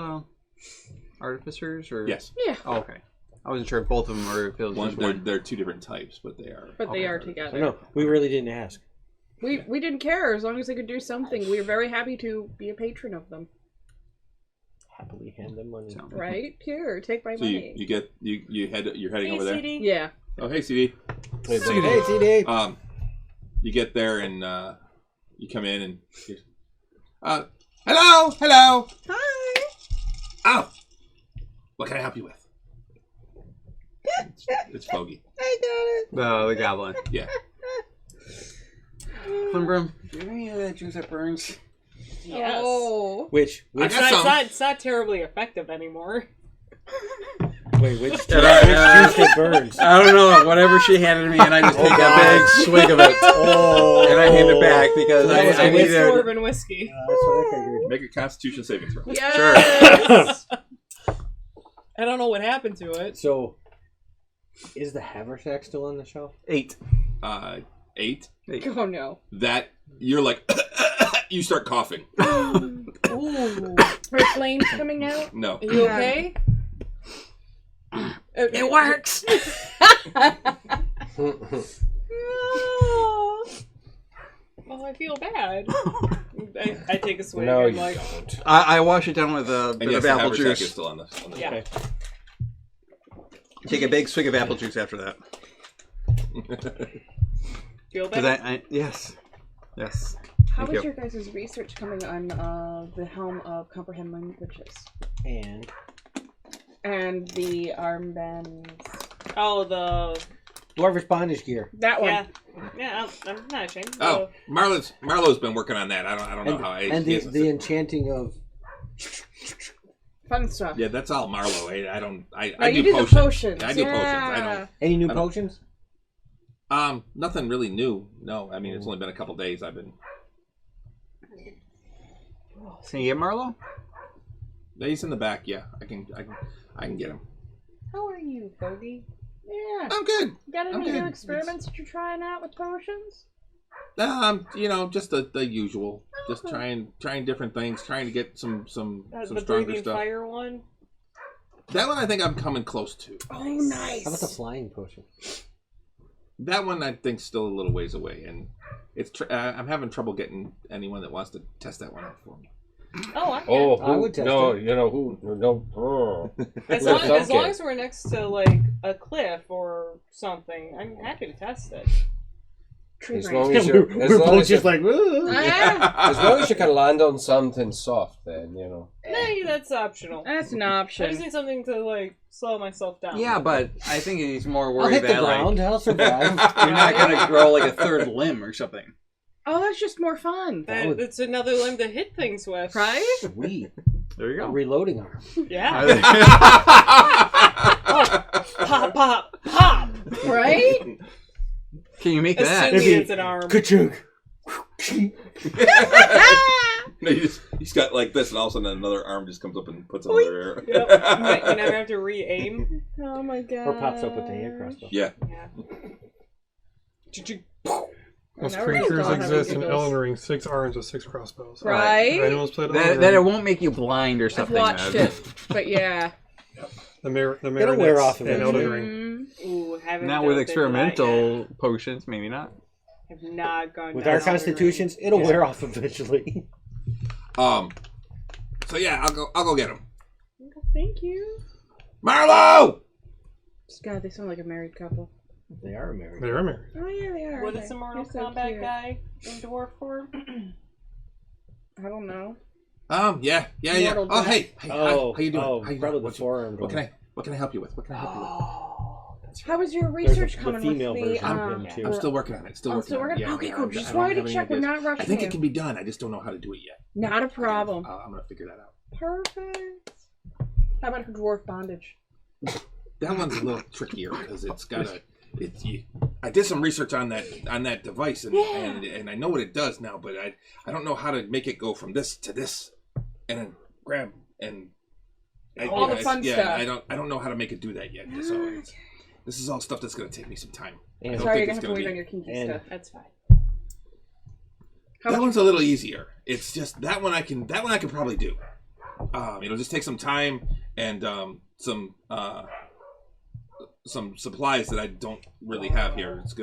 artificers, or Yes. Yeah, Oh, okay. I wasn't sure if both of them or if it was just one. They're two different types, but they are. but they are I together. know. We really didn't ask. We didn't care as long as they could do something. We were very happy to be a patron of them. Happily hand them money. Right here, take my So money. you're heading over there. CD. Yeah. Oh, hey, CD. Hey, CD. You get there and you come in and hello. Hi. Oh, what can I help you with? It's Foggy. I got it. The goblin. Yeah. Klimbrim, do you have any of that juice that burns? Yes. Oh. Which I It's got not, some. it's not terribly effective anymore. wait, which juice And I- that burns? I don't know. Whatever she handed me, and I just take a big swig of it, Oh, and I hand it back because That was I a needed. It's dwarven whiskey. That's what I figured. Make a Constitution saving throw. Yes. I don't know what happened to it. So, is the haversack still on the shelf? 8. 8. Oh no. That you're like you start coughing. Ooh. Her flames coming out. No. Are you okay? It works. Oh, I feel bad. I take a swig. No, I'm you like, don't. I wash it down with a And bit yes, of the apple haversack is juice. still on the yeah. Okay. Take a big swig of apple juice after that. Feel Because better? yes. How Thank was you. your guys' research coming on the helm of comprehend languages And the armbands? Oh, the dwarvish bondage gear. That one. yeah. I'm not ashamed. Oh, Marlo's been working on that. I don't know And, how. and the enchanting of Fun stuff. Yeah, that's all Marlo. I No, I you do do the potions. potions. Yeah, I do potions. I Yeah. any new I don't- potions. don't. Nothing really new. No, I mean it's only been a couple days. I've been. Can you get Marlo? He's in the back. Yeah, I can get him. How are you, Foggy? Yeah. I'm good. Got any I'm good. new experiments that you're trying out with potions? Just the usual. Just trying different things. Trying to get some The stronger breathing stuff. fire one? That one I think I'm coming close to. Oh, nice. How about the flying potion? That one I think's still a little ways away, and it's I'm having trouble getting anyone that wants to test that one out for me. Oh, I can. Oh, I would test no, it. you know who? No. Oh. As long as we're next to like a cliff or something, I'm happy to test it. Tree As branch. long as you, We're both just like, as long as you can land on something soft, then you know. Hey, that's optional. That's an I just option. need something to like slow myself down. Yeah, but I think he's more I'll worried hit the that ground. I'll survive. you're not gonna grow like a third limb or something. Oh, that's just more fun. It's another limb to hit things with. Right? Sweet. There you A go. reloading arm. Yeah. Pop, pop, pop. Right? Can you make that? Assuming it's an arm. Ka-chunk. No, he's got like this, and all of a sudden another arm just comes up and puts on there. Yep. You never have to re-aim. Oh my god. Or pops up with the hand crossbow. Yeah. Yeah. Most Now we're creatures just all having exist in giggles. Elden Ring, 6 arms with 6 crossbows. Right? If anyone's played Elden That Ring, it won't make you blind or I've something. watched man. it. But yeah. the wear marionettes off in eventually. Elden Ring. Mm. Ooh, haven't Not done with it experimental potions, maybe not. yet. Have not gone With down our Elden Ring. constitutions, it'll wear off eventually. So yeah, I'll go get him. Thank you. Marlo! God, they sound like a married couple. They are married. They are married. Oh yeah, they are. What is the Mortal You're so Kombat cute. guy in dwarf form? I don't know. Yeah. Mortal Oh, Kombat. hey, how you doing? Oh, How you probably doing? the forearm. What can I help you with? What can I help you with? How was your There's research the coming female with the version of him, too. I'm still working on it. Oh, still working? Yeah, Okay, yeah, cool. I Just don't wanted have to any check. We're ideas. not rushing I think you. it can be done. I just don't know how to do it yet. Not a problem. I'm gonna figure that out. Perfect. How about her dwarf bondage? That one's a little trickier because it's got a. I did some research on that device and I know what it does now, but I don't know how to make it go from this to this, and then grab and All the fun stuff. I don't know how to make it do that yet. So this is all stuff that's gonna take me some time. And I don't Sorry, you're think gonna have it's to gonna wait be- on your kinky and- stuff. That's fine. How That much- one's a little easier. It's just that one I can probably do. it'll just take some time and some supplies that I don't really have here. It's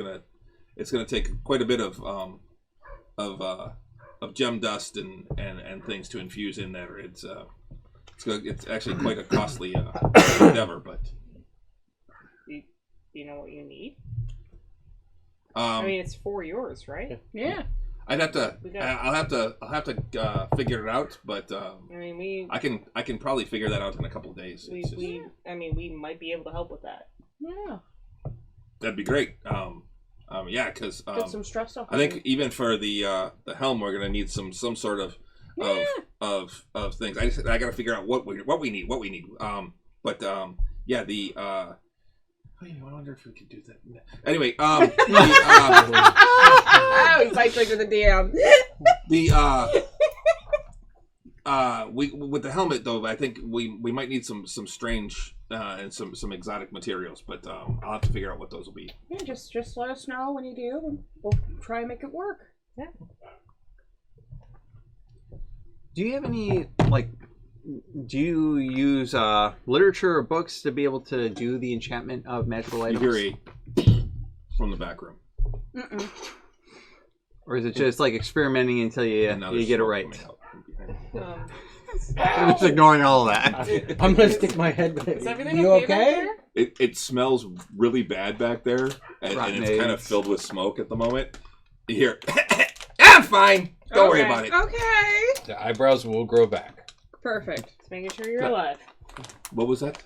gonna take quite a bit of gem dust and things to infuse in there. It's actually quite a costly endeavor, but Do you know what you need? I mean, it's for yours, right? Yeah. I'll have to figure it out, but I mean, I can probably figure that out in a couple of days. we might be able to help with that. Yeah. That'd be great. Yeah, because Get some stress off. I think even for the helm, we're gonna need some sort of things. I gotta figure out what we need. Yeah, the. I wonder if we could do that. Anyway, Oh, he's like to the DM. We with the helmet though, I think we might need some strange and some exotic materials, but I'll have to figure out what those will be. Yeah, just let us know when you do, and we'll try and make it work. Yeah. Do you have any do you use literature or books to be able to do the enchantment of magical You items? hear a from the back room. Or is it just like experimenting until you And now there's get it smoke right? coming out from behind. I'm just ignoring all that. I'm gonna stick my head back. Is everything You okay? Back okay? there? It smells really bad back there, and Rotten it's kind of eggs. filled with smoke at the moment. You hear, I'm fine. Don't worry Okay. about it. Okay. The eyebrows will grow back. Perfect. Just making sure you're alive. What was that?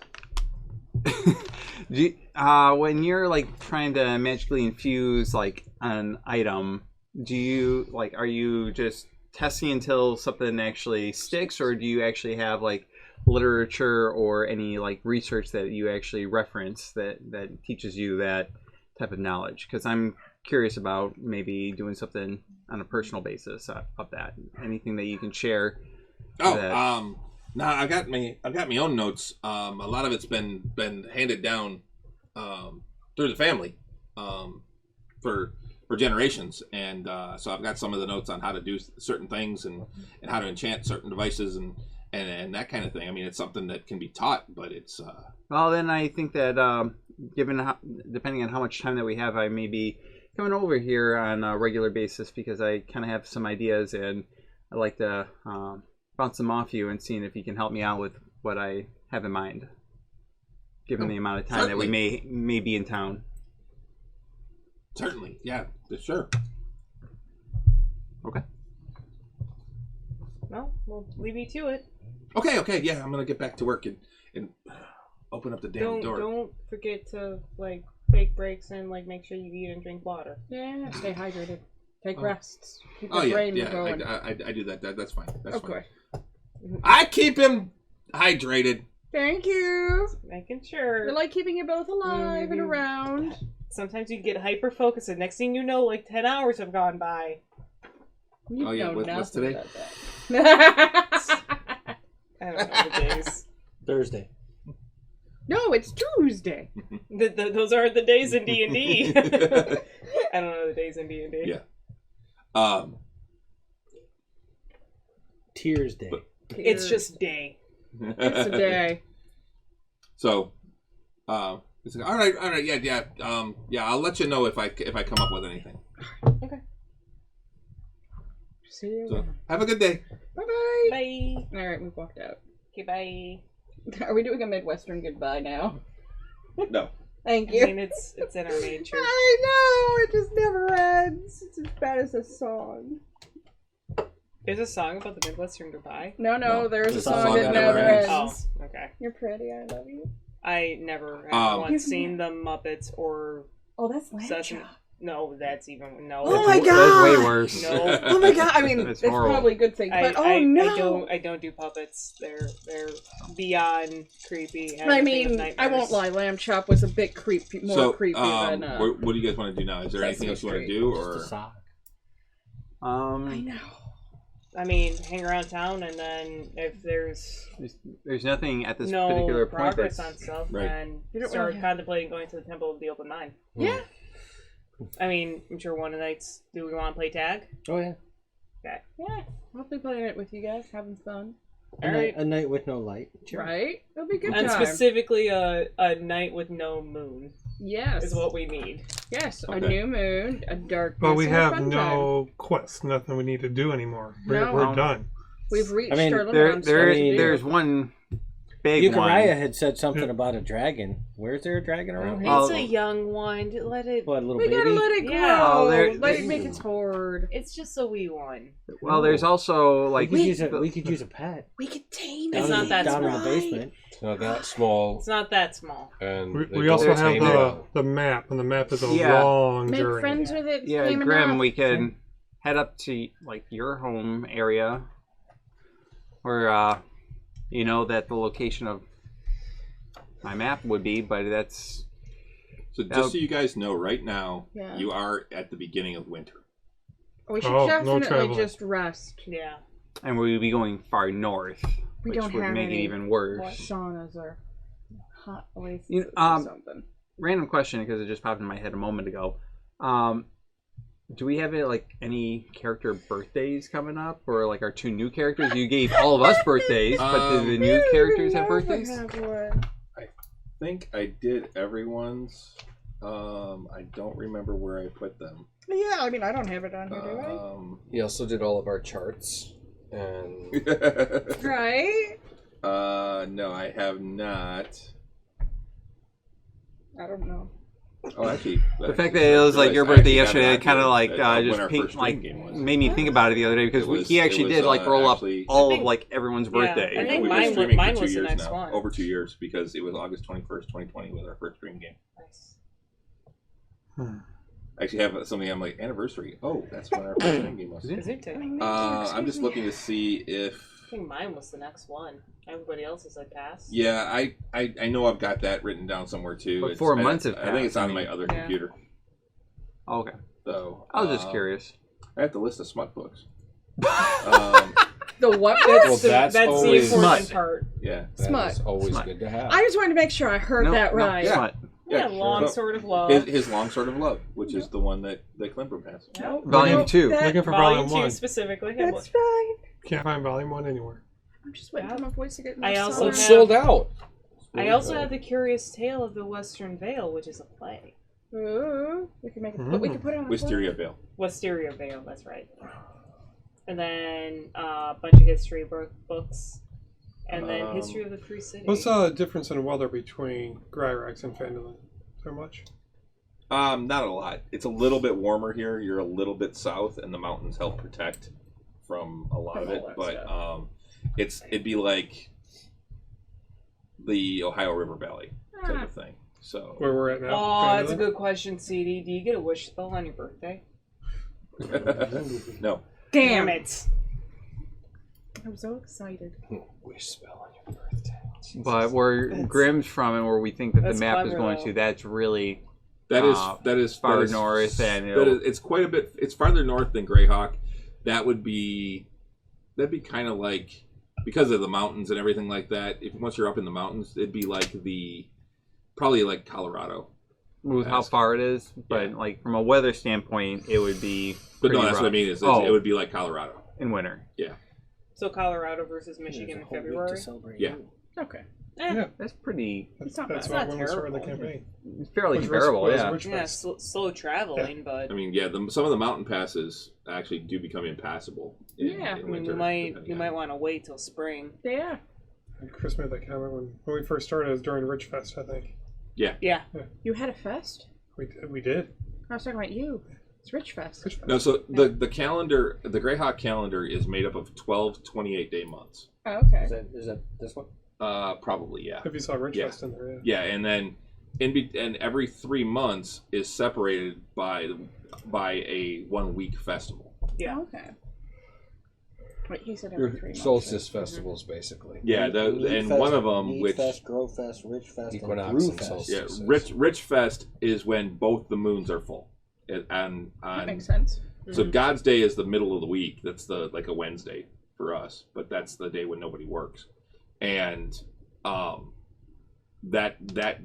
When you're like trying to magically infuse like an item, do you are you just testing until something actually sticks, or do you actually have like literature or any like research that you actually reference that teaches you that type of knowledge? Because I'm curious about maybe doing something on a personal basis of that. Anything that you can share. Oh, no, I got my own notes. A lot of it's been handed down through the family for generations, and so I've got some of the notes on how to do certain things and how to enchant certain devices and that kind of thing. I mean, it's something that can be taught, but it's Well, then I think that depending on how much time that we have, I may be coming over here on a regular basis because I kind of have some ideas and I'd like to bounce them off you and seeing if you can help me out with what I have in mind, given the amount of time that we may be in town. certainly, yeah, sure. Okay. Well, we'll leave you to it. Okay, yeah, I'm gonna get back to work and open up the damn door. Don't forget to take breaks and make sure you eat and drink water. Yeah. Stay hydrated. Take rests. Keep Oh your yeah, brain yeah, going. I do that. That's fine. That's fine. Okay. I keep him hydrated. Thank you. Making sure. We like keeping you both alive and Mhm. around. Sometimes you get hyper focused, and next thing you know, 10 hours have gone by. You Oh, yeah, know what's nothing today? about that. I don't know the days. Thursday. No, it's Tuesday. Those aren't the days in D&D. I don't know the days in D&D. Yeah. Tears Day. It's just day. It's a day. So, it's like, all right, yeah. I'll let you know if I come up with anything. See you. So, have a good day. Bye-bye. Bye. All right, we've walked out. Okay, bye. Are we doing a Midwestern goodbye now? No. Thank I you. mean, it's in our nature. I know. It just never ends. It's as bad as a song. There's a song about the Midwestern goodbye. No, there's a There's a song song that that never never ends. ends. Oh, okay. You're pretty. I love you. I never have once Give me seen the Muppets or Oh, that's Sesame. Lamb Chop. No, that's even no. Oh my That's God. way worse. No. Oh my God! I mean, That's it's horrible. probably a good thing, but I don't do puppets. They're beyond creepy. And I a thing of mean, I nightmares. won't lie. Lamb Chop was a bit creepy, more creepy than. what do you guys want to do now? Is there anything else you want to do, Just or a sock. I know. I mean, hang around town, and then if there's There's nothing at this no particular point progress that's on stuff, Right. then You don't start really have- contemplating going to the Temple of the Open Mind. Yeah. I mean, I'm sure one of the nights. Do we want to play tag? Oh yeah. Yeah. Hopefully playing it with you guys, having fun. A, night, a night with no light. Sure. Right? It'll be a good And time. specifically a night with no moon Yes. is what we need. Yes, a Okay. new moon, a darkness, But we and a have fun time. no quest, nothing we need to do anymore. No. We're done. We've reached I mean, our limit on stuff to do. There's one big Euchariah one. had said something about a dragon. Where's there a dragon around here? Well, It's a young one. Let it. What, a little We baby? gotta let it grow. Yeah. Oh, there- let it make its horde. It's just a wee one. Well, there's also like we could use a pet. We could tame It's it. not that down in small. the basement. It's not that small. It's not that small. And We, they we don't also have tame it well. the map, and the map is a Yeah. long Make journey. friends with it. yeah, tame Grim. enough. We could head up to like your home area, where you know that the location of my map would be, but that's So just so you guys know, right now Yeah. you are at the beginning of winter. We should Oh, no definitely traveling. just rest. Yeah. and we would be going far north, We which don't would have make it any even worse. saunas or hot oases You- or something. Random question because it just popped in my head a moment ago. Do we have any character birthdays coming up, or like our 2 new characters? You gave all of us birthdays, but do the new characters have birthdays? I think I did everyone's. I don't remember where I put them. Yeah, I mean, I don't have it on here, do I? He also did all of our charts. And Right? No, I have not. I don't know. Oh, actually, The fact that it was like your birthday yesterday, kind of like just made me think about it the other day because It was- he actually it was, did like roll actually- up all I think- of like everyone's Yeah, birthday. I think We've been mine streaming was for 2 the years next now. one. Over 2 years because it was August 21st, 2020 was our first stream game. Nice. I actually have something. I'm like anniversary. Oh, that's when our first stream game was. Is it? I'm just looking to see if. I think mine was the next one. Everybody else's I passed. Yeah, I know I've got that written down somewhere too. But 4 months have I think it's passed, on I my mean. other Yeah. computer. Okay, So I was just curious. I have the list of smut books. The what? Well, That's the always important Smut. part. Yeah. that Smut. is always Smut. good to have. I just wanted to make sure I heard that right. Yeah. Smut. Yeah, sure. long So, sword of love. His long sword of love, which is the one that Klimbram has. Nope. Volume 2. Looking for Volume volume 2 1. specifically. That's right. Can't find volume 1 anywhere. I'm just waiting for my voice to get I more also solid. It's have- sold out. I also have The Curious Tale of the Western Veil, which is a play. Ooh, we can make it. But we can put it on. a Wisteria Veil. Wisteria Veil, that's right. And then a bunch of history books. And then History of the Three Cities. What's the difference in weather between Gryrax and Phandalin? So much? Not a lot. It's a little bit warmer here. You're a little bit south, and the mountains help protect from a lot of From it. all that But stuff. it'd be like the Ohio River Valley type Ah. of thing. So Where we're at now? Oh, that's a Phandalin? good question, CD. Do you get a wish spell on your birthday? no. Damn it. I'm so excited. Wish spell on your birthday. But where Grimm's from and where we think that the That's map is clever, going though. to, that's really That is far that is- north, and that is, it's quite a bit. It's farther north than Greyhawk. That'd be kind of like, because of the mountains and everything like that. If once you're up in the mountains, it'd be like probably like Colorado. with how far it is. But like from a weather standpoint, it would be. But no, pretty that's what I rough. mean. Is Oh, it would be like Colorado. in winter. Yeah. So Colorado versus Michigan in February? Yeah. Okay. Yeah. That's pretty. That's, not that's bad. when It's we not started the terrible. campaign. fairly Was comparable, Rich- yeah. was Rich Yeah, Fest. slow traveling, but I mean, yeah, some of the mountain passes actually do become impassable. Yeah. I in mean, winter, you depending might on- want to wait till spring. Yeah. Chris made that comment when we first started. It was during Rich Fest, I think. Yeah. You had a fest? We did. I was talking about you. It's Rich Fest. Rich Fest. No, so the calendar, the Greyhawk calendar is made up of 12 28-day months. Oh, okay. Is that this one? Probably, yeah. If you saw Rich Yeah. Fest in there, yeah. Yeah, and then and every 3 months is separated by a 1 week festival. Yeah. Okay. Wait, he said Your every 3 months. solstice festivals, basically. Yeah, and one of them, Need which Fest, Grow Fest, Rich Fest, Equinox and Brew and Fest. solstice. yeah, Rich Fest is when both the moons are full. And That makes sense. so God's Day is the middle of the week. That's like a Wednesday for us, but that's the day when nobody works. And that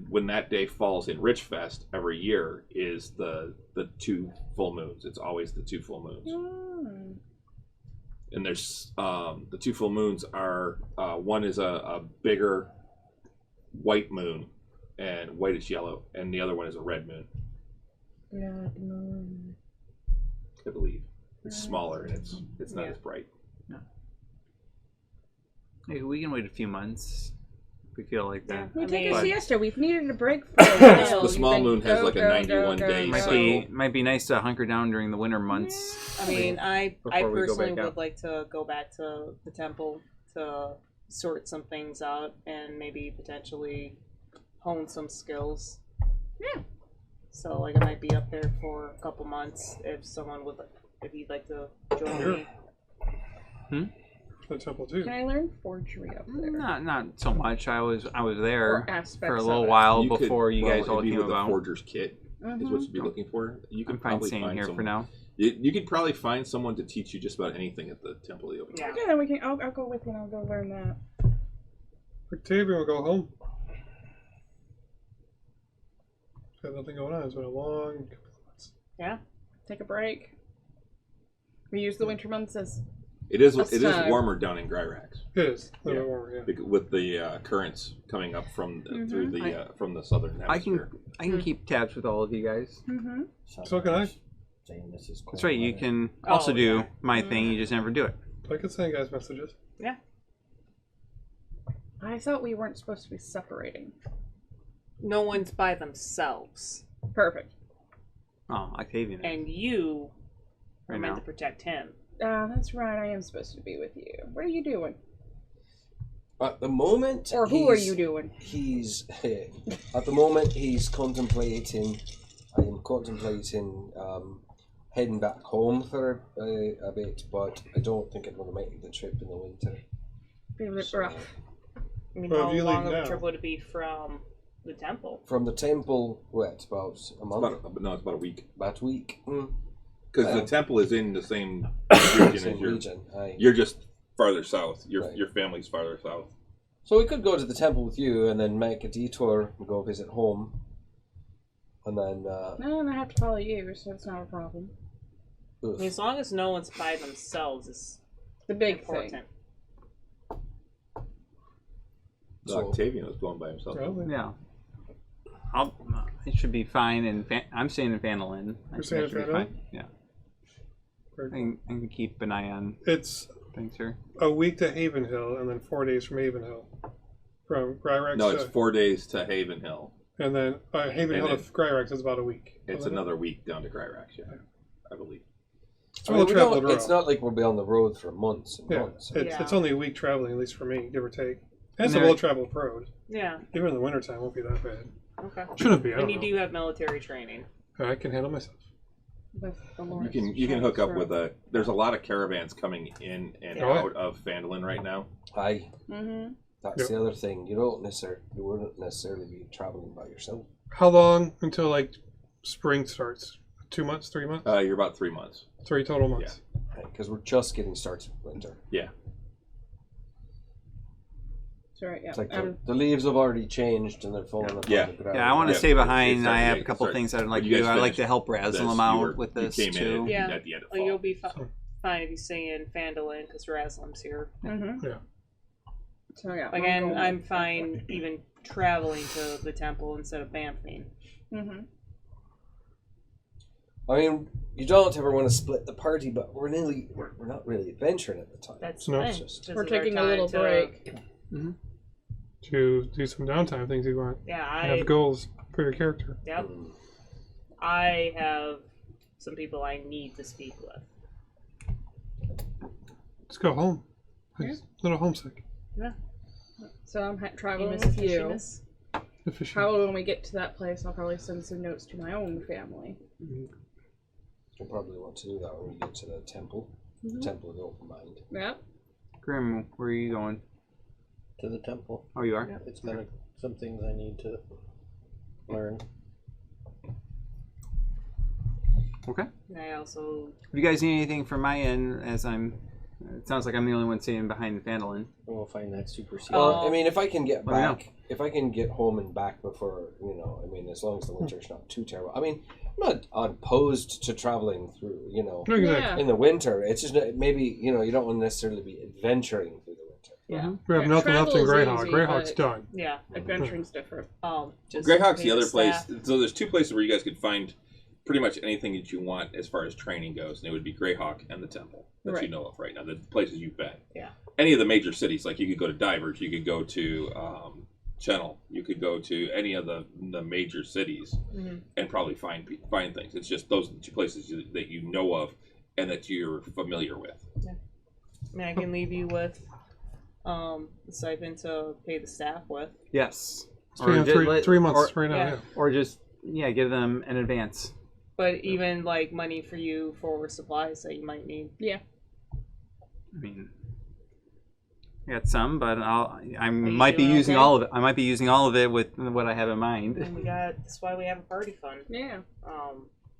when that day falls in Rich Fest every year is the 2 full moons. It's always the 2 full moons. And there's the 2 full moons are one is a bigger white moon and whitish yellow, and the other one is a red moon. I believe it's smaller and it's not as bright. Hey, we can wait a few months if we feel like that. We take But- a siesta. We've needed a break for a while. The small You've been moon has go, like a go, 91 go, day go, Might go. be might be nice to hunker down during the winter months. I mean, I Before we go personally back out. would like to go back to the temple to sort some things out and maybe potentially hone some skills. Yeah. So like I might be up there for a couple months if someone would like, if you'd like to join me. The temple too. Can I learn forgery up there? Not so much. I was there Or aspects for a of little it. while You could- before you guys it'd all be came with about. the forger's kit is what you'd be Mhm. looking for. You could I'm fine probably staying find here some, for now. You could probably find someone to teach you just about anything at the temple. You'll be Yeah. Okay, then we can. I'll go with you and I'll go learn that. Octavian will go home. Got nothing going on. It's been a long couple of months. Yeah. Take a break. We use the winter months as It is That's it is warmer down in Gryrax It is a little Yeah. bit warmer, yeah. with the currents coming up from the, through the from the southern I can hemisphere. keep tabs with all of you guys. Mm-hmm. So can I. Saying this is That's right. You cold can Oh, also do yeah. my thing. You just never do it. I could send guys messages. I thought we weren't supposed to be separating. No one's by themselves. Perfect. Oh, Octavian. And you are Right meant now. to protect him. That's right. I am supposed to be with you. What are you doing? At the moment, Or who are he's- you doing? He's at the moment he's contemplating. I am contemplating heading back home for a bit, but I don't think I'm going to make the trip in the winter. Be a bit So, rough. I mean, Well, how if you long leave of a now- trip would it be from the temple? from the temple, what about a It's month? it's about a week About a week. because Well. the temple is in the same region Same as your. region. Aye. You're just farther south. Right. Your family's farther south. So we could go to the temple with you and then make a detour and go visit home, and then. No, and I have to follow you, so it's not a problem. I mean, as long as no one's by themselves is The big important. thing. So- Octavian was going by himself. Probably. Yeah. It should be fine. And I'm staying in Vandalin. You're staying in Vandalin? Yeah. Very I can keep an eye on It's things here. a week to Havenhill and then 4 days from Havenhill. From Gryrax No, to... it's 4 days to Havenhill. And then Havenhill And to Gryrax is about a week. It's Wasn't it? another week down to Gryrax, yeah, I believe. It's I a mean, well-traveled road. it's not like we'll be on the road for months and Yeah, months. it's only a week traveling, at least for me, give or take. And it's a there- well-traveled road. Yeah. Even in the wintertime, it won't be that bad. Okay. Shouldn't be. I And don't you know. do have military training. I can handle myself. With the You Lord's can hook up Shadows with a. There's a lot of caravans coming in and Yeah. out of Phandalin right now. Aye, Mm-hmm. that's Yep. the other thing. You wouldn't necessarily be traveling by yourself. How long until like spring starts? 2 months, 3 months? You're about 3 months. 3 total months. Because we're just getting started with winter. That's right, yeah. It's like the leaves have already changed and they're falling upon Yeah. the ground. Yeah, I want to Yeah, stay behind. it's I have starting- a couple sorry. things I'd like When to you do. guys I'd like to finished help razzle this, them you out were- with you this came too. in Yeah. at the end of Well, fall. you'll be fine if you stay in Phandalin because Raslam's here. Mm-hmm. Yeah. So yeah. Again, I'm fine even traveling to the temple instead of Banffing. Mm-hmm. I mean, you don't ever want to split the party, but we're not really adventuring at the time. That's No. fine. It's just- This We're is our taking a time little to- break. To do some downtime things you want. Yeah, Have goals for your character. Yep. Mm. I have some people I need to speak with. Just go home. I'm just a little homesick. So I'm traveling Amos with and you. Fishiness. The fishing. Probably when we get to that place, I'll probably send some notes to my own family. You'll probably want to do that when we get to the temple. The temple of the open mind. Yep. Grim, where are you going? To the temple. Oh, you are? It's kind of some things I need to learn. Okay. And I also If you guys need anything from my end as I'm It sounds like I'm the only one sitting behind Vandalin. We'll find that super secret. Oh. Well, I mean, if I can get Let me know. back, if I can get home and back before, I mean, as long as the winter's not too terrible. I mean, I'm not opposed to traveling through, Exactly. Yeah. in the winter. It's just maybe, you don't want to necessarily be adventuring through the winter. Yeah. We have Yeah, nothing left in travel is Greyhawk. easy, Greyhawk's but- done. Yeah. Adventuring's different. Just Greyhawk's pay the other place. staff. So there's 2 places where you guys could find pretty much anything that you want as far as training goes, and it would be Greyhawk and the Temple that you Right. know of right now, the places you've been. Yeah. Any of the major cities, like you could go to Divers, you could go to Channel, you could go to any of the major cities Mhm. and probably find things. It's just those are the 2 places that you know of and that you're familiar with. I mean, I can leave you with the stipend to pay the staff with. Yes. It's been just 3 months right now. yeah. Yeah. Or just give them an advance. But even like money for you for supplies that you might need. Yeah. I mean, I got some, but I you might be doing using okay? all of it. I might be using all of it with what I have in mind. And that's why we have a party fund. Yeah.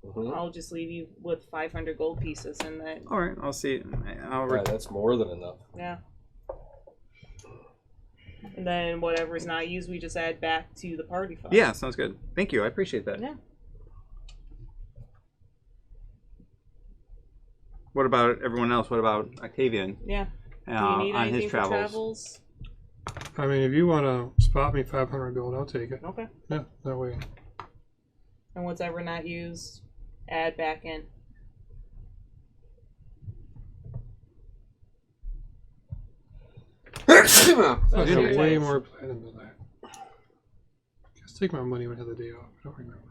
Mhm. I'll just leave you with 500 gold pieces and then All right, I'll see. Yeah, that's more than enough. yeah. And then whatever's not used, we just add back to the party fund. Yeah, sounds good. Thank you. I appreciate that. Yeah. What about everyone else? What about Octavian Yeah. Do you need on anything his for travels? travels? I mean, if you want to spot me 500 gold, I'll take it. Okay. Yeah, that way. And whatever not used, add back in. I Those have are way yours. more platinum than that. Just take my money when I have the day off. I don't remember.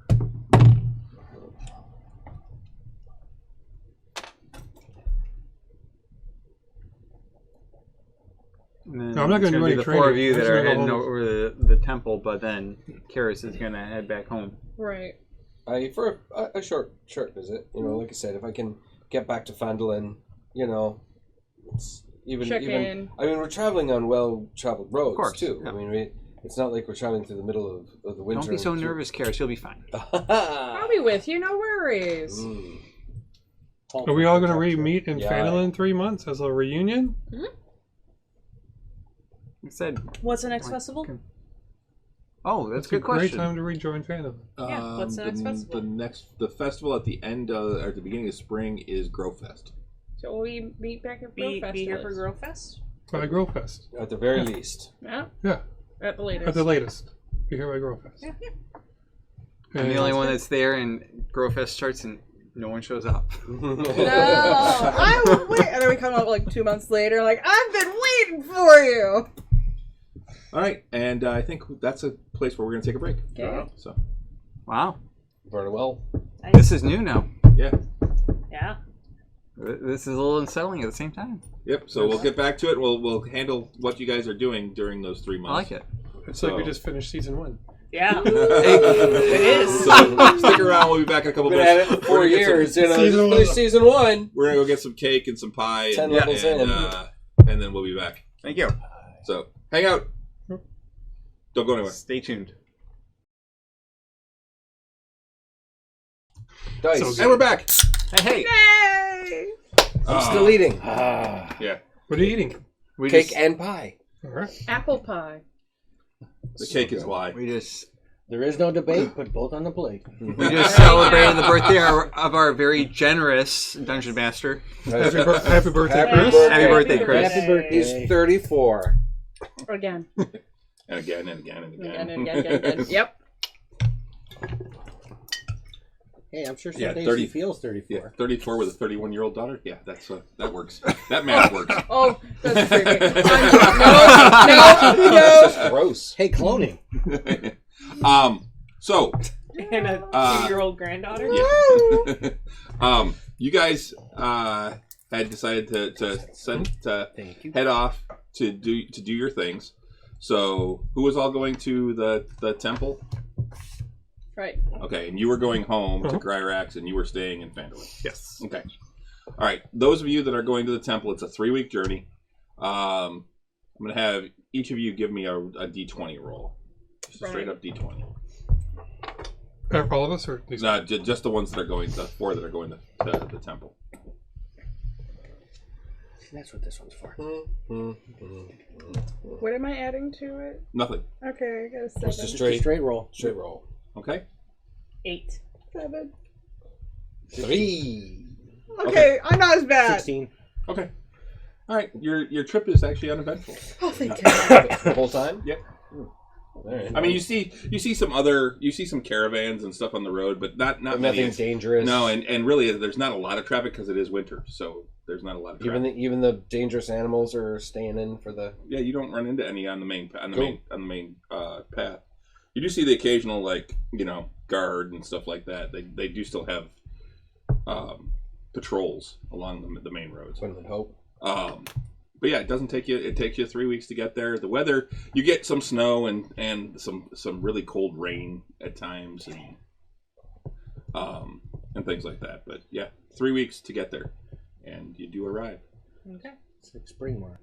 And then No, I'm not it's gonna do be any the training. 4 of you I'm that just are gonna go heading home. over the temple, but then Karis is going to head back home. Right. For a short visit, like I said, if I can get back to Fandolin, it's even Check even. in. I mean, we're traveling on well-traveled roads course, too. yeah. I mean, it's not like we're traveling through the middle of the winter. Don't be so and through- nervous, Karis. You'll be fine. I'll be with you, no worries. Mm. Are we all going to re-meet in Yeah. Fandolin in 3 months as a reunion? I said, What's the next Like, festival? oh, that's a good Great question. time to rejoin Fandolin. Yeah, what's the next festival? The festival at the end or at the beginning of spring is Growfest. So will we meet back at Be Growfest? here for Growfest? By Growfest. At the very least. Yeah. Yeah, At the latest. at the latest. Be here by Growfest. Yeah. I'm the only one that's there, and Growfest starts, and no one shows up. No, I will wait. And then we come up like 2 months later, like, I've been waiting for you. All right, and I think that's a place where we're going to take a break. Okay. So, Wow, Very well. this is new now. yeah. Yeah. This is a little unsettling at the same time. Yep, so we'll get back to it. We'll handle what you guys are doing during those 3 I months. like it. It's like we just finished season 1. Yeah. it is. So stick around. We'll be back in a couple Been minutes. at it for 4 years. Season Just one. finished season 1. We're gonna go get some cake and some pie, 10 and, levels and, in. and then we'll be back. Thank you. So hang out. Don't go anywhere. Stay tuned. Dice. So And we're back. Hey, Yay! I'm still eating. Yeah, What are you eating? we Cake just, and pie. All right. Apple pie. the cake is why. we just There is no debate, put both on the plate. we just celebrated the birthday of our very generous dungeon master. Happy birthday, Happy Chris. birthday. Happy birthday, Chris. Happy birthday. He's 34. Again. And again and again and again. Again, again, again, again. Yep. Hey, I'm sure some Yeah, days 30 he feels Yeah, 34. 34 with a 31-year-old daughter. Yeah, that works. That math works. Oh, that's creepy. No, That's gross. Hey, cloning. So And a 2-year-old granddaughter? yeah. You guys had decided to Thank you. head off to do your things. So who was all going to the temple? Right. Okay, and you were going home to Uh-huh. Gryrax, and you were staying in Fandolin. Yes. Okay. All right. Those of you that are going to the temple, it's a 3-week journey. I'm going to have each of you give me a D20 roll. Just a Right. straight up D20. All of us, or these? No, just the ones that are going, the 4 that are going to the temple. That's what this one's for. What am I adding to it? Nothing. Okay, I got a 7. Just a Just a straight straight roll. straight roll. Okay. 8. 7. 3. Okay, I'm not as bad. 16. Okay. All right. Your trip is actually uneventful. Oh, thank God. The whole time? Yep. All right. I mean, you see some caravans and stuff on the road, but not But many. nothing's dangerous. No, and really, there's not a lot of traffic because it is winter, so there's not a lot of traffic. even the dangerous animals are staying in for the. Yeah, you don't run into any on the main Cool. main path. You do see the occasional guard and stuff like that. They do still have patrols along the main roads. One would hope. But yeah, it doesn't take you. It takes you 3 weeks to get there. The weather, you get some snow and some really cold rain at times, and things like that. But yeah, 3 weeks to get there, and you do arrive. Okay. It's like spring mark.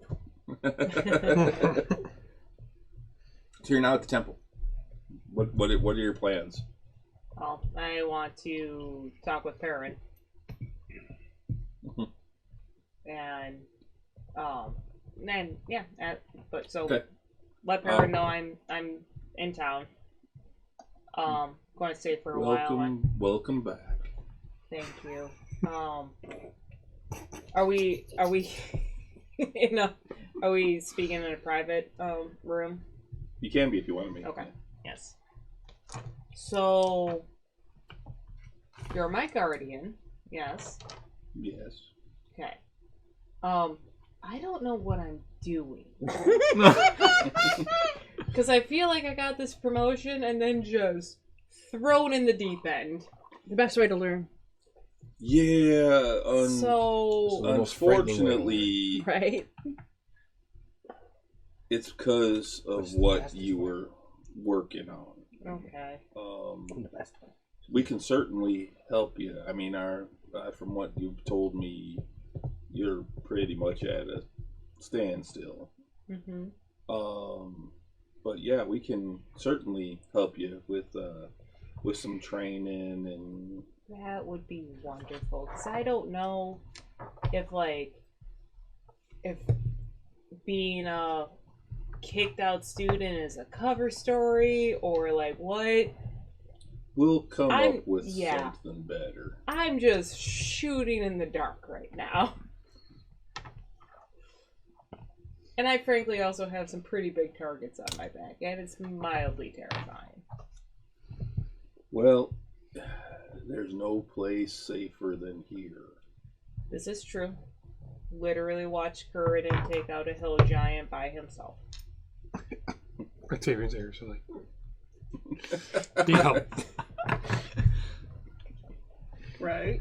So you're now at the temple. What are your plans? Well, I want to talk with Perrin. And Okay. let Perrin know I'm in town. Going to stay for a while. And Welcome back. thank you. Are we are we speaking in a private room? You can be if you want to be. Okay. Yes. So you're my guardian. Yes. Yes. Okay. I don't know what I'm doing. Because I feel like I got this promotion and then just thrown in the deep end. The best way to learn. Yeah. So, the most frightening Unfortunately, Right? it's because of what you were working on. okay. I'm the best one. We can certainly help you. I mean, from what you've told me, you're pretty much at a standstill. Mm-hmm. But yeah, we can certainly help you with some training and. That would be wonderful. Because I don't know if being a kicked out student is a cover story or what. We'll come I'm- up with yeah. something better. I'm just shooting in the dark right now. And I frankly also have some pretty big targets on my back, and it's mildly terrifying. Well, there's no place safer than here. This is true. Literally watched Kuriden take out a hill giant by himself. Octavian's ears are like. Need help. Right.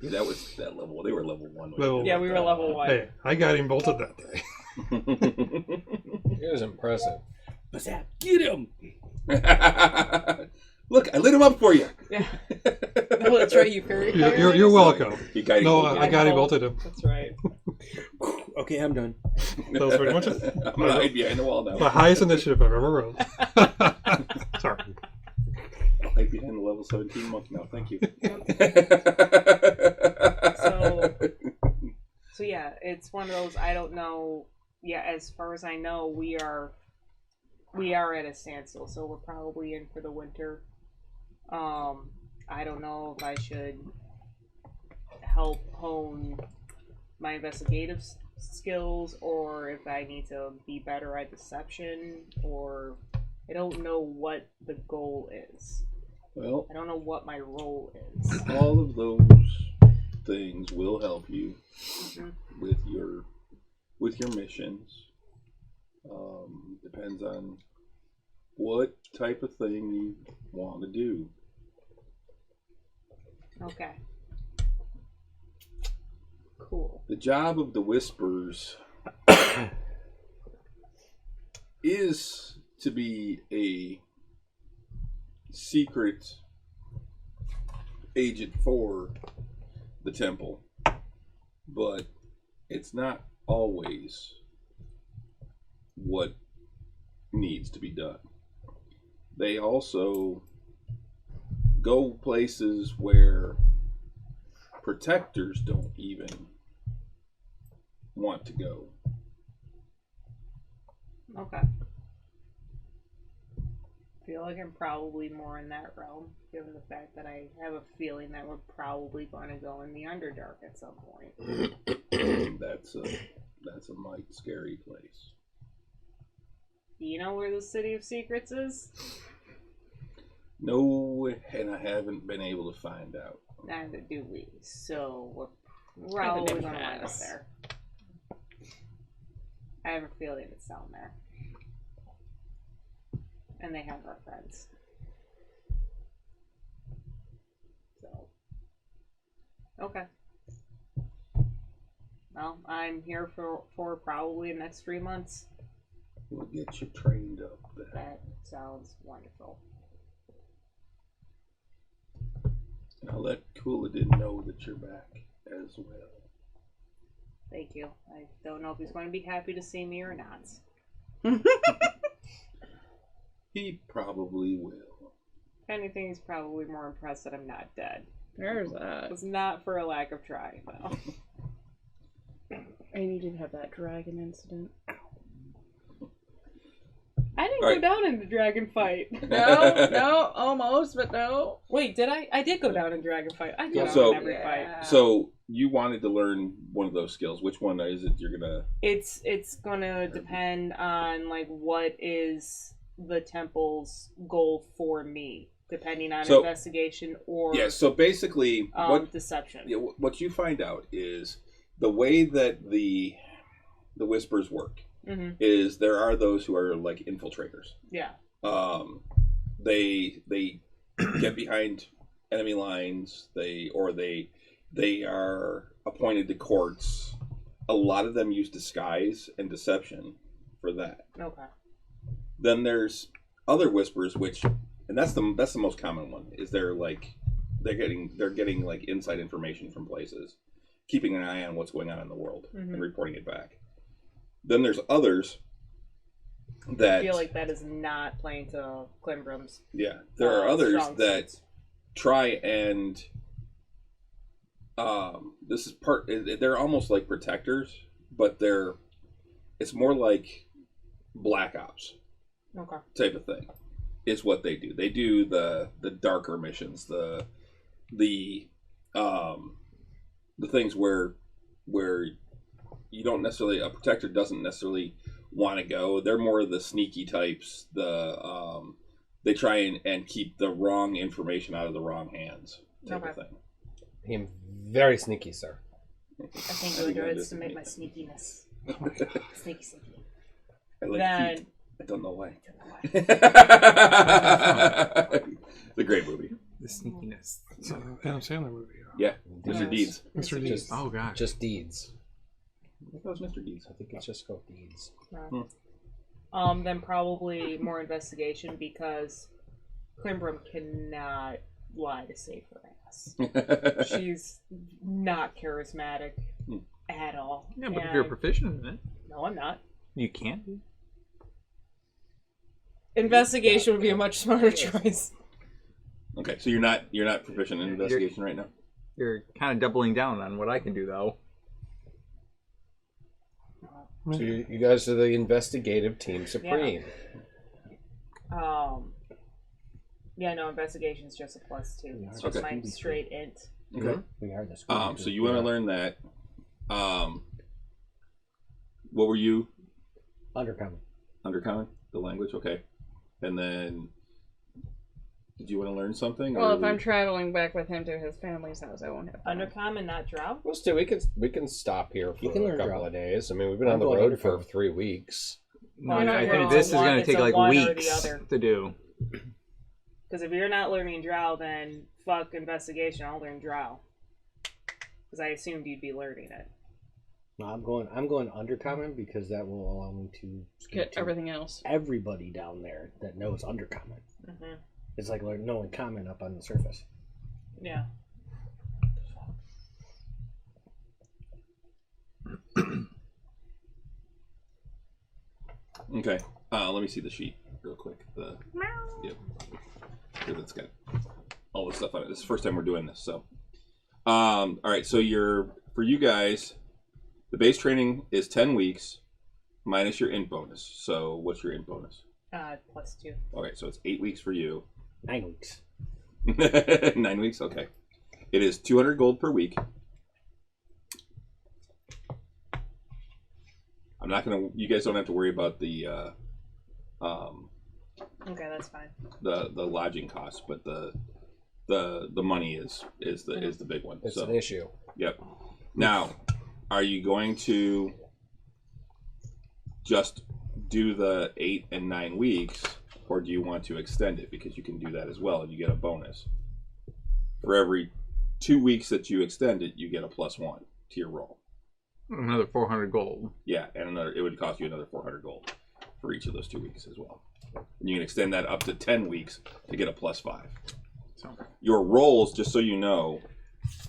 That was that level. They were level 1. Level- Yeah, we were level 1. Hey, I got him bolted that day. It was impressive. Get him! Look, I lit him up for you. Yeah. Oh, that's right, you fairy. You're welcome. You got No, him. I got him bolted him. That's right. Okay, I'm done. That was pretty much it. I'm gonna hide behind the wall now. The highest initiative I've ever rolled. Sorry. I'll hide behind the level 17 monk now. Thank you. So yeah, it's one of those. I don't know. Yeah, as far as I know, we are at a standstill, so we're probably in for the winter. I don't know if I should help hone my investigative skills or if I need to be better at deception, or I don't know what the goal is. Well, I don't know what my role is. all of those things will help you with your missions. Depends on what type of thing you want to do. Okay. Cool. The job of the Whispers is to be a secret agent for the temple, but it's not always what needs to be done. They also go places where protectors don't even want to go. Okay. Feel like I'm probably more in that realm, given the fact that I have a feeling that we're probably going to go in the Underdark at some point. That's a mighty scary place. Do you know where the City of Secrets is? No, and I haven't been able to find out. Neither do we. So we're probably going to wind up there. I have a feeling it's down there. And they have our friends. So. Okay. Well, I'm here for probably the next 3 months. We'll get you trained up there. That sounds wonderful. And I'll let Couladin know that you're back as well. Thank you. I don't know if he's going to be happy to see me or not. He probably will. If anything, he's probably more impressed that I'm not dead. There's that. It was not for a lack of trying, though. And you did have that dragon incident. I didn't All go down in the dragon fight. No, almost, but no. Wait, did I? I did go down in dragon fight. I go down So- in every fight. So you wanted to learn one of those skills. Which one is it you're gonna? It's gonna depend on like what is the temple's goal for me, depending on So- investigation or Yeah. So basically, deception. yeah, what you find out is the way that the whispers work Mm-hmm. is there are those who are like infiltrators. Yeah. They get behind enemy lines. They are appointed to courts. A lot of them use disguise and deception for that. Okay. Then there's other whispers, and that's the most common one. Is they're getting like inside information from places, keeping an eye on what's going on in the world Mhm. and reporting it back. Then there's others that I feel like that is not playing to Climbrum's. there are others strong that suits. try and this is part. They're almost like protectors, but it's more like black ops Okay. type of thing. Is what they do. They do the darker missions, the things where you don't necessarily, a protector doesn't necessarily want to go. They're more of the sneaky types. They try and keep the wrong information out of the wrong hands type of thing. I'm very sneaky, sir. I think it would underestimate my sneakiness. Sneaky. I like Then- feet. I don't know why. It's a great movie. The sneakiness. It's an Adam Sandler movie. Yeah, Mr. Deeds. Mr. D. Just, Oh gosh. just deeds. I think that was Mr. Deeds. I think it's just called deeds. Then probably more investigation because Climbrum cannot lie to save her ass. She's not charismatic at all. Yeah, but if you're And- proficient in it, No, I'm not. you can be. Investigation would be a much smarter choice. Okay, so you're not proficient in investigation right now. You're kind of doubling down on what I can do, though. So you guys are the investigative team supreme. Yeah, no, investigation is just a +2. It's just Okay. my straight int. Okay. We are the school. So you want to learn that. What were you? Undercommon. Undercommon? The language? Okay. And then, did you want to learn something? Well, or if I'm traveling back with him to his family's house, I won't have time. Undercommon, not drow? Well, still, we can stop here for You can a learn couple Drow. of days. I mean, we've been I'm on the going road for undercover. 3 weeks. No, Well, I no, think it's this is a one- going to it's take a like one or the weeks other. to do. Because if you're not learning drow, then fuck investigation, I'll learn drow. Because I assumed you'd be learning it. No, I'm going undercommon because that will allow me to speak Get to everything else. everybody down there that knows undercommon. Mm-hmm. It's like knowing common up on the surface. Yeah. Okay. Let me see the sheet real quick. Yep. Because it's got all the stuff on it. This is the first time we're doing this, so. All right, so for you guys, the base training is 10 weeks minus your int bonus. So what's your int bonus? +2. Okay, so it's 8 weeks for you. 9 weeks. 9 weeks, okay. It is 200 gold per week. I'm not gonna. You guys don't have to worry about the Okay, that's fine. the lodging costs, but the money is the big one. It's so, an issue. Yep. Now, are you going to just do the 8 and 9 weeks, or do you want to extend it? Because you can do that as well, and you get a bonus. For every 2 weeks that you extend it, you get a +1 to your roll. Another 400 gold. Yeah, and it would cost you another 400 gold for each of those 2 weeks as well. And you can extend that up to 10 weeks to get a +5. So Your rolls, just so you know,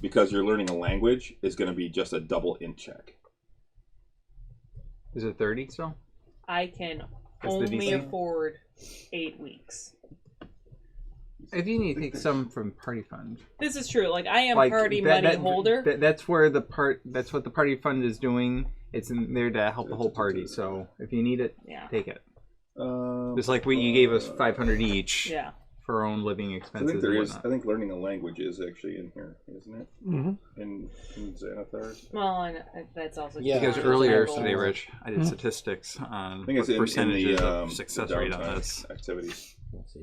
because you're learning a language, is going to be just a double int check. is it 30 still? I can That's the only DC? afford 8 weeks. If you need to take some from party fund, This is true. Like, I am like party money holder. that's where that's what the party fund is doing. It's in there to help the whole party. So if you need it, Yeah. take it. Just like you gave us 500 each Yeah. for our own living I expenses. think there and is. whatnot. I think learning a language is actually in here, isn't it? Mm-hmm. In Xanathar. Well, and that's also Yeah. Because combined earlier with today, gold. Rich, I did statistics on I think it's what in percentages the, of success rate on downtime this. activities. Let's see.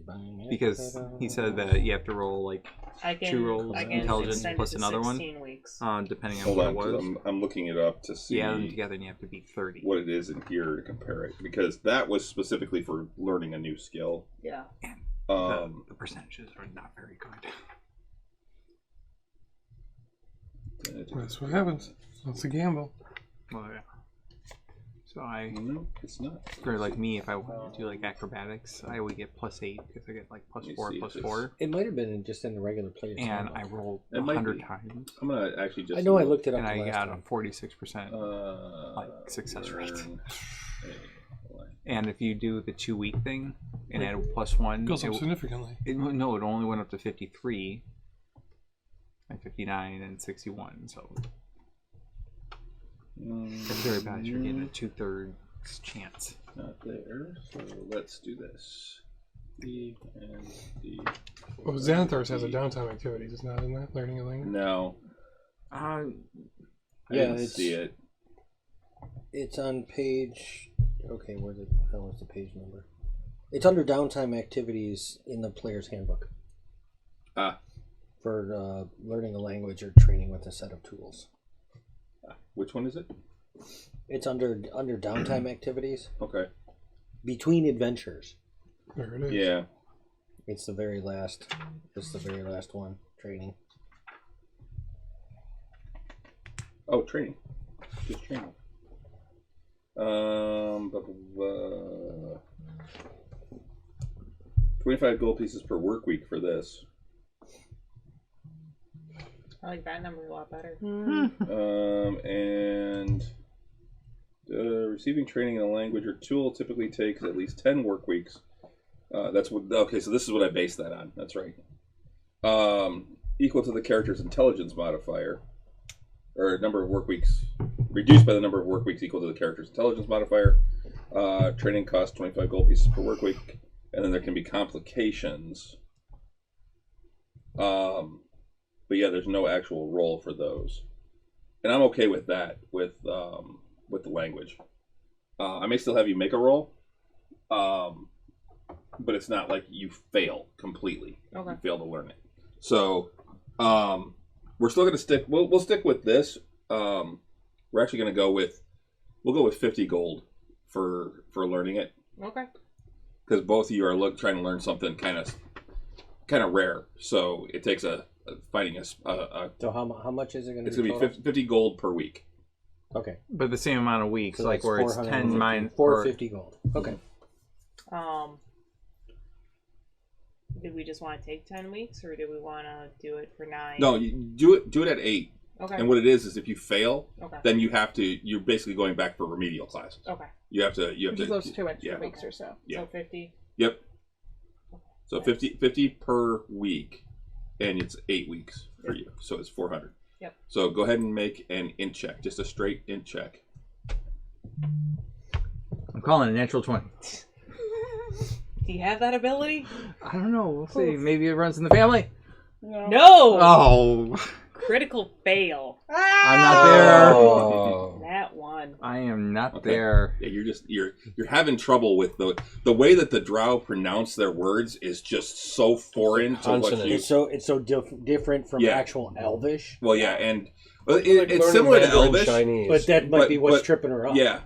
Because he said that you have to roll like I can, 2 rolls I can intelligence extend plus it to another one, 16 weeks. depending on Hold what on, it 'cause was. I'm looking it up to see You add them together and you have to beat 30. what it is in here to compare it, because that was specifically for learning a new skill. Yeah. The percentages are not very good. That's what happens. It's a gamble. Well, yeah. So No, it's not. for like me, if I wanted to do like acrobatics, I would get +8 because I get like Let me +4, see if it's- +4, It might have been just in the regular players. and handbook. I rolled It might 100 be. times, I'm gonna actually just. I know I looked it up and the I last got time. a 46% like success rate. learn And if you do the 2 week thing and add a +1, Goes up it, significantly. no, it only went up to 53, and 59, and 61. So it's very bad. You're getting a 2/3 chance. Not there. So let's do this. D and D. Well, Xanathar's has a downtime activities. It's not in that learning a language. No, Uh, I Yeah, didn't it's- see it. It's on page. Okay, where the hell is the page number? It's under downtime activities in the player's handbook Ah, for learning a language or training with a set of tools. which one is it? It's under downtime activities Okay. between adventures. There it is. Yeah. It's the very last. It's the very last one. Training. Oh, training. Just training. Blah, blah, blah. 25 gold pieces per work week for this. I like that number a lot better. And receiving training in a language or tool typically takes at least 10 work weeks. That's what. Okay, so this is what I based that on. That's right. Equal to the character's intelligence modifier, or number of work weeks reduced by the number of work weeks equal to the character's intelligence modifier. Training costs 25 gold pieces per work week, and then there can be complications. But yeah, there's no actual roll for those, and I'm okay with that with the language. I may still have you make a roll, but it's not like you fail completely. Okay. You fail to learn it. So we're still going to stick. We'll stick with this. We're actually going to go with. We'll go with 50 gold for learning it, Okay. because both of you are trying to learn something kind of rare. So it takes finding a So how much is it going to be? it's going to be 50 gold per week. Okay. but the same amount of weeks, So like that's where it's 10 450 mine 450 gold. Okay. Did we just want to take 10 weeks, or do we want to do it for 9? No, you do it at 8. Okay. And what it is if you fail, Okay. then you're basically going back for remedial classes. Okay. You have to Which is those 2 extra yeah. weeks or so. Yeah. So 50. Yep. So 50 per week. and it's 8 weeks for you, so it's 400. Yep. So go ahead and make an int check, just a straight int check. I'm calling it a natural 20. Do you have that ability? I don't know. We'll see. Maybe it runs in the family. No. Oh, Critical fail. I'm not there. Oh. That one. I am not Okay. there. Yeah, you're having trouble with the way that the Drow pronounce their words is just so foreign to what Consonant. you. It's so different from Yeah. actual Elvish. Well, yeah, and Like it's learning similar to Mandarin Elvish. Chinese. But that might be what's but- tripping her up. Yeah.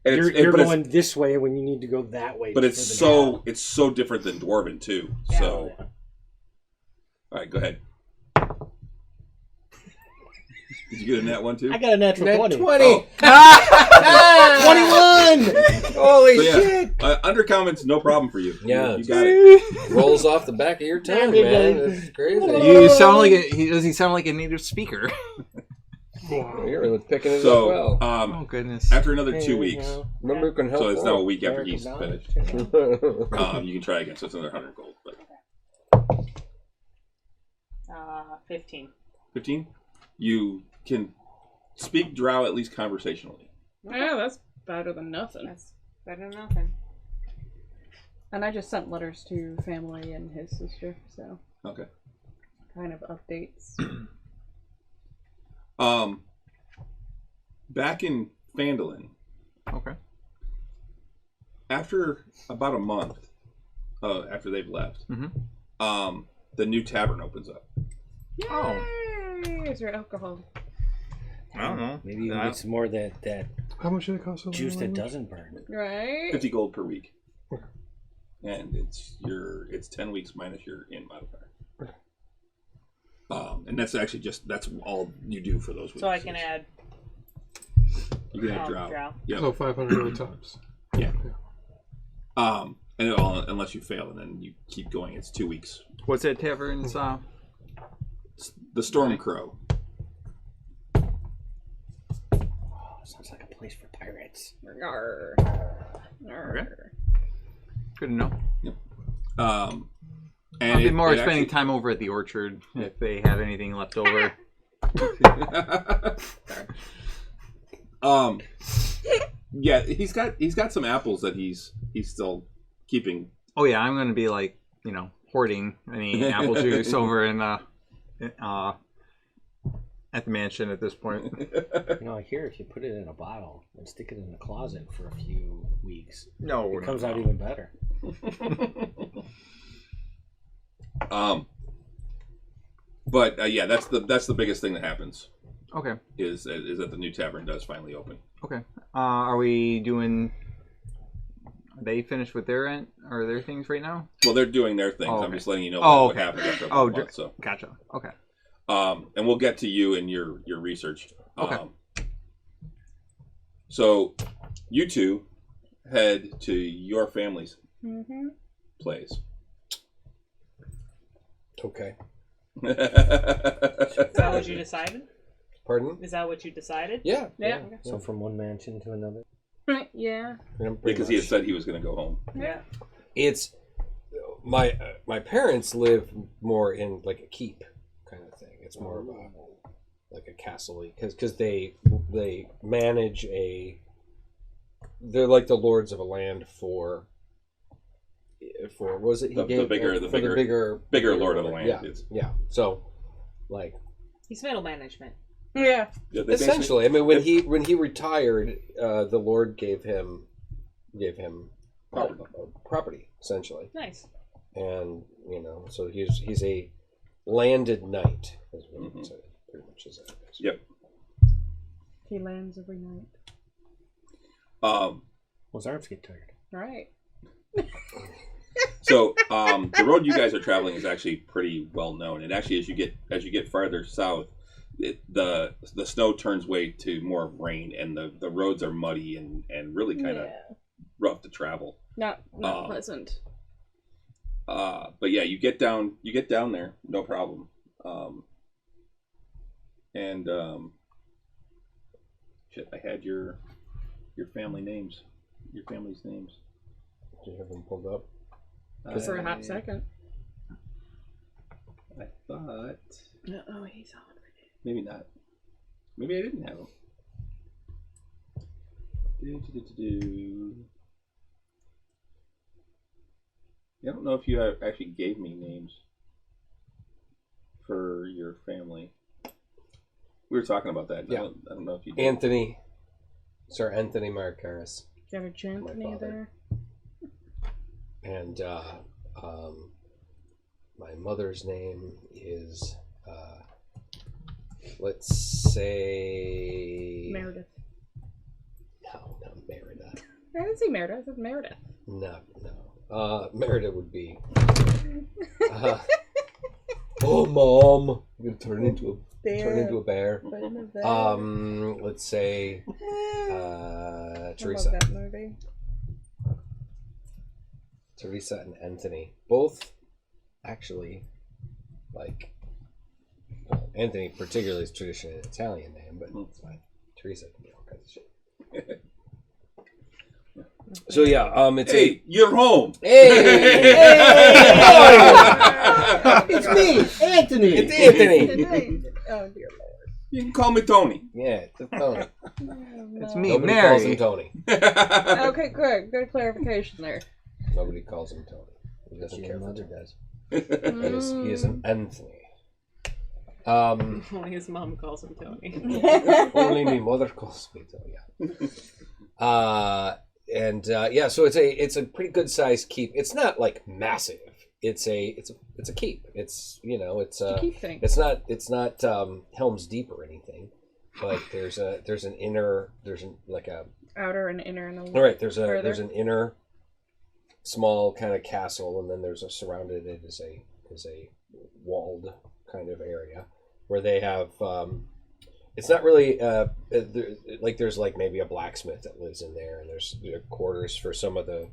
And You're but going this way when you need to go that way. but it's for the so Drow. it's so different than Dwarven too. Yeah. So, all right, go ahead. Did you get a nat one too? I got a natural Net 20. 20. Oh. 21! Holy So, yeah, shit! undercomment's no problem for you. Yeah. You got it. Rolls off the back of your tongue, man. It's crazy. You sound like does he sound like a native speaker? You're really picking it So, up well. Oh goodness. after another 2 weeks, Remember, who can help. so it's now a week after American he's knowledge, finished. too. You can try again. So it's another 100 gold. But 15. 15, you can speak Drow at least conversationally. Yeah, that's better than nothing. That's better than nothing. And I just sent letters to family and his sister, so Okay. kind of updates. Back in Phandalin, Okay. after about a month, after they've left, Mhm. The new tavern opens up. Oh. Yay! Is there alcohol? I don't know. Maybe you can get some more of that How much did it cost? juice that doesn't burn. Right? 50 gold per week, and it's 10 weeks minus your in modifier. And that's actually that's all you do for those weeks. So I can add. You can add Drow. Drow. Yeah. So 500 gold tops. Yeah. And unless you fail, and then you keep going. It's 2 weeks. What's that tavern's? It's the Storm Crow. Oh, sounds like a place for pirates. Arr. Arr. Good to know. And I'll be more it spending actually- time over at the orchard if they have anything left over. Yeah, he's got some apples that he's still keeping. Oh yeah, I'm gonna be like hoarding any apple juice over in at the mansion at this point. I hear if you put it in a bottle and stick it in the closet for a few weeks, No, it comes out even better. But yeah, that's the biggest thing that happens Okay. is that the new tavern does finally open. Okay. Are we doing? Are they finished with their end or their things right now? Well, they're doing their things. Oh, I'm okay. just letting you know Oh, what okay. happens after a Oh, month. So, gotcha. Okay. and we'll get to you and your research. Okay. So, you two head to your family's Mm-hmm. place. Okay. Is that what you decided? Pardon? Is that what you decided? Yeah. Yeah. So from one mansion to another. Yeah. Because he had said he was going to go home. Yeah. It's my parents live more in like a keep kind of thing. It's more of a like a castle because they manage they're like the lords of a land for what was it he The gave bigger lord of the land. yeah It's- yeah so like He's middle management. Yeah. Yeah, they essentially I mean when he retired the lord gave him property essentially. Nice. And so he's a landed knight, is what Mhm. it said, pretty much is that. Yep. He lands every night. Those arms get tired. Right. So the road you guys are traveling is actually pretty well known, and actually as you get farther south, the snow turns way to more of rain, and the roads are muddy and really kind of rough to travel. Not pleasant. But yeah, you get down there, no problem. Shit, I had your family's names. Do you have them pulled up? For a hot second. Oh, he's on. maybe not. Maybe I didn't have them. I don't know if you actually gave me names for your family. We were talking about that. Yeah. I don't know if you did. Anthony, Sir Anthony Marcaris, Got a Anthony there. and my mother's name is let's say Meredith. No, not Meredith. I didn't say Meredith. I said Meredith. No. Meredith would be. Oh, Mom! I'm gonna turn into a bear. Let's say Teresa. I love that movie. Teresa and Anthony, both actually, like, well, Anthony particularly is traditionally an Italian name, but it's fine. Teresa can be all kinds of shit. So yeah, it's Hey, you're home. Hey! It's me, Anthony. It's Anthony. Oh dear Lord. You can call me Tony. Yeah, it's Tony. It's me, Nobody calls him Mary. Tony. Okay, good clarification there. Nobody calls him Tony. He doesn't care if mother it does. He is an Anthony. Only his mom calls him Tony. Only my mother calls me Tony. Yeah. So it's a pretty good sized keep. It's not like massive. It's a keep. It's it's a keep thing. It's not Helm's Deep or anything, but there's an Outer and inner and all right. There's further. an inner small kind of castle, and then there's surrounded it is a walled kind of area where they have it's not really there's like maybe a blacksmith that lives in there, and there's quarters for some of the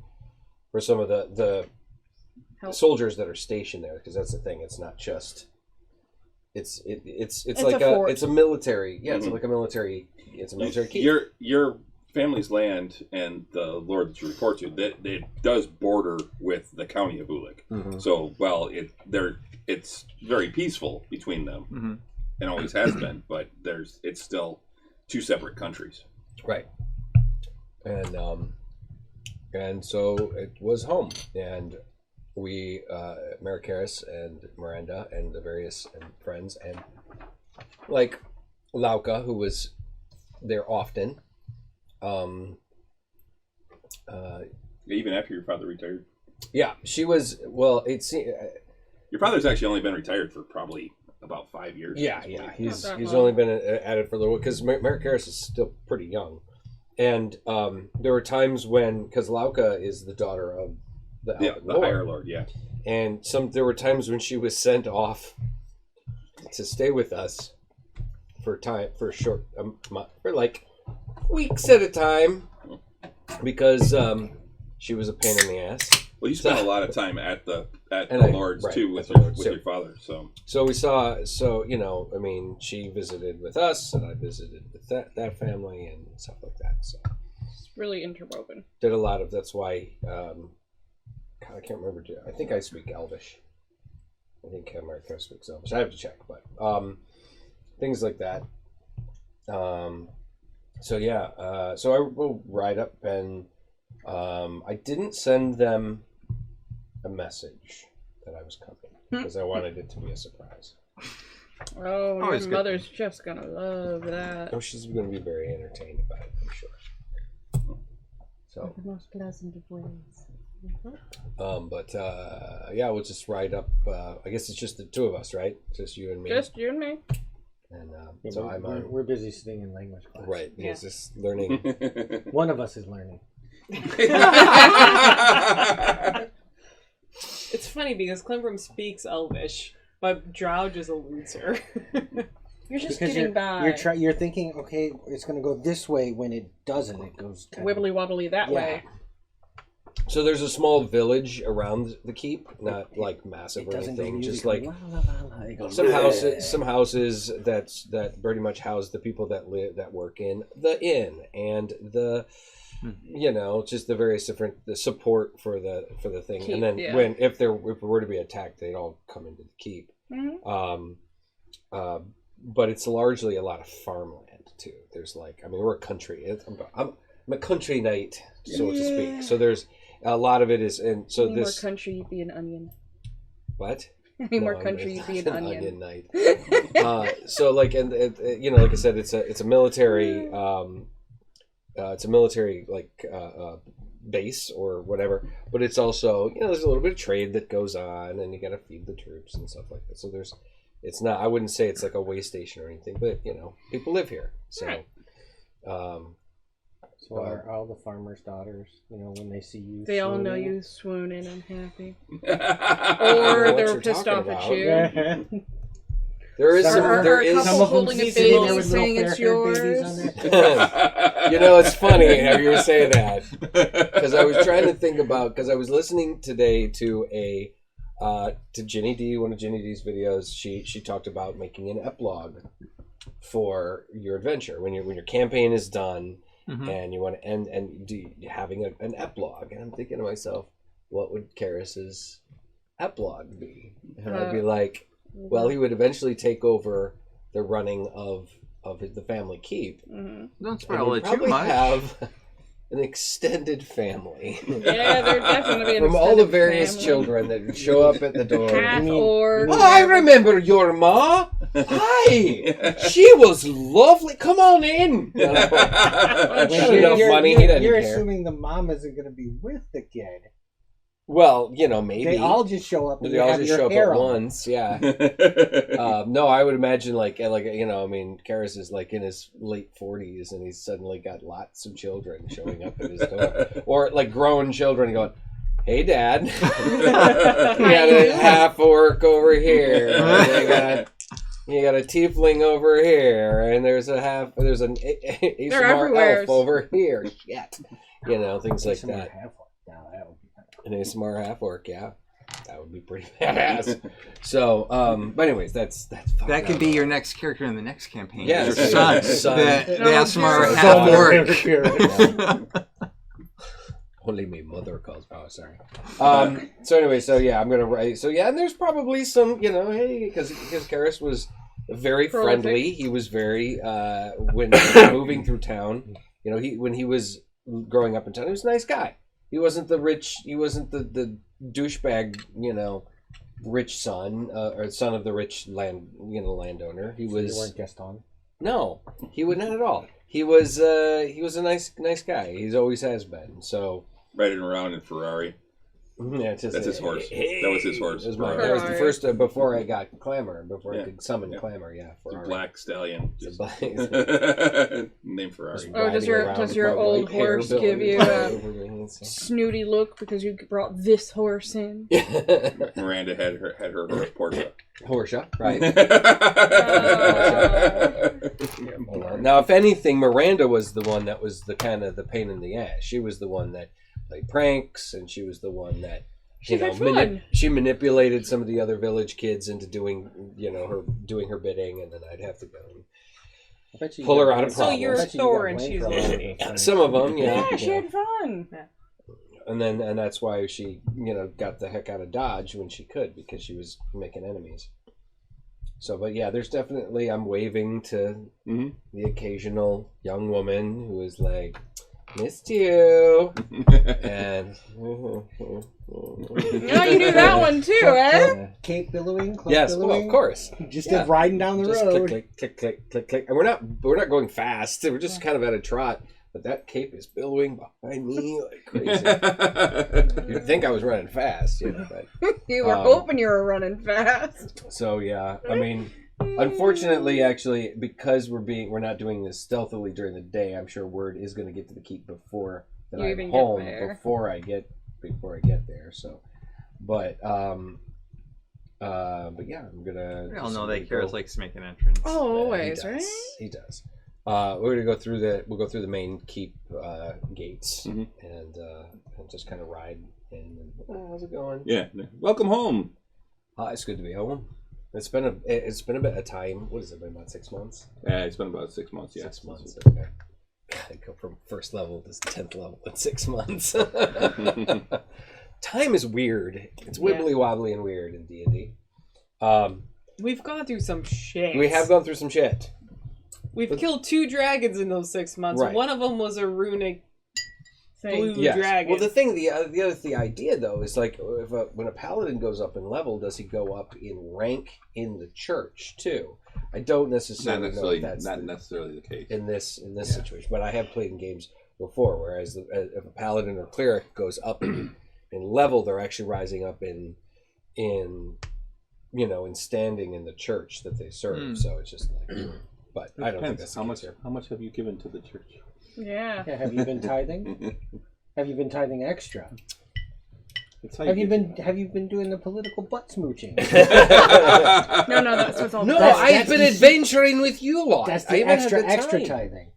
Help. soldiers that are stationed there, because that's the thing. It's not just it's like a fort. it's a military it's like a military keep. Your family's land and the lord that you report to, that it does border with the county of Ulick. Mhm. So it's very peaceful between them, and always has been. But it's still two separate countries. Right. And so it was home, and we Maricaris and Miranda and the various friends, and like Lauka, who was there often. Even after your father retired. Yeah, she was. Well, Your father's actually only been retired for probably about 5 years. Yeah. He's that only been at it for a little, because Maricaris is still pretty young, and there were times when, because Lauka is the daughter of the higher lord, yeah. And there were times when she was sent off to stay with us for like weeks at a time, because she was a pain in the ass. Well, you spent a lot of time at the lords too with your father. So we saw. So I mean, she visited with us, and I visited with that family and stuff like that. So It's really interwoven. did a lot of. That's why. I can't remember. I think I speak Elvish. I think America speaks Elvish. I have to check, but things like that. So yeah. So I will ride up, and I didn't send them a message that I was coming, because I wanted it to be a surprise. Oh, Always your good. mother's just gonna love that. Oh, she's going to be very entertained about it, I'm sure. So, The most pleasant of ways. but yeah, we'll just ride up. I guess it's just the two of us, right? Just you and me. Just you and me. And Yeah, so I'm on. we're busy sitting in language class. Right. Yeah. He's just learning. One of us is learning. It's funny because Klimbram speaks Elvish, but Drow just eludes her. You're just Because getting by. you're thinking, okay, it's going to go this way, when it doesn't. It goes kind Wibbly wobbly that way. So there's a small village around the keep, not like massive It or doesn't go anything, just music, like la, la, la, la. It goes, some houses that pretty much house the people that work in the inn, and the just the various different support for the thing. Keep, and then yeah. if it were to be attacked, they'd all come into the keep. But it's largely a lot of farmland too. There's like, I mean, we're a country. I'm a country knight, so to speak. So there's a lot of it is, and so Any this more country, you'd be an onion. what? Any more No, country, it's you'd be not an onion. knight. So like, and you know, like I said, it's a military, like base or whatever. But it's also, you know, there's a little bit of trade that goes on, and you got to feed the troops and stuff like that. So it's not. I wouldn't say it's like a way station or anything, but you know, people live here. So, So are all the farmers' daughters, you know, when they see you, They all know swooning? you swoon in unhappy. I Or don't know what they're you're pissed talking off at about. you. There is Some some. are- There Or a is. couple Some of them holding a sitting there baby with saying little it's fair-haired babies yours. on there. You know, it's funny how you say that because I was trying to think about because I was listening today to to Ginny D, one of Ginny D's videos. She talked about making an epilogue for your adventure when your campaign is done. Mhm. And you want to end and having an epilogue. And I'm thinking to myself, what would Karis's epilogue be? And I'd be like, well, he would eventually take over the running of the family keep. Mhm. Don't And spoil he'd it too probably much. have an extended family. Yeah, they're definitely an From all the extended various family. children that would show up at the door. Half or Oh, I remember your ma. Hi, she was lovely. Come on in. You know, Wait, Not enough money, he doesn't you're care. assuming the mom isn't going to be with the kid. well, you know, maybe They all just show up and they you all have just your show up hair at on. once. Yeah. No, I would imagine like you know, I mean, Karis is like in his late 40s and he's suddenly got lots of children showing up at his door, or like grown children going, "Hey, Dad, we got a half orc over here. You got a tiefling over here, and there's an ASMR everywhere. elf over here. Shit, you know, things like Some that. half orc. Now that would be An ASMR half orc, yeah. That would be pretty badass. So, but anyways, that's That could be your next character in the next campaign. Yeah, your that's son. right. Son. The No, ASMR son. half orc. Only me mother calls. Oh, sorry. So anyway, so yeah, I'm gonna write. So yeah, and there's probably some, you know, hey, because Karis was very Prolific. friendly. He was very when moving through town. You know, when he was growing up in town, he was a nice guy. He wasn't the rich. He wasn't the douchebag. You know, rich son or son of the rich landowner. He You was weren't Gaston. no, he would not at all. He was a nice guy. He's always has been. So. Riding around in Ferrari. Yeah, it's just That's his horse. That was his horse. That was, that was the Ferrari. first before I got Clamor, before I Yeah. could summon Yeah. Clamor. Yeah, It's a Ferrari. black stallion. It's a Just black- name Ferrari. Just Oh, does riding your- around does with your my old white hair horse billowing give you over me and stuff. snooty look because you brought this horse in? Miranda had her horse Porsche. Porsche, right? Oh. Now, if anything, Miranda was the one that was the kind of the pain in the ass. She was the one that played pranks, and she was the one that She had fun. she manipulated some of the other village kids into doing her bidding, and then I'd have to go. I bet you Pull her got out of blamed- So problems. you're I bet you got Thor and blamed she's for a lot of Loki. those things. Some of them, Yeah, yeah. she had fun. And that's why she, got the heck out of Dodge when she could, because she was making enemies. So, but yeah, there's definitely, I'm waving to the occasional young woman who is like, missed you. And Yeah, you knew that one too, eh? Cape billowing, cloak yes, well, billowing. of course. Just Yeah. riding down the Just road. click, click, click, click, click. And we're not going fast. We're just kind of at a trot. But that cape is billowing behind me like crazy. You'd think I was running fast, but You were hoping you were running fast. so yeah. I mean, unfortunately, actually, because we're not doing this stealthily during the day, I'm sure word is going to get to the keep before that You I'm even get home there. before I get there. So, but yeah, I'm gonna. We all just know gonna that go- Kara's likes to make an entrance. Oh, Yeah, always, he does. right? He does. We're gonna go through the main keep gates Mhm. and just kind of ride in. And, how's it going? Yeah. Welcome home. It's good to be home. It's been a bit of time. What has it been, about 6 months? Yeah, it's been about 6 months. Yeah. 6 months. Okay. God, I go from first level to 10th level in 6 months. Time is weird. It's wibbly wobbly and weird in D&D. We've gone through some shit. We have gone through some shit. We've killed 2 dragons in those 6 months. Right. One of them was a runic blue Yes. dragon. Well, the idea though is like when a paladin goes up in level, does he go up in rank in the church too? I don't necessarily know if that's not necessarily the case in this situation, but I have played in games before, whereas if a paladin or cleric goes up in level, they're actually rising up in standing in the church that they serve. So it's just like, but I don't think that's how much. How much have you given to the church? Yeah. Have you been tithing? Have you been tithing extra? It's how Have you been doing the political butt smooching? No, that's what's all. No, That's- I've been adventuring with you lot. That's I the haven't had extra the time. tithing.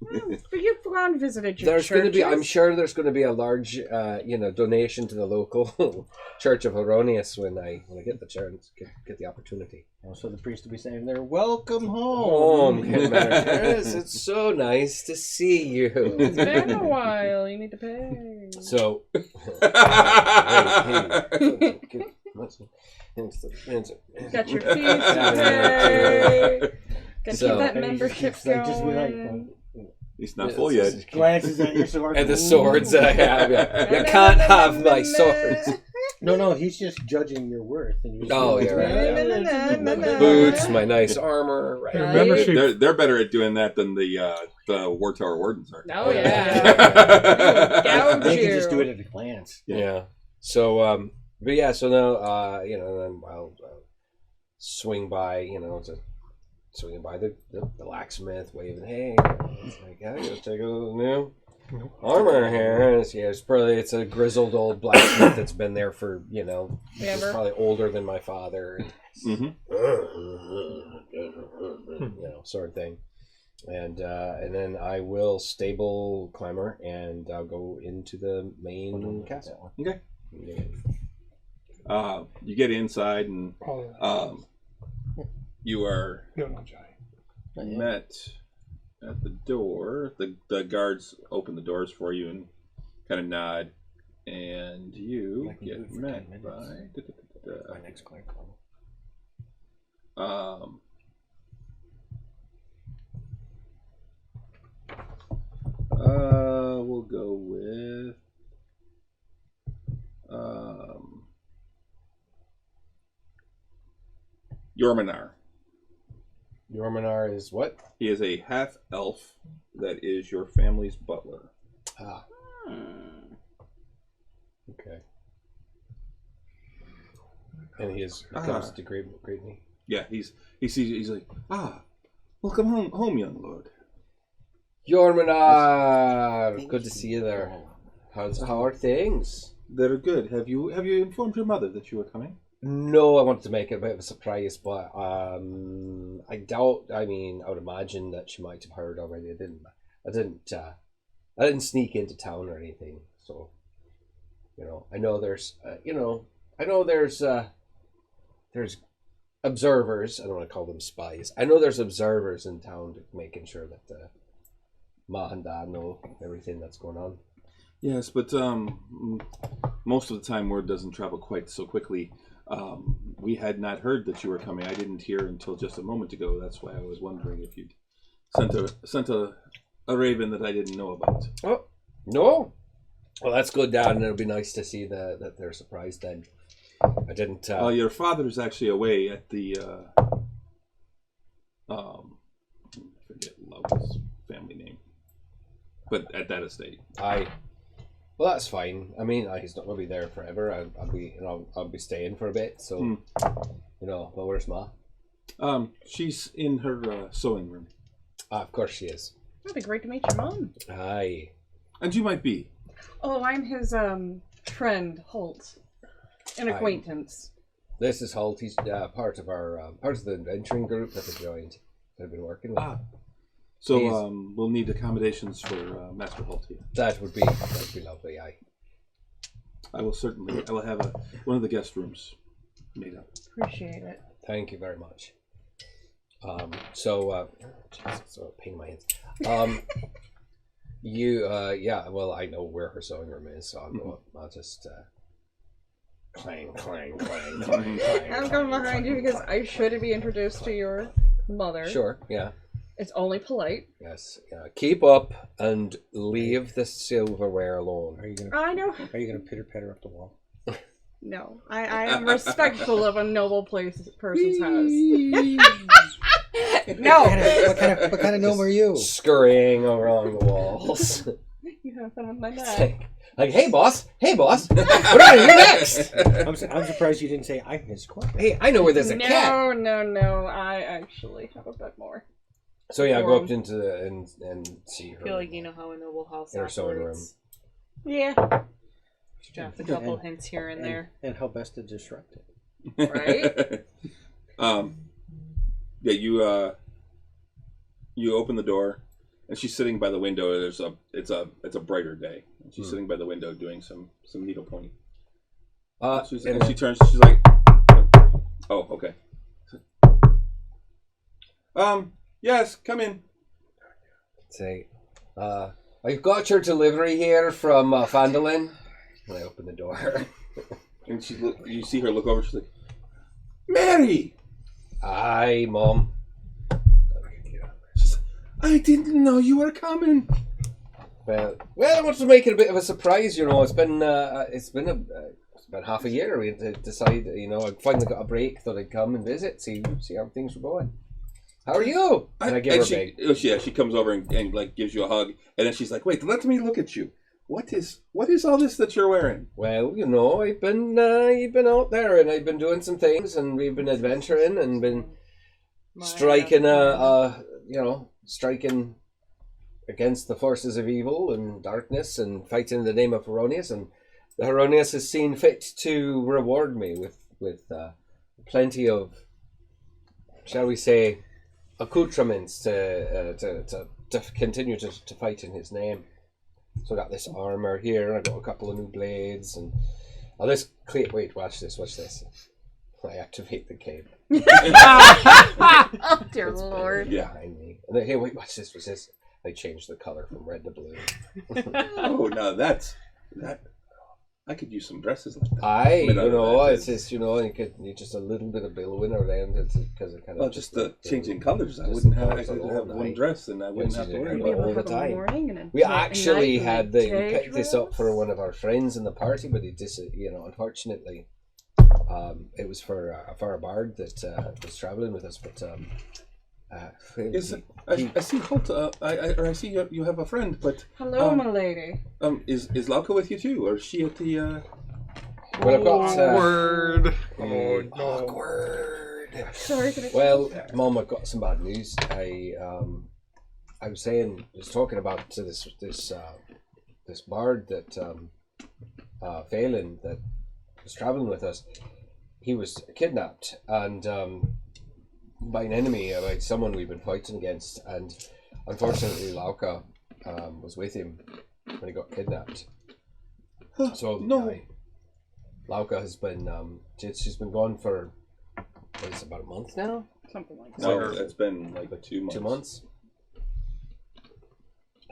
But you've gone and visited your There's going to be, I'm churches. sure there's going to be a large, donation to the local Church of Erroneous when I get the chance, get the opportunity. So the priest will be saying there, "Welcome home." Yes, it's so nice to see you. It's been a while. You need to pay. So, Got your fees to pay. Got to So- keep that And he just membership keeps, like, just be going. He's not full yet. Glances at your sword. And the swords that I have, you can't have my swords. No, he's just judging your worth. And you're just Oh, going, yeah, right. "Yeah, My boots, my nice armor. Right. Your membership. They're better at doing that than the War Tower Wardens are. Oh, yeah. Gouge They can you. just do it at a glance. Yeah. So, but yeah, so now, then I'll swing by, swinging by the blacksmith, waving, hey, like, I gotta take a little new armor here. It's a grizzled old blacksmith that's been there for, he's probably older than my father. Mm-hmm. Sort of thing. And then I will stable Clamor and I'll go into the main castle. Okay. You get inside and you are met at the door. The guards open the doors for you and kind of nod, and you get met by My next clerk. we'll go with Yorminar. Yorminar is what? He is a half elf that is your family's butler. Ah. Okay. And he comes to greet me. Yeah, he sees you. He's like, welcome home, young lord. Yorminar, good to see you there. How are things? They're good. Have you informed your mother that you were coming? No, I wanted to make it a bit of a surprise, but I doubt. I would imagine that she might have heard already. I didn't sneak into town or anything. So, I know there's there's observers. I don't want to call them spies. I know there's observers in town making sure that Ma and Dad know everything that's going on. Yes, but most of the time word doesn't travel quite so quickly. We had not heard that you were coming. I didn't hear until just a moment ago. That's why I was wondering if you'd sent a raven that I didn't know about. Oh, no. Well, that's good, Dad, and it'll be nice to see that they're surprised then. I didn't... your father's actually away at the... I forget Love's family name. But at that estate. Well, that's fine. He's not going to be there forever. I'll be staying for a bit, so... but where's Ma? She's in her sewing room. Of course she is. It'd be great to meet your mom. Aye. And you might be. Oh, I'm his friend Holt, an acquaintance. This is Holt. He's part of the adventuring group that I joined. That I've been working with. So we'll need accommodations for Master Holt here. That would be lovely. Aye. I will have one of the guest rooms made up. Appreciate it. Thank you very much. So a pain in my hands. Well, I know where her sewing room is, so I'll go up. I'll just Clang, clang, clang, clang, Mhm. clang. I'm coming behind you because I should be introduced to your mother. Sure, yeah. It's only polite. Yes, yeah. Keep up and leave the silverware alone. Are you gonna I know. pitter patter up the wall? No, I am respectful of a noble person's house. No. What kind of gnome are you? Scurrying along the walls. You have fun with my It's dad. like, hey boss, what are we gonna do next? I'm surprised you didn't say I'm his squire. Hey, I know where there's a cat. No. I actually have a bit more. So yeah, go up into the and see her. I feel like you know how a noble house In her sewing operates. Yeah. Drop a couple hints here and there. And how best to disrupt it. Right? Yeah, you open the door, and she's sitting by the window. It's a brighter day. And she's sitting by the window doing some needle pointing. And she turns. She's like, "Oh, okay." Yes, come in. Say, I've got your delivery here from Fandolin. And I open the door. And you see her look over. She's like, "Mary." Aye, Mom. She's like, "I didn't know you were coming." Well, I wanted to make it a bit of a surprise. You know, it's been half a year. We had to decide. You know, I finally got a break. Thought I'd come and visit, see how things were going. How are you? And I give her a big. She comes over and like gives you a hug, and then she's like, "Wait, let me look at you. What is all this that you're wearing?" Well, you know, I've been out there, and I've been doing some things, and we've been adventuring, and been striking striking against the forces of evil and darkness, and fighting in the name of Heronius, and the Heronius has seen fit to reward me with plenty of, shall we say, accoutrements to continue to fight in his name. So I got this armor here, I got a couple of new blades, and this clay. Wait, watch this. I activate the cape. Oh dear Lord. Yeah, behind me. And then, hey, wait, watch this. What's this? I changed the color from red to blue. Oh, no, that. I could use some dresses like that. It's just, you need just a little bit of billowing around it because it kind of. Well, just the changing colors. I could have one dress, and I wouldn't have to worry Maybe about we'll all the have a time. morning and a We day- a actually night had and a we day picked this up for dress. one of our friends in the party, but unfortunately, it was for a bard that was traveling with us. But I see Holt. I see you have a friend, but Hello, my lady. is Lauka with you too, or is she at the? well, I've got Word. awkward. Sorry. Well, Mom, I've got some bad news. I was talking about to this bard that Phelan that was traveling with us. He was kidnapped and by an enemy, by someone we've been fighting against, and unfortunately, Lauka was with him when he got kidnapped. So no. Lauka has been she's been gone for about a month now. Something like that. No, it's been like 2 months. 2 months.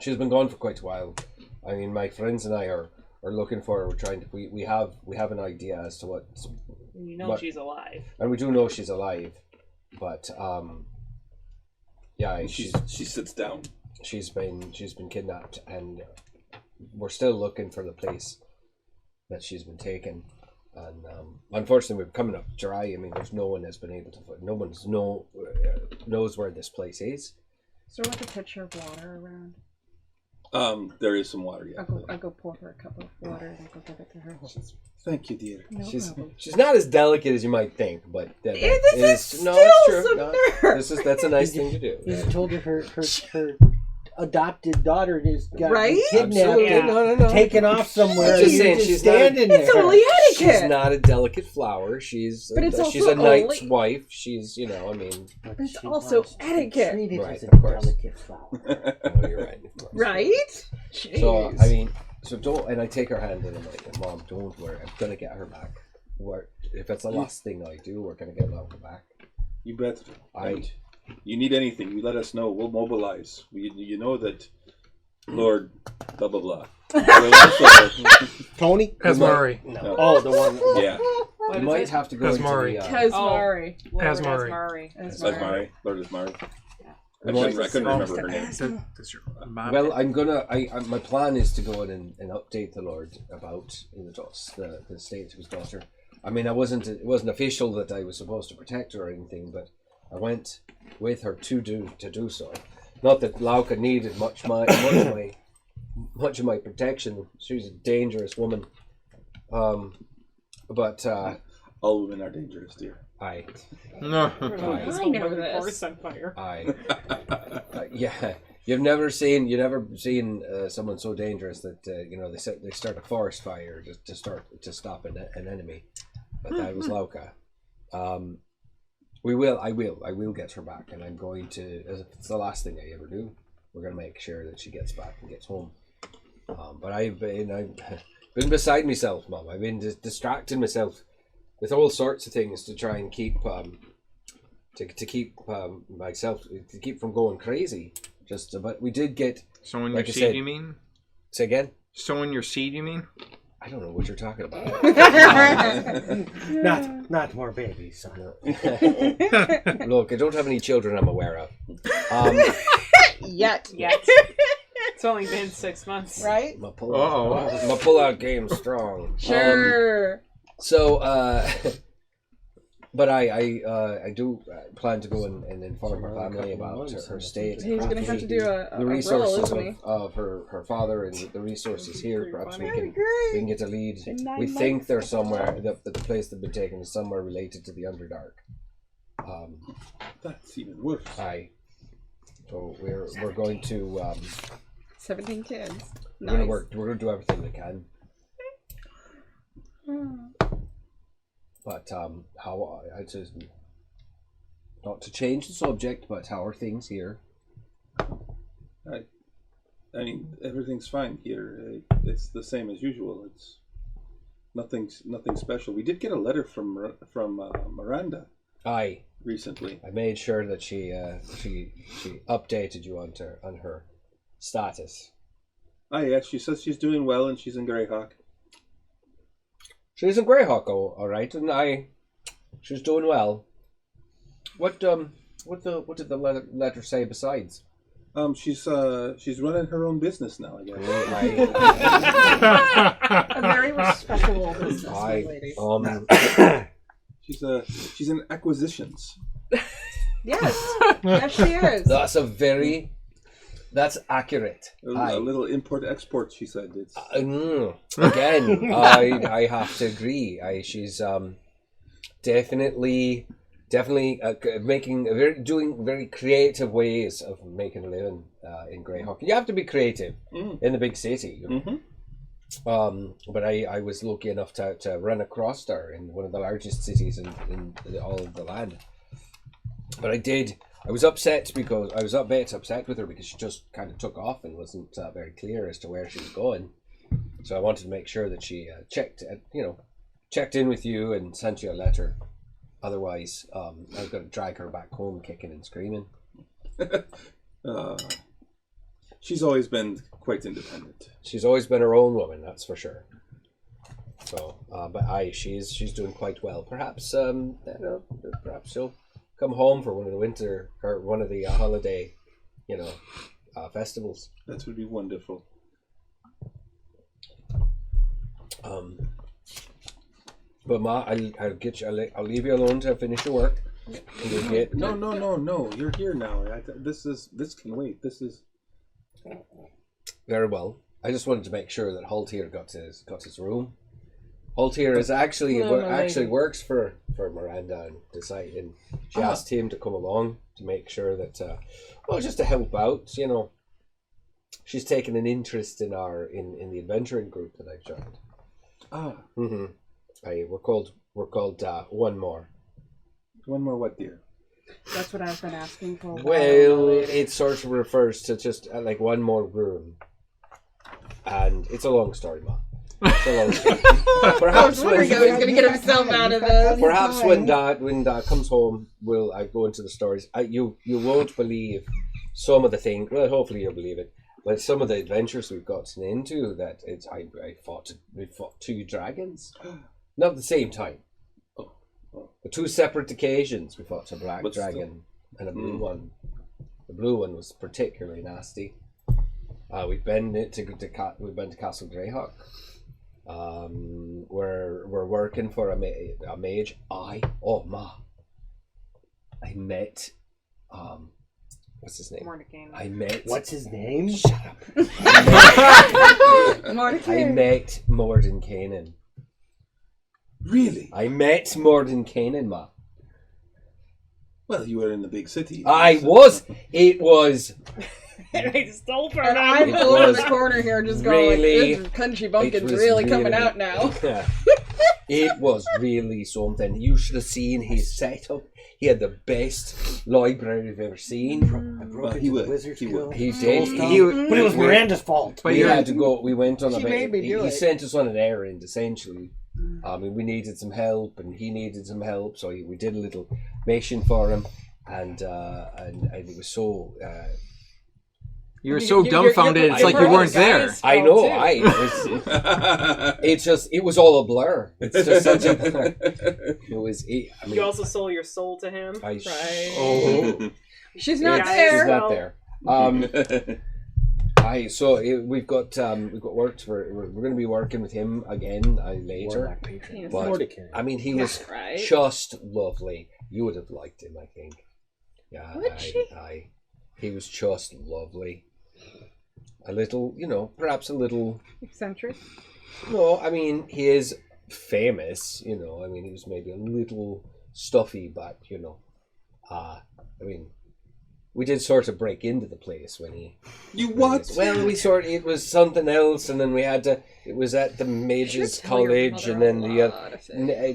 She's been gone for quite a while. I mean, my friends and I are looking for her. We're trying to. We have an idea as to what. You know she's alive. And we do know she's alive, but yeah, She sits down. she's been kidnapped, and we're still looking for the place that she's been taken. And unfortunately, we're coming up dry. I mean, there's no one has been able to. No one knows where this place is. Is there like a pitcher of water around? There is some water. Yeah. I'll go pour her a cup of water and I'll go give it to her. Thank you, dear. No She's problem. not as delicate as you might think, but This is it's still true. some No, nerve. that's a nice thing to do. You just told her adopted daughter is got Right? kidnapped Absolutely. and No. taken off somewhere. I'm just and you're saying, she's standing It's there. only She's etiquette. not a delicate flower. She's But it's she's also a knight's only- wife. She's I mean, But It's she also wants to be etiquette. treated Right, as a of course. delicate flower. no, you're right. Of course. Right? Jeez. So I mean, don't. And I take her hand and I'm like, Mom, don't worry. I'm gonna get her back. If it's the last thing I do, we're gonna get Lauka back. You bet. You need anything, you let us know. We'll mobilize. You know that Lord, blah blah blah. We'll also, Tony? Asmari. No. Oh, the one. yeah, You might have to go into Asmari. the. Kesmari. Lord Asmari. Asmari, Lord Asmari. I Well, couldn't remember her name. That's your mom. Well, I'm gonna. My plan is to go in and update the Lord about the state of his daughter. I mean, it wasn't official that I was supposed to protect her or anything, but I went with her to do so. Not that Lauka needed much of my protection. She's a dangerous woman. But All women are dangerous, dear. I I know this. Forest on fire. yeah. You've never seen someone so dangerous that they start a forest fire to stop an enemy. But that was Lauka. I will get her back, and I'm going to. It's the last thing I ever do. We're going to make sure that she gets back and gets home. But I've been beside myself, Mum. I've been distracting myself with all sorts of things to try and keep myself to keep from going crazy. But we did get Sowing like your I seed, said- you mean? Say again. Sowing your seed, you mean? I don't know what you're talking about. Not more babies, son. Look, I don't have any children I'm aware of. Yet. Yet. It's only been 6 months. Right? My pull-out game's strong. Sure. But I do plan to go and inform her family about her state. He's going to have to do the a roll, resources isn't he? of her father and the resources here. Perhaps we Very can great. get a lead. In 9 We months. think they're somewhere that the place they've been taken is somewhere related to the Underdark. That's even worse. So we're going to 17 kids. we're Nice. gonna do everything we can. But how I just not to change the subject, but how are things here? I mean, everything's fine here. It's the same as usual. It's nothing special. We did get a letter from Miranda Aye, recently. I made sure that she updated you on her status. Yeah, she says she's doing well and she's in Greyhawk. She's in Greyhawk, all right, and she's doing well. What did the letter say besides? She's running her own business now, I guess. A very respectable business lady. She's in acquisitions. Yes. Yes, she is. That's accurate. A little import-export, she said. It's Again, I have to agree. She's definitely doing very creative ways of making a living in Greyhawk. You have to be creative in the big city. You know? But I was lucky enough to run across her in one of the largest cities in all of the land. But I was upset upset with her because she just kind of took off and wasn't very clear as to where she was going. So I wanted to make sure that she checked in with you and sent you a letter. Otherwise, I was going to drag her back home, kicking and screaming. She's always been quite independent. She's always been her own woman, that's for sure. So, but she's doing quite well. Perhaps perhaps she'll come home for one of the holiday, festivals. That would be wonderful. But Ma, I'll leave you alone to finish your work. No. You're here now. This can wait. This is very well. I just wanted to make sure that Haltier got his room. Haltier is actually works for Miranda and decided she asked him to come along to make sure that just to help out. She's taken an interest in the adventuring group that I've joined. We're called One More. One More what, dear? That's what I've been asking for. Well, it sort of refers to just like one more room, and it's a long story, Ma. It's a long story. Perhaps I was wondering how he's going to get himself out of this. Perhaps when Dad comes home, I go into the stories. You won't believe some of the things. Well, hopefully you'll believe it. But some of the adventures we've gotten into, we fought 2 dragons, not at the same time. But 2 separate occasions, we fought a black dragon and a blue one. The blue one was particularly nasty. We've been to Castle Greyhawk. We're working for a mage. I met what's his name? Mordecai. I met. What's his name? Shut up. Mordecai. I met Mordenkainen. Really? I met Mordenkainen, ma. Well, you were in the big city. I was. It was. And I stole from And him. I'm It over in was the corner here just going, really- like, this country It bumpkin's was really coming out now. Yeah. It was really something. You should have seen his setup. He had the best library I've ever seen. I broke he into would. the Wizard's He Guild. would. He Stole did. stuff. He- But it was Miranda's fault. But we you're had to go. We went on a She bit. made me do He it. sent us on an errand essentially. We needed some help, and he needed some help, so we did a little mission for him, and it was so. You were so dumbfounded. It's like you weren't there. I know. It was all a blur. It's just such a blur. It was. I mean, You also sold your soul to him. I- Right. Oh. She's not Yeah, there. She's not there. We've got work for. We're going to be working with him again later. Warlock patron. Yes. But Mordecai. I mean, he was Right. just lovely. You would have liked him, I think. Yeah, Would she? he was just lovely. A little, perhaps a little. Eccentric. No, I mean, he is famous. I mean, he was maybe a little stuffy, but I mean, we did sort of break into the place when he. You what? Well, it was something else, and then we had to. It was at the Mages College, and then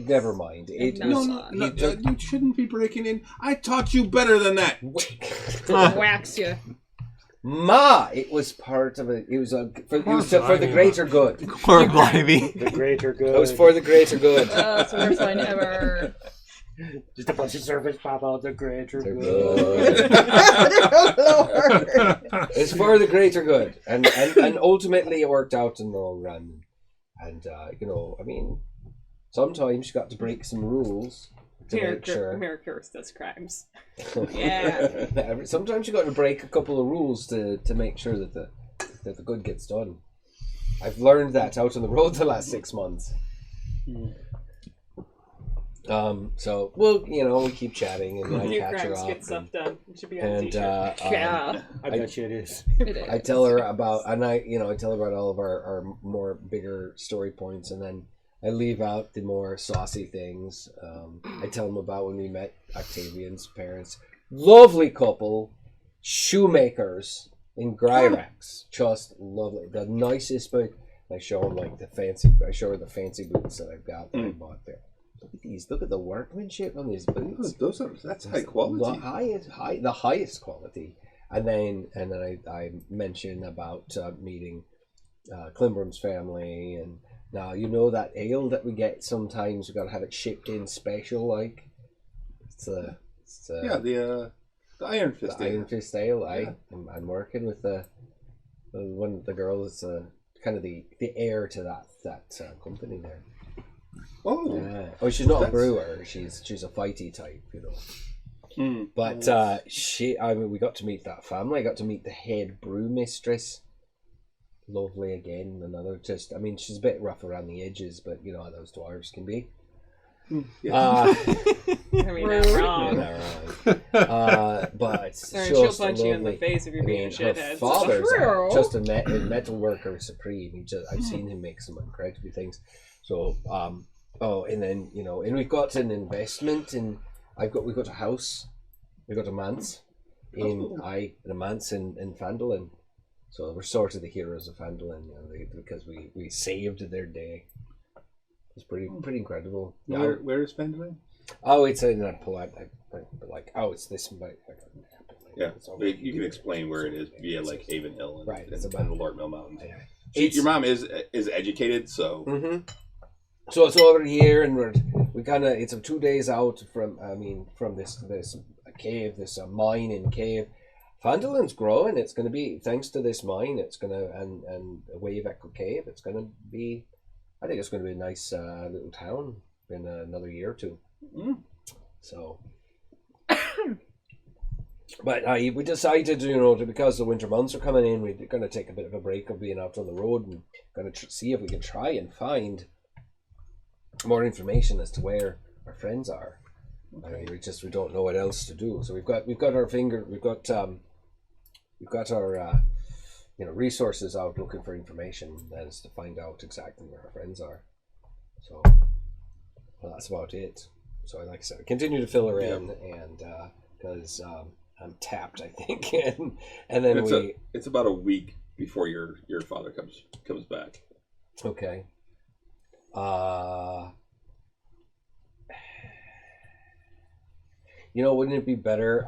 never mind. It was. You shouldn't be breaking in. I taught you better than that. Wax you. Ma, it was part of it. It was for the greater good. Or Blimey. The greater good. It was for the greater good. Oh, it's the worst line ever. Just a bunch of servants pop out. The greater The good. good. It's for the greater good, and ultimately it worked out in the long run. And I mean, sometimes you got to break some rules to make sure. America does crimes. Yeah. Sometimes you got to break a couple of rules to make sure that the good gets done. I've learned that out on the road the last 6 months. So we keep chatting and I Few catch her crimes up. get stuff done. It should be on a And t-shirt. Yeah. I bet you it is. It is. I tell her about, I tell her about all of our more bigger story points, and then I leave out the more saucy things. I tell them about when we met Octavian's parents, lovely couple, shoemakers in Gryrax, just lovely, the nicest boot. I show them I show her the fancy boots that I've got that I bought there. Look at these. Look at the workmanship on these boots. That's high quality. The highest quality. And then I mention about meeting Climbrum's family, and now that ale that we get sometimes we gotta have it shipped in special, like the Iron Fist. the Iron Fist ale. I'm working with one of the girls, kind of the heir to that company there. Oh, Yeah. Oh, she's not a brewer. She's a fighty type, But we got to meet that family. I got to meet the head brew mistress. Lovely again. She's a bit rough around the edges, but how those dwarves can be. I mean, not wrong. But it's Or just she'll punch you in the lovely. face if you're being a Her shithead. father's True. just a metal worker supreme. I've seen him make some incredible things. So, and then and we've got an investment in. We've got a house. We've got a manse a manse in Fandolin. So we're sort of the heroes of Fandolin, because we saved their day. It's pretty incredible. where is Fandolin? Oh, it's in a polite, it's this. Yeah, you can explain where it is via Haven Hill and, Right, it's and about the Lord Mill Mountains. Yeah. Your mom is educated, so So it's over here, and it's 2 days out from this cave, this mining cave, Phandalin growing. It's going to be, thanks to this mine, it's going to, and a wave echo cave, it's going to be, I think it's going to be a nice little town in another year or two. So, but we decided, because the winter months are coming in, we're going to take a bit of a break of being out on the road and going to see if we can try and find more information as to where our friends are. I mean, we don't know what else to do. So we've got our resources out looking for information that is to find out exactly where our friends are. So, well, that's about it. So, like I said, continue to fill her in, and because I'm tapped, I think, and then it's about a week before your father comes back. Okay. Wouldn't it be better?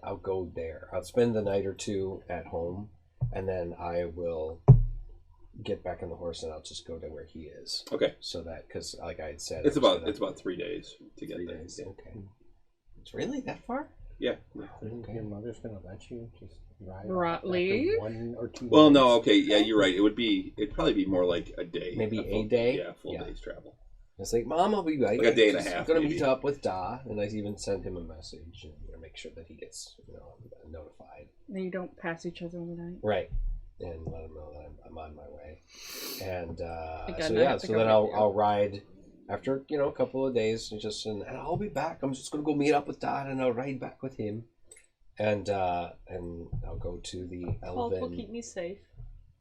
I'll go there. I'll spend the night or two at home, and then I will get back on the horse, and I'll just go to where he is. Okay. So that, because like I had said, it's about 3 days to get there. Days. Okay. It's really that far? Yeah. Think your mother's gonna let you just ride leave? 1 or 2 Well, days? no. Okay. Yeah, you're right. It'd probably be more like a day. Maybe a day? Yeah, full day's travel. It's like, Mom, I'll be right. Like a day and a I'm half, going to maybe. meet up with Da, and I even sent him a message and make sure that he gets notified. And you don't pass each other in the night. Right, and let him know that I'm on my way. And so then I'll ride after a couple of days, and I'll be back. I'm just going to go meet up with Da, and I'll ride back with him, and I'll go to the Elven. Paul will keep me safe.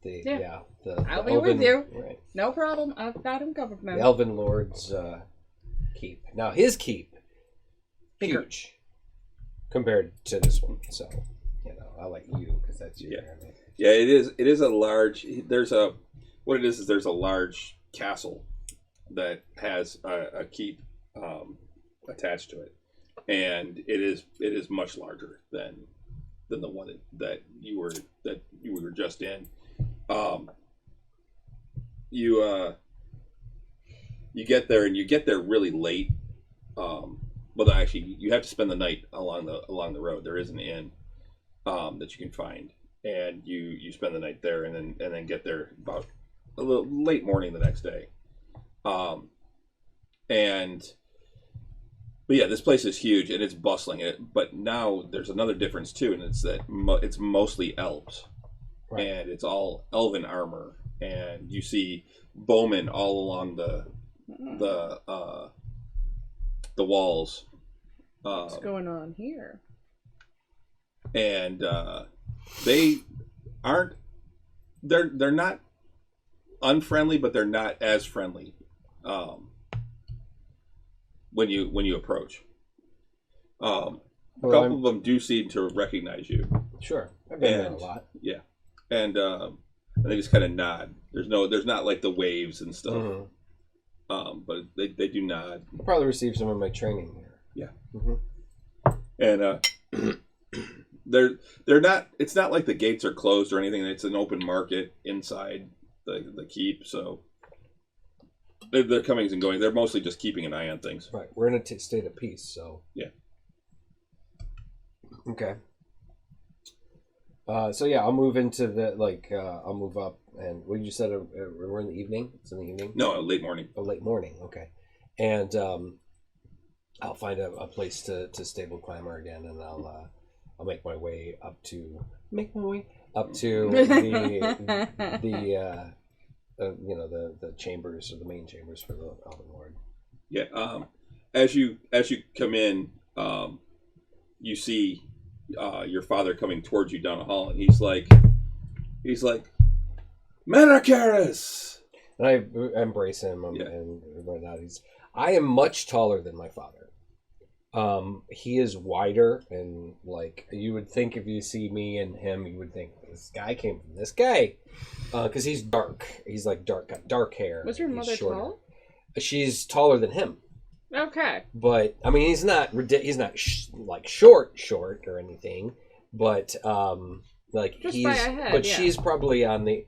I'll be with you. Right. No problem. I've got him covered, man. The Elven Lord's keep. Now his keep, Bigger. huge compared to this one. So I'll let you, because that's your area. Yeah, it is. It is a large. There's a large castle that has a keep attached to it, and it is much larger than the one that you were just in. You get there, and you get there really late. Well, actually, you have to spend the night along the road. There is an inn that you can find, and you spend the night there, and then get there about a little late morning the next day. But yeah, this place is huge and it's bustling. But now there's another difference too, and it's that it's mostly elves. Right. And it's all elven armor, and you see bowmen all along the walls. What's going on here? And they aren't. They're not unfriendly, but they're not as friendly when you approach. A couple of them do seem to recognize you. Sure, I've been there a lot. Yeah. And they just kind of nod. There's not like the waves and stuff. Mm-hmm. But they do nod. I'll probably receive some of my training here. Yeah. Mm-hmm. And they're not. It's not like the gates are closed or anything. It's an open market inside the keep. So they're comings and going. They're mostly just keeping an eye on things. Right. We're in a state of peace. So yeah. Okay. I'll move into I'll move up, and what you said, we're in the evening? It's in the evening? No, late morning. Oh, late morning, okay. And I'll find a place to stable clamor again, and I'll make my way up to the chambers, or the main chambers for the Elven Lord. Yeah. As you come in, you see your father coming towards you down the hall, and he's like, Menakaris! And I embrace him and whatnot. I am much taller than my father. He is wider, and you would think if you see me and him, you would think this guy came from this guy, because he's dark. He's got dark hair. Was your mother tall? She's taller than him. Okay. But I mean, he's not short or anything. But just by a head, but yeah. she's probably on the.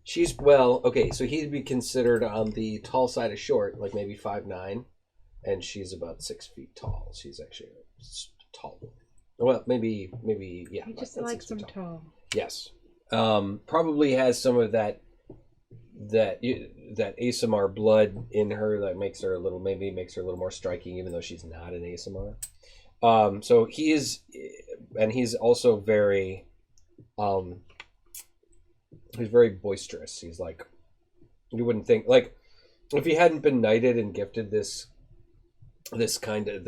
So he'd be considered on the tall side of short, like maybe 5'9", and she's about 6 feet tall. She's actually a tall woman. Well, maybe, yeah. I just let's like say some tall. tall. Yes. Probably has some of that ASMR blood in her that makes her a little more striking, even though she's not an ASMR. So he is, and he's also very, he's very boisterous. He's like, you wouldn't think, like, if he hadn't been knighted and gifted this kind of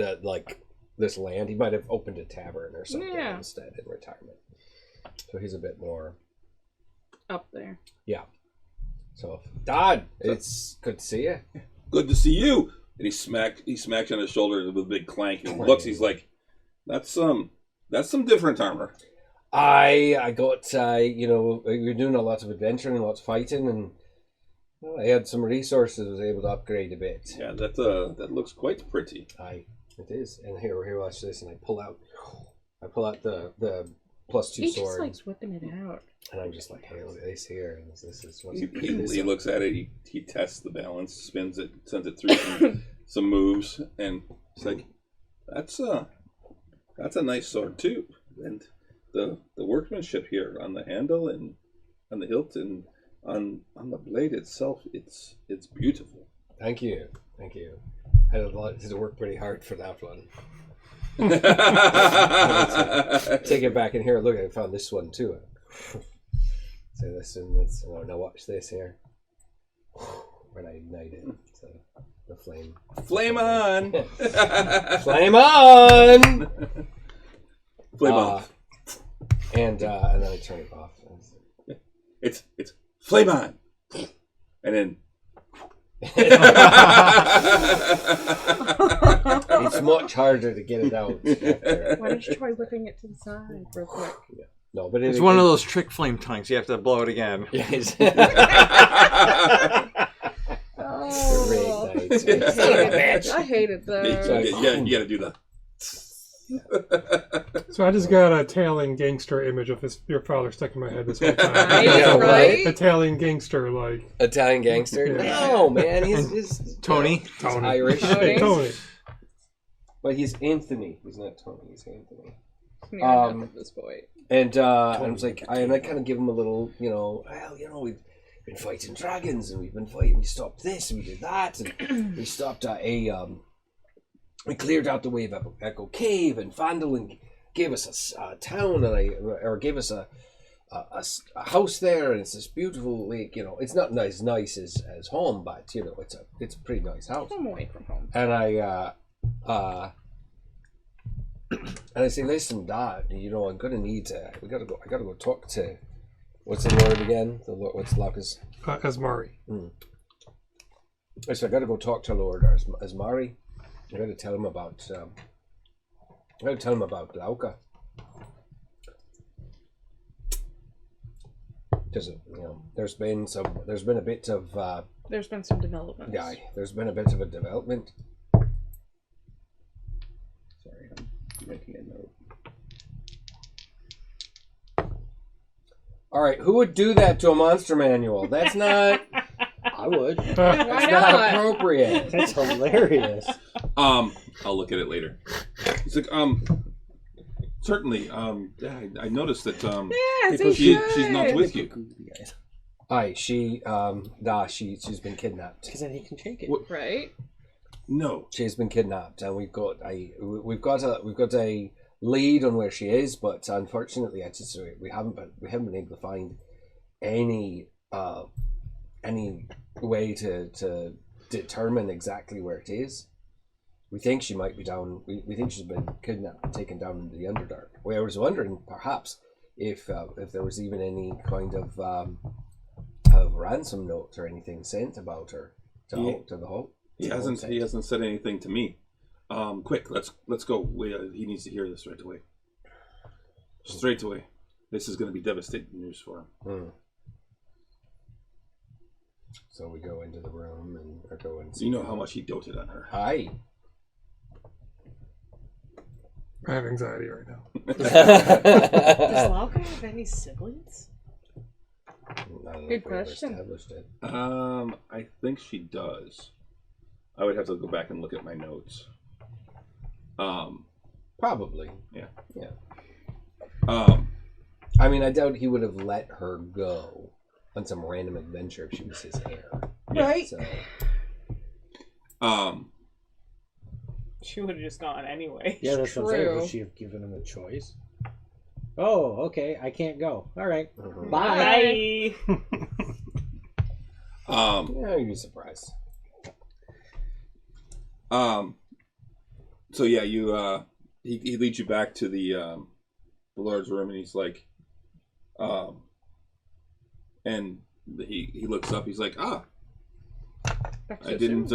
this land, he might have opened a tavern or something instead in retirement. So he's a bit more Up there. yeah. So Dad, it's good to see you. Good to see you. And he smacks you on his shoulder with a big clank and looks. He's like, that's some different armor. I got we were doing a lot of adventuring, lots of fighting, and well, I had some resources. I was able to upgrade a bit. Yeah, that looks quite pretty. It is. And here, watch this. And I pull out the +2 He sword. just likes whipping it out. And I'm just like, hey, look at this here. And this is what He looks at it. He tests the balance, spins it, sends it through some moves, and it's like, that's a nice sword too. And the workmanship here on the handle and on the hilt and on the blade itself, it's beautiful. Thank you. I had to work pretty hard for that one. Take it back in here. Look, I found this one too. So let's now watch this here. When I ignite it, so the flame. Flame on! Flame on! Flame off. And then I turn it off. It's flame on, and then. It's much harder to get it out. Why don't you try whipping it to the side real quick? Yeah. No, but It's one of those trick flame tongues. You have to blow it again. Yes. Oh, I hate it though. You gotta do the. So I just got a Italian gangster image of your father stuck in my head this whole time. Yeah, right? Italian gangster, like Italian gangster? Yeah. No, man, he's Tony. Irish. Tony. But he's Anthony. He's not Tony. He's Anthony. At this point. And I was like, I kind of give him a little, we've been fighting dragons, and we stopped this, and we did that, and we stopped we cleared out the way of Echo Cave, and Fandolin gave us a town, or gave us a house there, and it's this beautiful lake. It's not as nice as home, but it's a pretty nice house. I'm away from home. And I say, listen, Dad, I'm gonna need I gotta go talk to, what's the lord again? What's Locke's? Asmari. So I gotta go talk to Lord Asmari. I gotta tell him about Glauca. Because there's been a bit of There's been some development. yeah, there's been a bit of a development. Sorry, I'm making a note. All right, who would do that to a monster manual? That's not. I would. Why That's not appropriate. That's hilarious. I'll look at it later. He's like, certainly. Yeah, I noticed that. She's not with you. Aye, she's been kidnapped. Because then he can shake it. Right? No, She's been kidnapped, and we've got a lead on where she is, but unfortunately, we haven't been able to find any way to determine exactly where it is. We think she might be down. We think she's been kidnapped and taken down into the Underdark. I was wondering, perhaps, if there was even any kind of ransom note or anything sent about her to the Hulk. he hasn't said anything to me. Quick, let's go. He needs to hear this right away. Straight away. This is going to be devastating news for him. So we go into the room and go and. You know how much he doted on her. Aye. I have anxiety right now. Does Lauka have any siblings? I don't know Good if we ever question. established it. I think she does. I would have to go back and look at my notes. Probably. Yeah. Yeah. Um, I mean, I doubt he would have let her go on some random adventure if she was his heir. Right. So, She would have just gone anyway. Yeah, that's what I'm saying. True. Would she have given him a choice? Oh, okay. I can't go. All right. mhm. Bye. Bye. Yeah, you'd be surprised. So yeah, you he leads you back to the Lord's room, and he's like, and he looks up. He's like, I didn't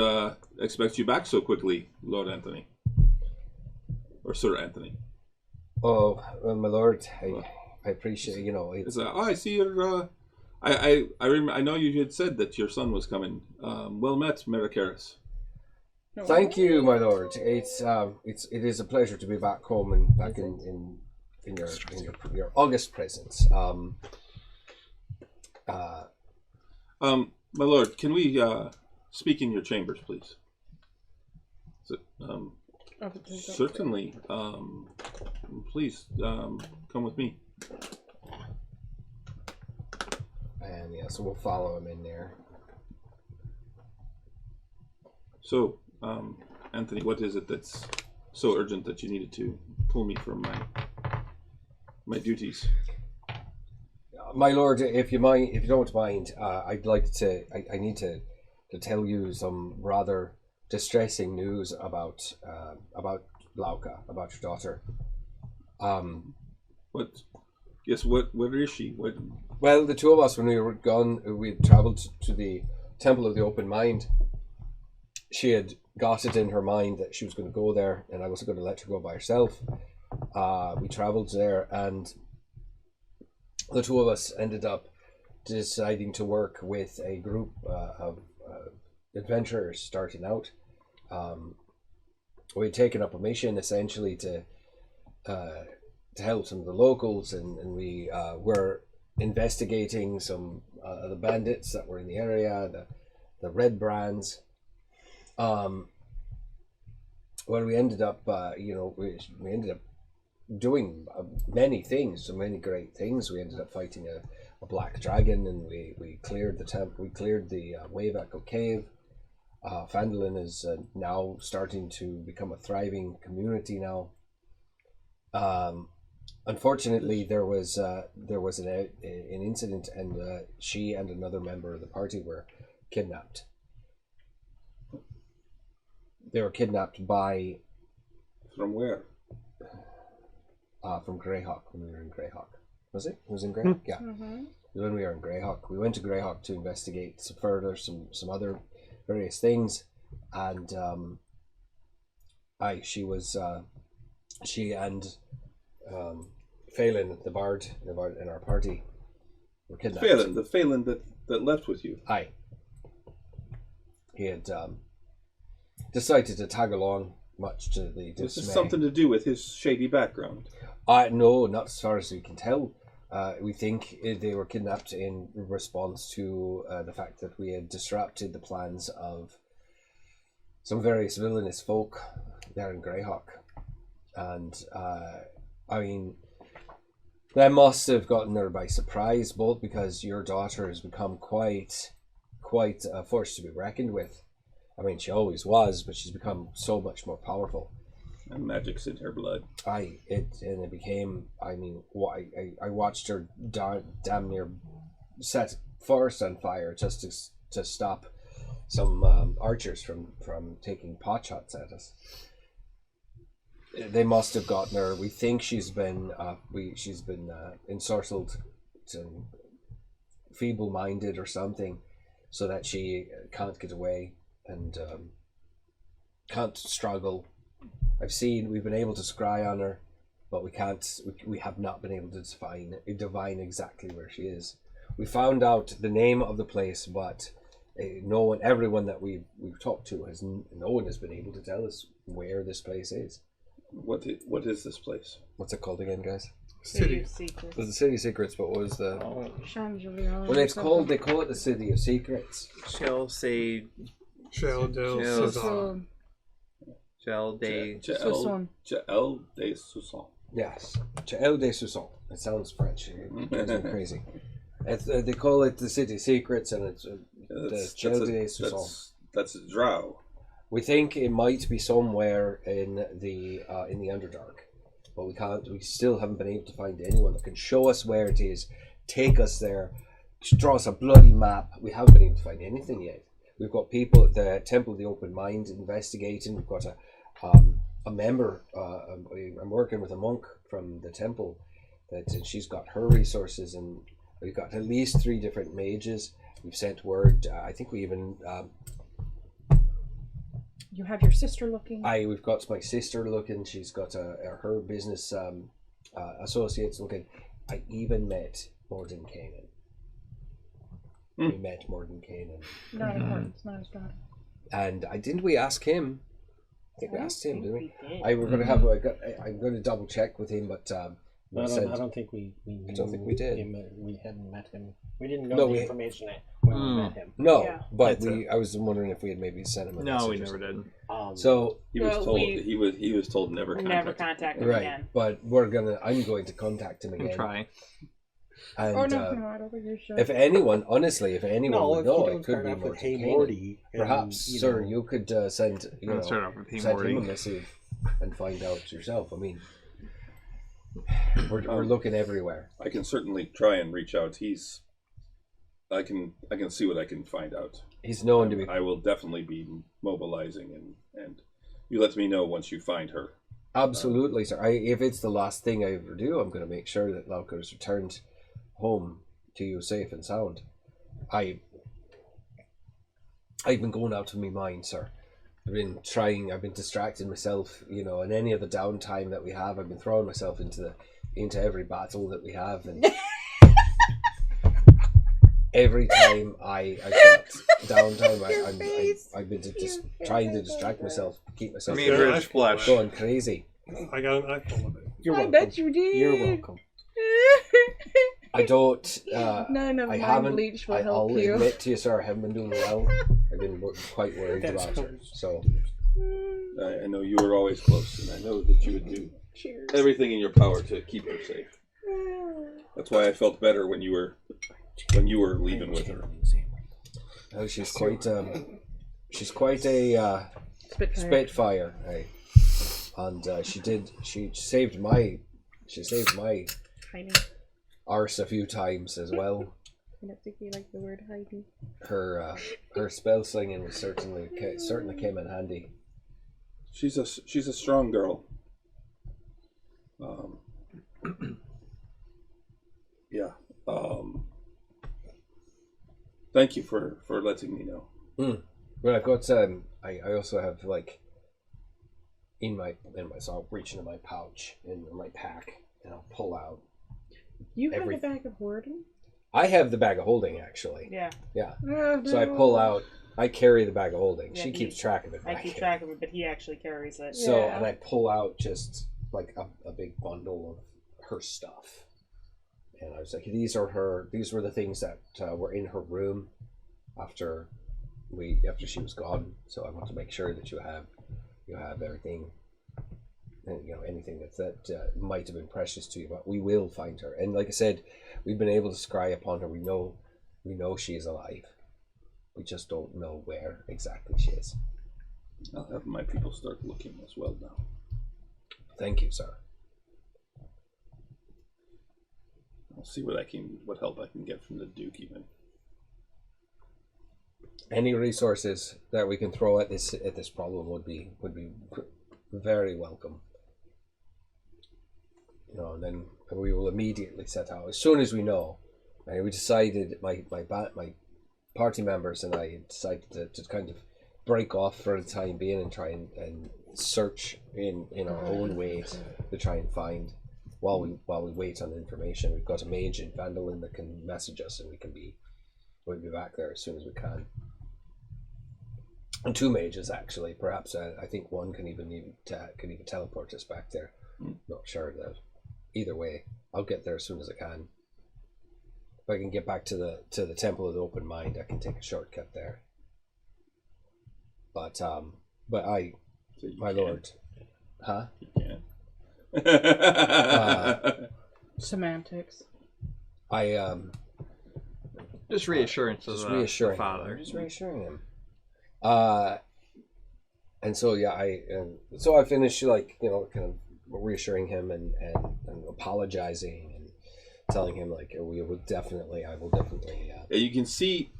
expect you back so quickly, Lord Anthony, or Sir Anthony. Oh, well, my lord, I appreciate, It's I see your. I know you had said that your son was coming. Well met, Mericaris. thank you, my lord. It is a pleasure to be back home and back in your august presence. My lord, can we speak in your chambers, please? So, certainly. Please come with me. And yeah, so we'll follow him in there. So, Anthony, what is it that's so urgent that you needed to pull me from my duties? My lord, if you don't mind, I'd like to. I need to tell you some rather distressing news about Glauca, about your daughter. What? Yes. Where is she? What? Well, the two of us, when we were gone, we travelled to the Temple of the Open Mind. She had got it in her mind that she was going to go there, and I wasn't going to let her go by herself. We travelled there, and the two of us ended up deciding to work with a group of adventurers starting out. We had taken up a mission essentially to help some of the locals, and we were investigating some of the bandits that were in the area, the red brands. Well, we ended up, we ended up doing many things, so many great things. We ended up fighting a black dragon, and we cleared the Wave Echo Cave. Phandalin is now starting to become a thriving community now. Unfortunately, there was an incident, and she and another member of the party were kidnapped. They were kidnapped by... From where? From Greyhawk, when we were in Greyhawk. Was it? It was in Greyhawk? Yeah. Mm-hmm. When we were in Greyhawk. We went to Greyhawk to investigate some other various things, and she and Phelan, the bard in our party, were kidnapped. The Phelan that left with you. Aye. He had decided to tag along, much to the dismay. This is something to do with his shady background. No, not as far as we can tell. We think they were kidnapped in response to the fact that we had disrupted the plans of some various villainous folk there in Greyhawk. And, that must have gotten her by surprise, both because your daughter has become quite a force to be reckoned with. I mean, she always was, but she's become so much more powerful. And magic's in her blood. It became. I watched her damn near set forest on fire just to stop some archers from taking pot shots at us. They must have gotten her. We think she's been ensorcelled, to feeble-minded or something, so that she can't get away and can't struggle. We've been able to scry on her, but we have not been able to divine exactly where she is. We found out the name of the place, but everyone that we've talked to no one has been able to tell us where this place is. What is this place? What's it called again, guys? City. of Secrets. It was the City of Secrets, but what was the... Shangela. Well, they call it the City of Secrets. Shall say Shell, Del, Shell. Cezanne. Gel de. Sousson. Jael de Sousson. Yes, Chael de Sousson. It sounds French. It drives me crazy. They call it the city secrets, and it's the Chael de Sousson. That's a drow. We think it might be somewhere in the Underdark, but we can't. We still haven't been able to find anyone that can show us where it is, take us there, draw us a bloody map. We haven't been able to find anything yet. We've got people at the Temple of the Open Mind investigating. We've got a member. I'm working with a monk from the temple that she's got her resources, and we've got at least 3 different mages. We've sent word. I think we even. You have your sister looking. We've got my sister looking. She's got her business associates looking. I even met Morden Kanan. We met Morden Kanan. Not important. It's not his daughter. And didn't we ask him? I think we asked him, didn't we? did. We're going to have. I'm going to double check with him, but I don't think we I don't think we did. We hadn't met him. We didn't know No, the we- information when we met him. no. Yeah. But I was wondering if we had maybe sent him a No, message we or never something. did. So He was Well, told we- he was told never contact. Never contact him right, again. but I'm going to contact him And again. try. And Oh no, I don't think you should. if anyone, honestly, if anyone No, would if know, you it don't could start be off with Morden Hey Kanan. Morty. and, Perhaps, you sir, know, you could send Start off with Hey send Morty. him a missive and find out yourself. I mean, we're looking everywhere. I can certainly try and reach out. I can see what I can find out. He's known to be. I will definitely be mobilizing, and you let me know once you find her. Absolutely, sir. If it's the last thing I ever do, I'm going to make sure that Lauka is returned home to you safe and sound. I've been going out of my mind, sir. I've been distracting myself, in any of the downtime that we have. I've been throwing myself into every battle that we have, and every time I got downtime, I've been just trying to distract myself, keep myself Me and Yeah, Rich Flesh. going crazy. I got an eyeful of it. You're I welcome. bet you did. You're welcome. I don't. None of I my haven't. bleach will I'll help you. admit to you, sir, I haven't been doing well. I've been quite worried That's about cool. it. So I know you were always close, and I know that you would do Cheers. everything in your power to keep her safe. That's why I felt better when you were leaving with her. oh, she's quite a Spitfire. spitfire, and she saved my Hiding. arse a few times as well. I don't think you like the word hiding. Her spell slinging was certainly came in handy. She's a strong girl. Yeah. Thank you for letting me know. Well, I've got I also have so I'll reach into my pouch in my pack and I'll pull out. You have Everything. a bag of hoarding? I have the bag of holding actually. Yeah. Yeah. Oh, So I no. pull out. I carry the bag of holding. Yeah, She keeps track of it. I back keep here. track of it, but he actually carries it. So Yeah. and I pull out just like a big bundle of her stuff, and I was like, these were the things that were in her room after she was gone. So I want to make sure that you have everything, and anything that might have been precious to you. But we will find her, and like I said, we've been able to scry upon her. We know she is alive. We just don't know where exactly she is. I'll have my people start looking as well now. Thank you, sir. I'll see what help I can get from the Duke even. Any resources that we can throw at this problem would be very welcome. And then we will immediately set out as soon as we know. And we decided my party members and I decided to kind of break off for the time being and try and search in our own way to try and find while we wait on information. We've got a mage in Vandalin that can message us, and we'll be back there as soon as we can. And 2 mages actually. Perhaps I think one can even teleport us back there. Not sure of that. Either way, I'll get there as soon as I can. If I can get back to the Temple of the Open Mind, I can take a shortcut there. But So you My can. lord. Huh? You can. Semantics. I Just reassurance of just the reassuring father. him. Just reassuring him. And so yeah, so I finished like kind of reassuring him and apologizing and telling him like I will definitely. Yeah, you can see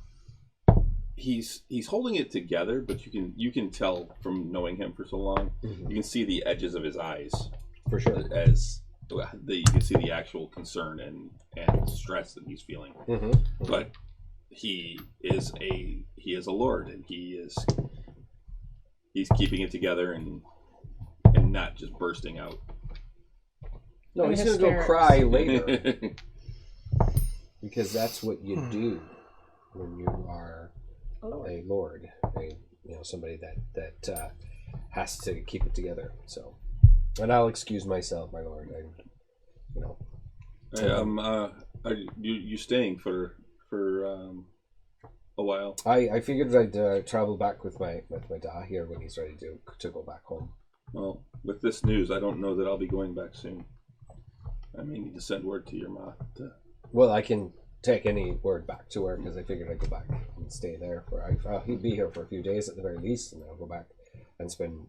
he's holding it together, but you can tell from knowing him for so long. Mhm. You can see the edges of his eyes For sure. as you can see the actual concern and stress that he's feeling. Mm-hmm. But he is a lord, and he's keeping it together and not just bursting out. No, And he's gonna go hysterics. cry later because that's what you do when you are a lord, somebody that has to keep it together. So, and I'll excuse myself, my lord. Are you staying for a while? I figured I'd travel back with my da here when he's ready to go back home. Well, with this news, I don't know that I'll be going back soon. I may need to send word to your ma. Well, I can take any word back to her because I figured I'd go back and stay there he'd be here for a few days at the very least, and then I'll go back and spend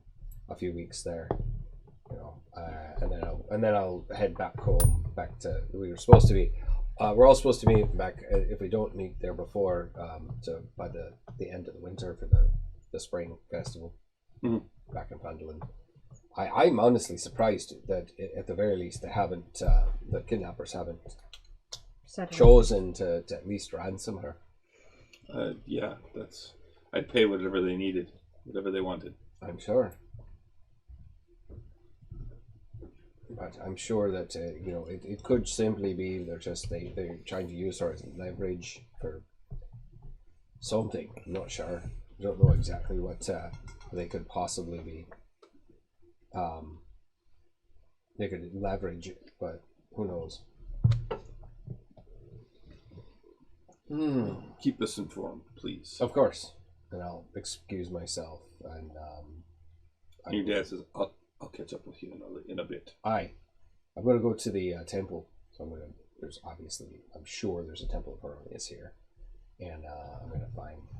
a few weeks there. And then I'll head back home, back to we're all supposed to meet back if we don't meet there before by the end of the winter for the spring festival back in Pandolin. I'm honestly surprised that at the very least they haven't the kidnappers haven't chosen to at least ransom her. Yeah, I'd pay whatever they needed, whatever they wanted. I'm sure. But I'm sure that it could simply be they're trying to use her as leverage for something. I'm not sure. I don't know exactly what they could possibly be. They could leverage it, but who knows? Keep us informed, please. Of course. And I'll excuse myself. And your dad says, I'll catch up with you in a bit. I'm going to go to the temple. So I'm sure there's a temple of Heronius here. And I'm going to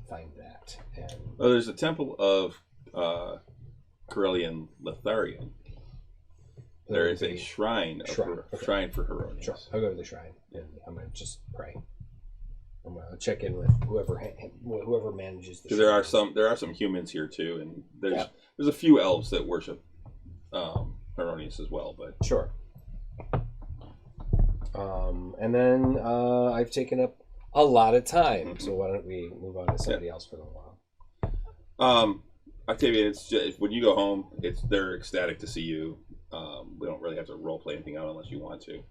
find that. And there's a temple of Corellian Letharian. There is a shrine for Heronius. Sure, I'll go to the shrine and I'm going to just pray. I'm going to check in with whoever manages the shrine. There are some humans here too, and there's a few elves that worship Heronius as well, but sure. And then I've taken up a lot of time, so why don't we move on to somebody else for a little while? Octavia, it's just, when you go home, they're ecstatic to see you. We don't really have to role play anything out unless you want to.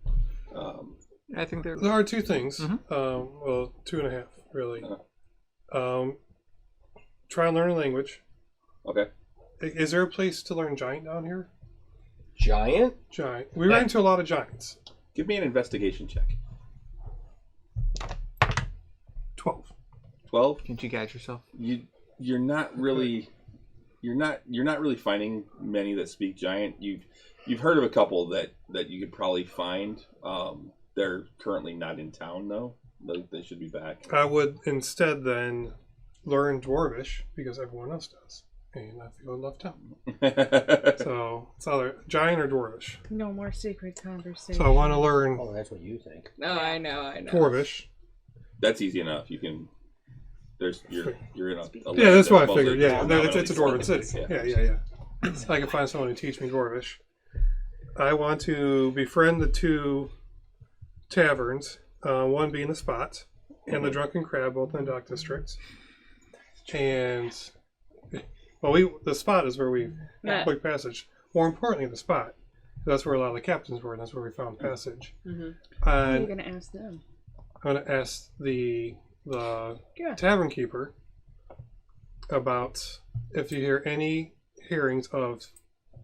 I think There are two things. Well, 2.5 really. Try and learn a language. Okay. Is there a place to learn Giant down here? Giant? Giant. We ran into a lot of giants. Give me an investigation check. 12. 12? Can't you guide yourself? You're not really finding many that speak Giant. You've heard of a couple that you could probably find. They're currently not in town though. They should be back. I would instead then learn Dwarvish because everyone else does, and I feel left out. So it's either Giant or Dwarvish. No more secret conversation. So I want to learn Oh, that's what you think. No, I know. Dwarvish. That's easy enough. You can. You're in a Yeah, that's what I mostly figured. Yeah, predominantly it's a dwarven city. spoken. Yeah. I can find someone to teach me Dwarvish. I want to befriend the two taverns, one being the Spot and the Drunken Crab, both in the Dock District. And the Spot is where we quick passage. More importantly, the Spot. That's where a lot of the captains were, and that's where we found passage. What are you And gonna ask them? I'm going to ask the tavern keeper about if you hear any hearings of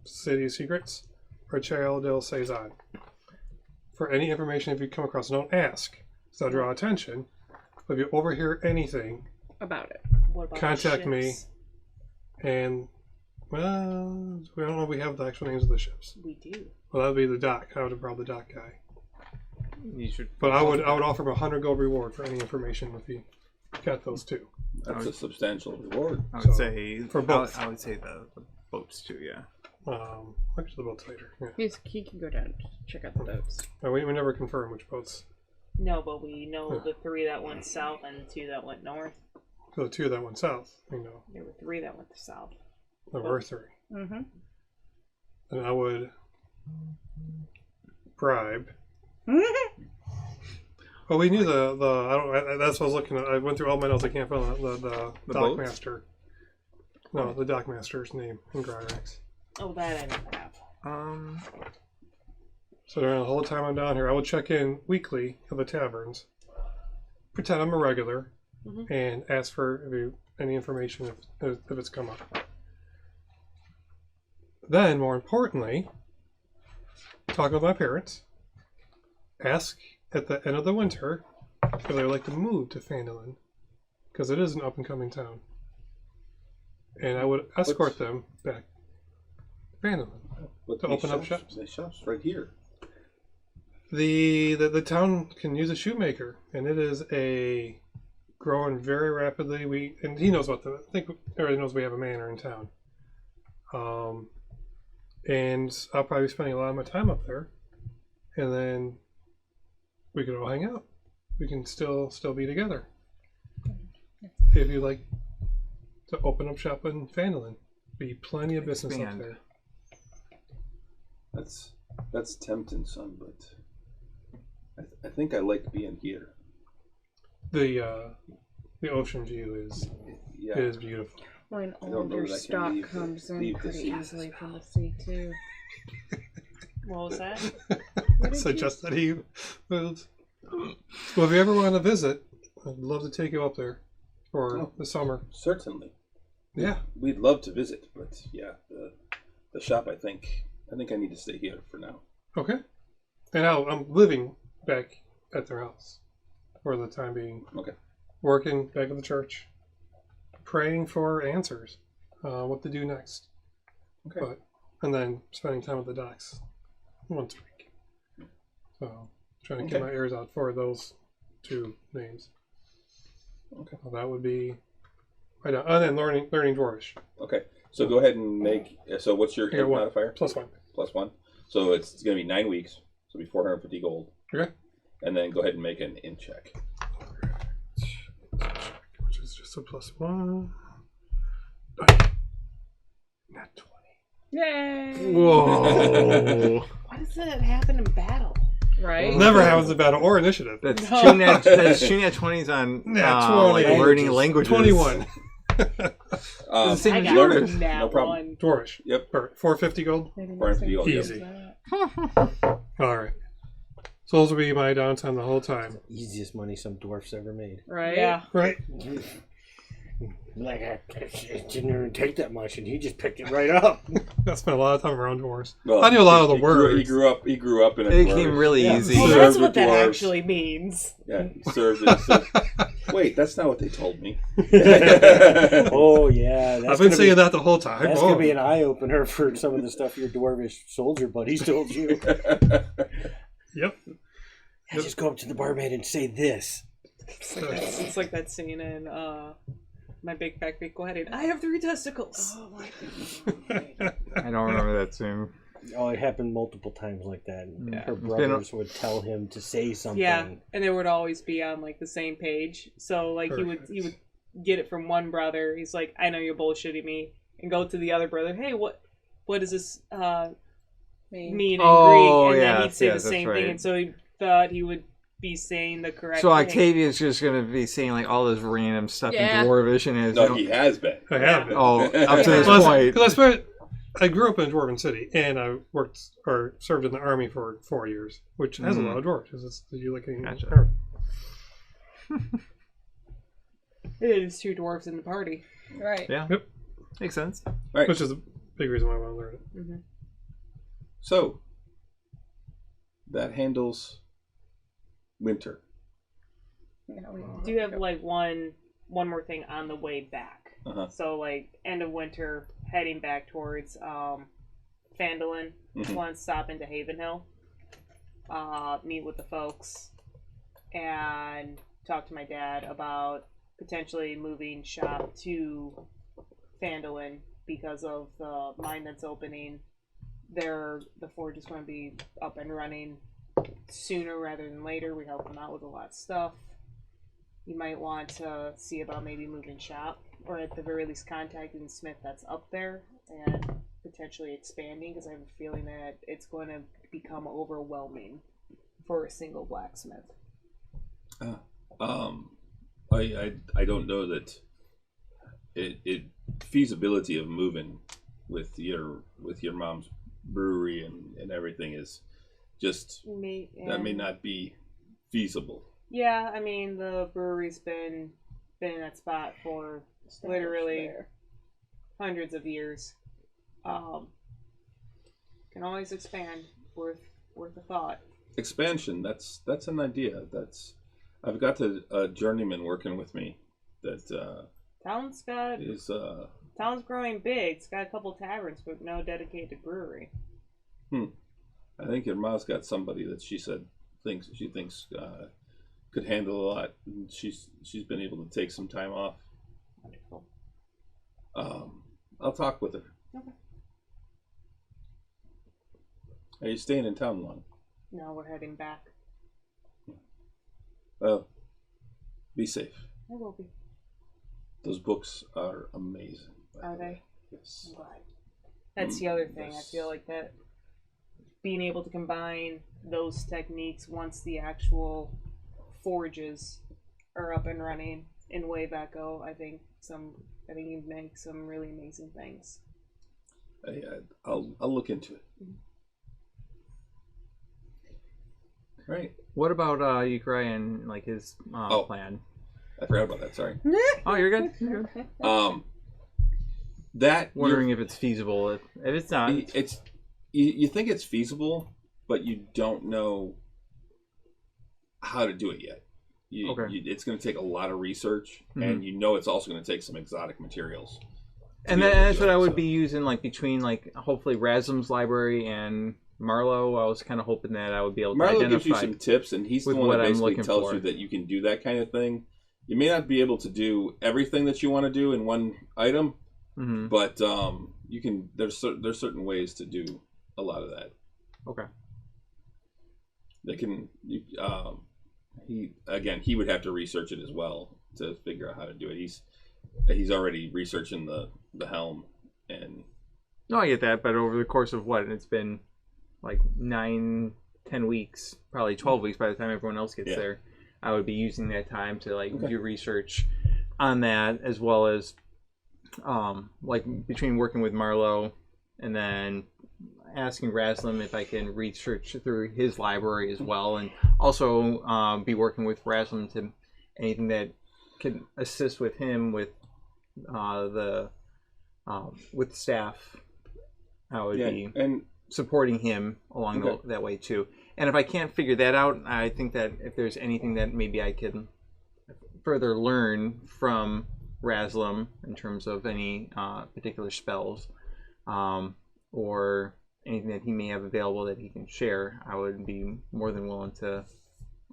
city secrets or Chael del Cezanne. For any information, if you come across, don't ask, so I'll draw attention. But if you overhear anything, About it. What about contact me, ships? and Well, we don't know if we have the actual names of the ships. We do. Well, that would be the dock. I would have brought the dock guy. You should. But I would offer him 100 gold reward for any information if he got those two. That's a substantial reward. I would So, say for both. I would say the boats too. Yeah. Actually, the boats later. Yeah. He can go down and check out the boats. We never confirm which boats. No, but we know the 3 that went south and the 2 that went north. So the 2 that went south, we know. There were 3 that went south. There were 3. Mm-hmm. And I would bribe. Well, we knew that's what I was looking at. I went through all my notes. I can't find the dock boats? master. No, the dock master's name in Gryrax. Oh, that I don't have. So during the whole time I'm down here, I will check in weekly at the taverns, pretend I'm a regular, and ask for any information if it's come up. Then, more importantly, talk with my parents. Ask at the end of the winter if they would like to move to Phandalin, because it is an up-and-coming town. And I would escort them back to Phandalin to open up shops. They shops right here. The town can use a shoemaker, and it is growing very rapidly. And he knows I think everybody knows we have a manor in town. And I'll probably be spending a lot of my time up there, and then we can all hang out. We can still be together. If you like to open up shop in Phandalin, be plenty of business up there. That's tempting, son, but I think I like being here. The ocean view is beautiful. When I don't know older that I can stock leave the- comes in leave the pretty sea. easily from the sea too. What was that? Suggest that he moves. Well, if you ever want to visit, I'd love to take you up there for the summer. Certainly. Yeah. We'd love to visit, but yeah, the shop. I think I need to stay here for now. Okay. And I'm living back at their house for the time being. Okay. Working back at the church, praying for answers, what to do next. Okay. And then spending time at the docks once a week. So trying to get my ears out for those 2 names. Okay. Well, that would be right now. And then learning Dwarvish. Okay. So go ahead and make. So what's your Here, what? modifier? +1. +1. So it's going to be 9 weeks. So it'll be 450 gold. Okay. And then go ahead and make an in check. Which is just a +1. Not 20. Yay! Whoa. Why does that happen in battle? Right? Never happens in battle or initiative. That's shooting at 20s on like 20. learning languages. 21. The same I as got yours. that No problem. one. Dwarvish. Yep. Or 450 gold. Maybe 450 gold. yep. Easy. Alright. So those will be my downtime the whole time. Easiest money some dwarfs ever made. Right? Yeah. Right? Like, it didn't even take that much, and he just picked it right up. I spent a lot of time around dwarves. Well, I knew a lot of the he words. He grew up in a It dwarf. became really Yeah. easy. Oh, Served that's with what that dwarves. actually means. Yeah, he served as. Wait, that's not what they told me. Oh yeah, I've been saying that the whole time. That's Oh. gonna be an eye opener for some of the stuff your dwarvish soldier buddies told you. Yep. I just go up to the barmaid and say this. It's like that scene in My Big Fat Greek Wedding. I have 3 testicles. Oh my I don't remember that soon. Oh, it happened multiple times like that. Yeah. Her It's been brothers would tell him to say something. Yeah, and they would always be on like the same page. So like he would get it from one brother. He's like, I know you're bullshitting me, and go to the other brother. Hey, what does this mean in Oh, Greek? And yeah, then he'd say yeah, the that's same right. thing, and so he thought he would be saying the correct So thing. Octavia's just going to be saying like all this random stuff Yeah. in Dwarvish and his. No, he has been. I have been. Oh, up to this Plus, point. because I grew up in Dwarven City, and I worked or served in the army for 4 years, which has a lot of dwarves. It's you like Gotcha. It is 2 dwarves in the party. Right. Yeah. Yep. Makes sense. Right. Which is a big reason why I want to learn it. Mm-hmm. So that handles winter. Yeah, we Do you have like one more thing on the way back? Uh-huh. So like end of winter, heading back towards Fandolin. Mhm. Want to stop into Havenhill, meet with the folks, and talk to my dad about potentially moving shop to Fandolin because of the mine that's opening. The forge is going to be up and running sooner rather than later. We help them out with a lot of stuff. You might want to see about maybe moving shop, or at the very least contacting the smith that's up there and potentially expanding, because I have a feeling that it's going to become overwhelming for a single blacksmith. I don't know that it feasibility of moving with your mom's brewery and everything is just that may not be feasible. Yeah, I mean the brewery's been in that spot for literally hundreds of years. Can always expand. Worth a thought. Expansion. That's an idea. I've got a journeyman working with me that Town's growing big. It's got a couple taverns, but no dedicated brewery. I think your mom's got somebody that she thinks could handle a lot. And she's been able to take some time off. Wonderful. I'll talk with her. Okay. Are you staying in town long? No, we're heading back. Well, be safe. I will be. Those books are amazing. Are they? Yes. I'm glad. That's the other thing. Yes. I feel like that being able to combine those techniques once the actual forges are up and running in Wave Echo, I think you make some really amazing things. I'll look into it. Right. What about Ukraine and like his plan? I forgot about that. Sorry. Oh, you're good. You're good. That Wondering if it's feasible. If it's not, it's you think it's feasible, but you don't know how to do it yet. It's going to take a lot of research, and you know it's also going to take some exotic materials. And that's what I would be using, like between like hopefully Rasm's library and Marlowe. I was kind of hoping that I would be able to Marlowe identify gives you some tips, and he's the one that basically tells you that you can do that kind of thing. You may not be able to do everything that you want to do in one item, but you can. There's certain ways to do a lot of that. Okay. They can. He would have to research it as well to figure out how to do it. He's already researching the helm, and no, I get that, but over the course of it's been like 9-10 weeks, probably 12 weeks by the time everyone else gets there. I would be using that time to do research on that, as well as between working with Marlowe and then asking Raslam if I can research through his library as well, and also be working with Raslam to anything that can assist with him with with staff. I would be supporting him along that way too. And if I can't figure that out, I think that if there's anything that maybe I can further learn from Raslam in terms of any particular spells, or anything that he may have available that he can share, I would be more than willing to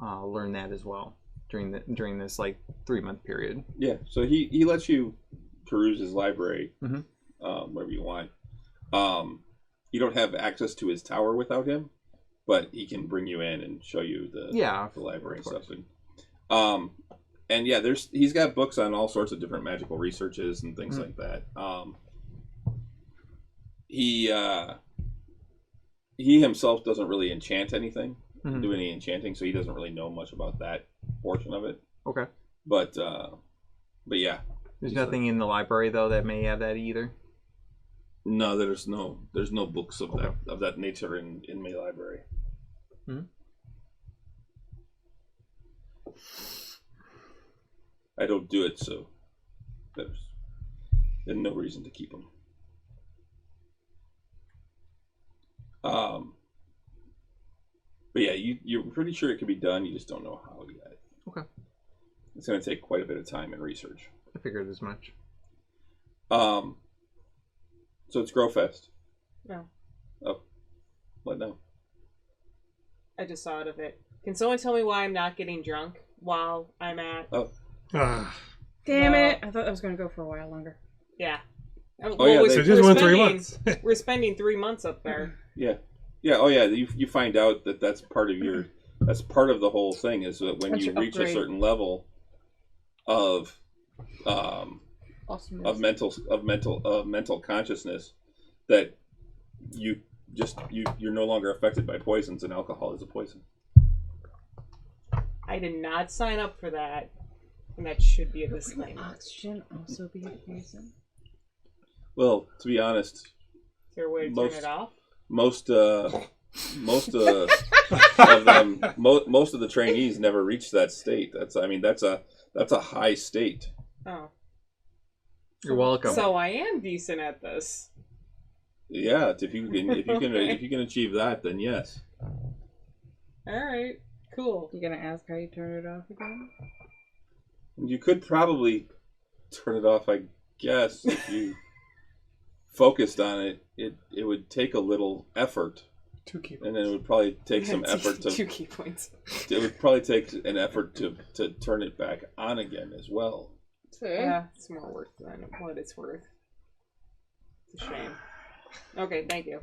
learn that as well during this 3-month period. Yeah, so he lets you peruse his library wherever you want. You don't have access to his tower without him, but he can bring you in and show you the library and stuff. And he's got books on all sorts of different magical researches and things like that. He himself doesn't really enchant anything, do any enchanting, so he doesn't really know much about that portion of it. Okay. But yeah. There's nothing in the library though that may have that either. No, there's no books of that nature in my library. I don't do it, so there's no reason to keep them. But yeah, you're pretty sure it can be done. You just don't know how yet. Okay. It's going to take quite a bit of time and research. I figured as much. So it's Growfest. No. Oh, what now? I just thought of it. Can someone tell me why I'm not getting drunk while I'm at? Oh, Damn it! I thought I was gonna go for a while longer. Yeah. Oh, yeah, they just went 3 months. We're spending 3 months up there. yeah, yeah. Oh, yeah. You find out that that's part of your. That's part of the whole thing is that when That's you your reach a upgrade. certain level of Awesomeness. of mental consciousness, that you're no longer affected by poisons, and alcohol is a poison. I did not sign up for that, and that should be a disclaimer. Oxygen also be a poison. Well, to be honest, Is there a way to Most- turn it off? most of them, most of the trainees never reach that state. That's a high state. Oh. You're welcome. So I am decent at this. Yeah, if you can achieve that, then yes. Alright. Cool. You gonna ask how you turn it off again? You could probably turn it off, I guess, if you focused on it. It would take a little effort, 2 key. and then it would probably take some effort Two to. key points. It would probably take an effort to turn it back on again as well. Yeah, it's more work than what it's worth. It's a shame. Okay, thank you.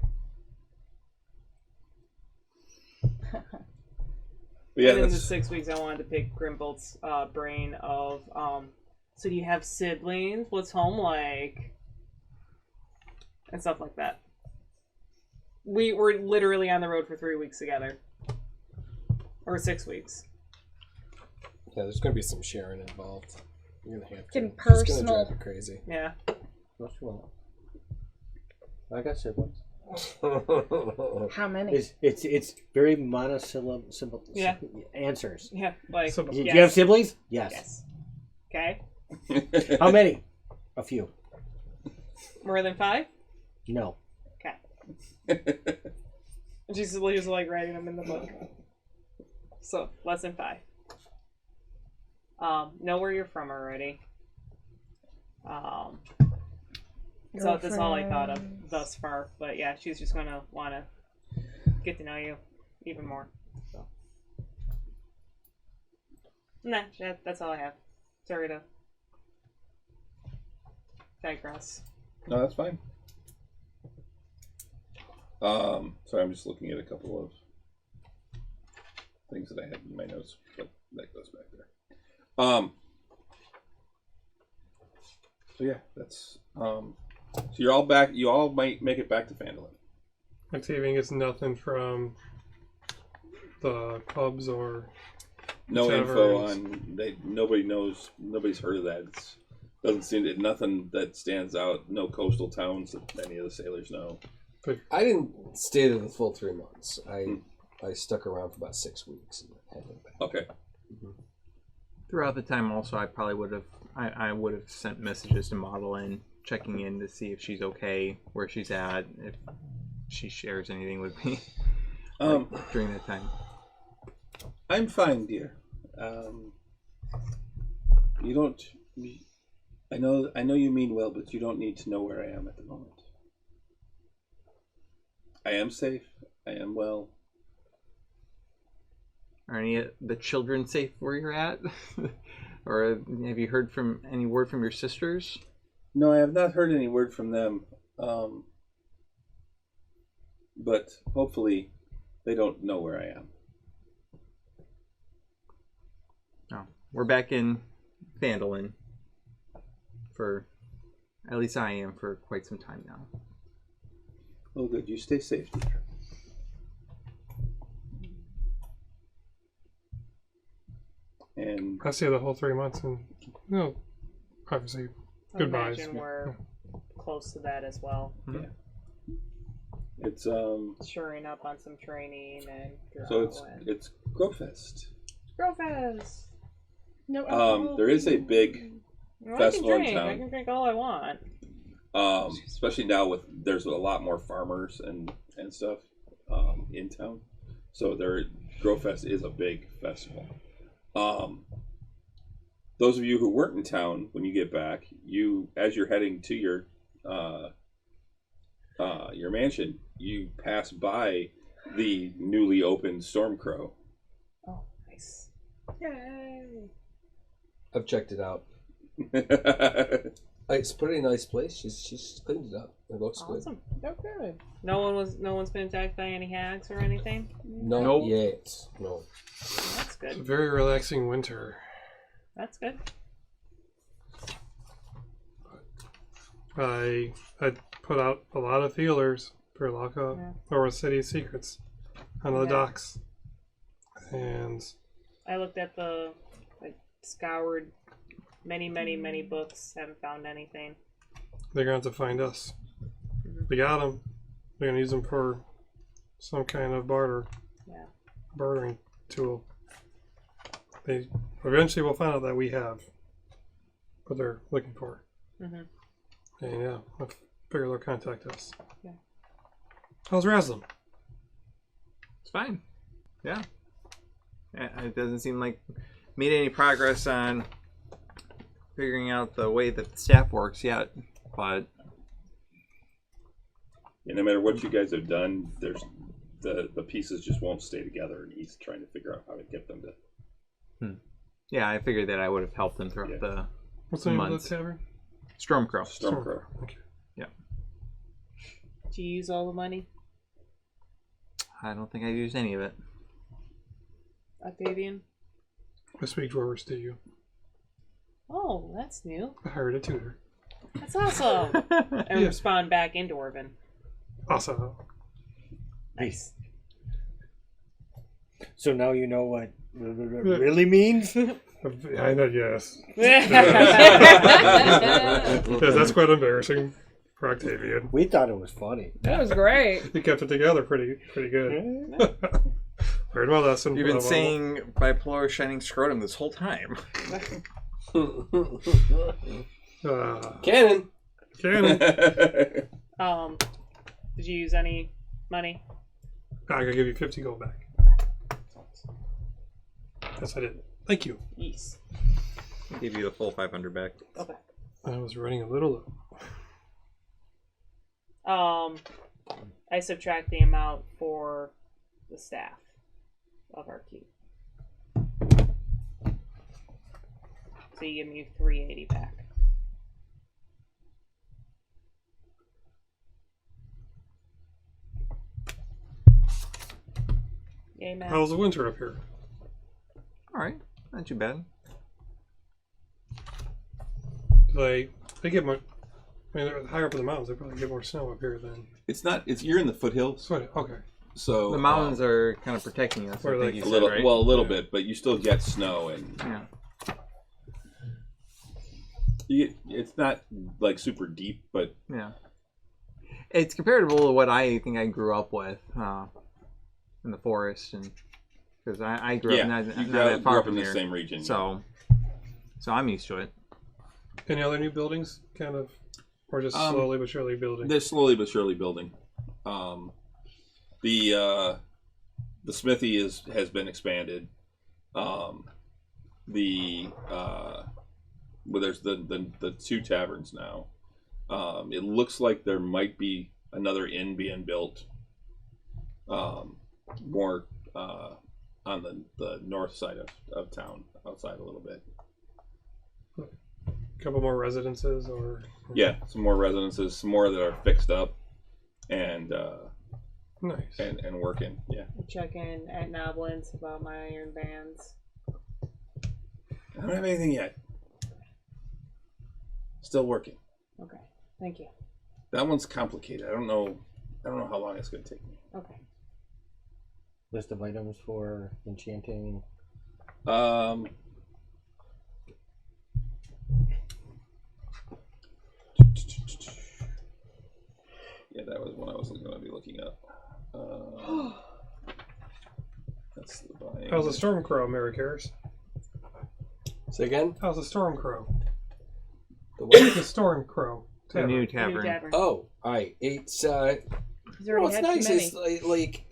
But yeah, and in the that's, 6 weeks, I wanted to pick Grimbolt's brain of, so do you have siblings? What's home like? And stuff like that. We were literally on the road for 3 weeks together. Or 6 weeks. Yeah, there's gonna be some sharing involved. You're gonna have to. Getting It's gonna personal. drive you crazy. Yeah. What you want? I got siblings. How many? It's very monosyllable simple Yeah. answers. Yeah, like, So- Do yes. you have siblings? Yes. Yes. Okay. How many? A few. More than 5? No. Okay. She's just like writing them in the book. So, less than 5. Know where you're from already. So that's all I thought of thus far. But yeah, she's just gonna wanna get to know you even more. So. Nah, that's all I have. Sorry to digress. no, that's fine. Sorry, I'm just looking at a couple of things that I had in my notes, but that goes back there. So yeah, that's so you're all back. You all might make it back to Phandalin. Octavian gets nothing from the pubs or No info taverns. on. Nobody knows. Nobody's heard of that. It doesn't seem to nothing that stands out. No coastal towns that any of the sailors know. I didn't stay there the full 3 months. I stuck around for about 6 weeks and headed back. Okay. Throughout the time, also, I probably would have. I would have sent messages to Madeline, checking in to see if she's okay, where she's at, if she shares anything with me during that time. I'm fine, dear. You don't. I know you mean well, but you don't need to know where I am at the moment. I am safe. I am well. Are any of the children safe where you're at? Or have you heard from any word from your sisters? No, I have not heard any word from them. But hopefully, they don't know where I am. No. We're back in Phandalin for, at least I am, for quite some time now. Oh, good. You stay safe, dear. And I stayed the whole 3 months, and obviously I goodbyes. imagine we're close to that as well. yeah, it's Shoring up on some training and so it's Growfest. Growfest. No. There is a big Well, festival in I town. can drink all I want. Especially now there's a lot more farmers and stuff in town, so Growfest is a big festival. Those of you who weren't in town when you get back, as you're heading to your your mansion, you pass by the newly opened Stormcrow. Oh, nice. Yay. I've checked it out. It's a pretty nice place. She's cleaned it up. It looks Awesome. Oh, good. No one's been attacked by any hags or anything? good. Not Nope. yet. No. That's It's a good. very relaxing winter. That's good. I put out a lot of feelers for lockup or City of Secrets on the Yeah. docks, and I looked at scoured many books. Haven't found anything. they're going to have to find us. They got them. They're going to use them for some kind of bartering tool. They eventually will find out that we have what they're looking for. Mhm. And yeah, I figure they'll contact us. Yeah. How's Raslin? It's fine. Yeah. It doesn't seem like made any progress on figuring out the way that the staff works yet, but And no matter what you guys have done, there's the pieces just won't stay together, and he's trying to figure out how to get them to. yeah, I figured that I would have helped him throughout the What's the name months. of the tavern? Stormcrow. Stormcrow. Okay. Did you use all the money, I don't think I used any of it. Octavian? I speak dwarves to you. Oh, that's new. I hired a tutor. That's awesome. And Yeah. respond back in Dwarven. Awesome. Nice. So now you know what really means? I know, yes. Yes, that's quite embarrassing for Octavian. We thought it was funny. That was great. He kept it together pretty good. Learned my lesson. You've been Well, saying bipolar shining scrotum this whole time. Cannon. Cannon. Did you use any money? I'm going to give you 50 gold back. Yes, I did. Thank you. Yes. I'll give you the full 500 back. Okay. I was running a little low. I subtract the amount for the staff of our keep. So you give me 380 back. Yay, Matt. How's the winter up here? Alright, not too bad. They get more. I mean, they're higher up in the mountains. They probably get more snow up here than. It's not. You're in the foothills, Okay. so The mountains are kind of protecting us. Or I think like you a said, little. right? Well, a little bit, but you still get snow, and Yeah. it's not like super deep, but Yeah. It's comparable to what I think I grew up with in the forest, and because I grew up not you that far grew up from in the here, same region. so I'm used to it. Any other new buildings, kind of, or just slowly but surely building? They're slowly but surely building. The smithy has been expanded. Well, there's the two taverns now. It looks like there might be another inn being built. More on the north side of town, outside a little bit. A couple more residences, or Yeah, some more residences, some more that are fixed up, and nice. and working. Yeah, Check in at Noblins about my iron bands. I don't have anything yet. Still working. Okay, thank you. That one's complicated. I don't know how long it's going to take me. Okay. List of items for enchanting. Yeah, that was one I was going to be looking up. That's the buying. How's the Stormcrow, Mary Cares? Say again? How's the Stormcrow? The The what? Stormcrow. The Tavern. new New tavern. tavern. Oh, aye. It's He's already it's had nice. too many. It's like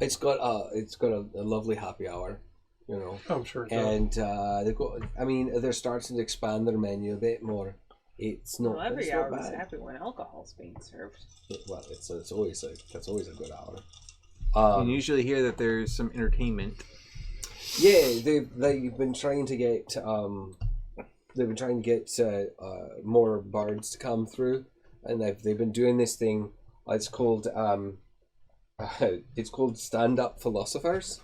it's got a lovely happy hour, you know. I'm sure. It does. And they go. I mean, they're starting to expand their menu a bit more. it's not. Well, every it's hour not is bad. happy when alcohol's being served. Well, that's always a good hour. You can usually hear that there's some entertainment. Yeah, they've been trying to get more bards to come through, and they've been doing this thing. It's called Stand Up Philosophers.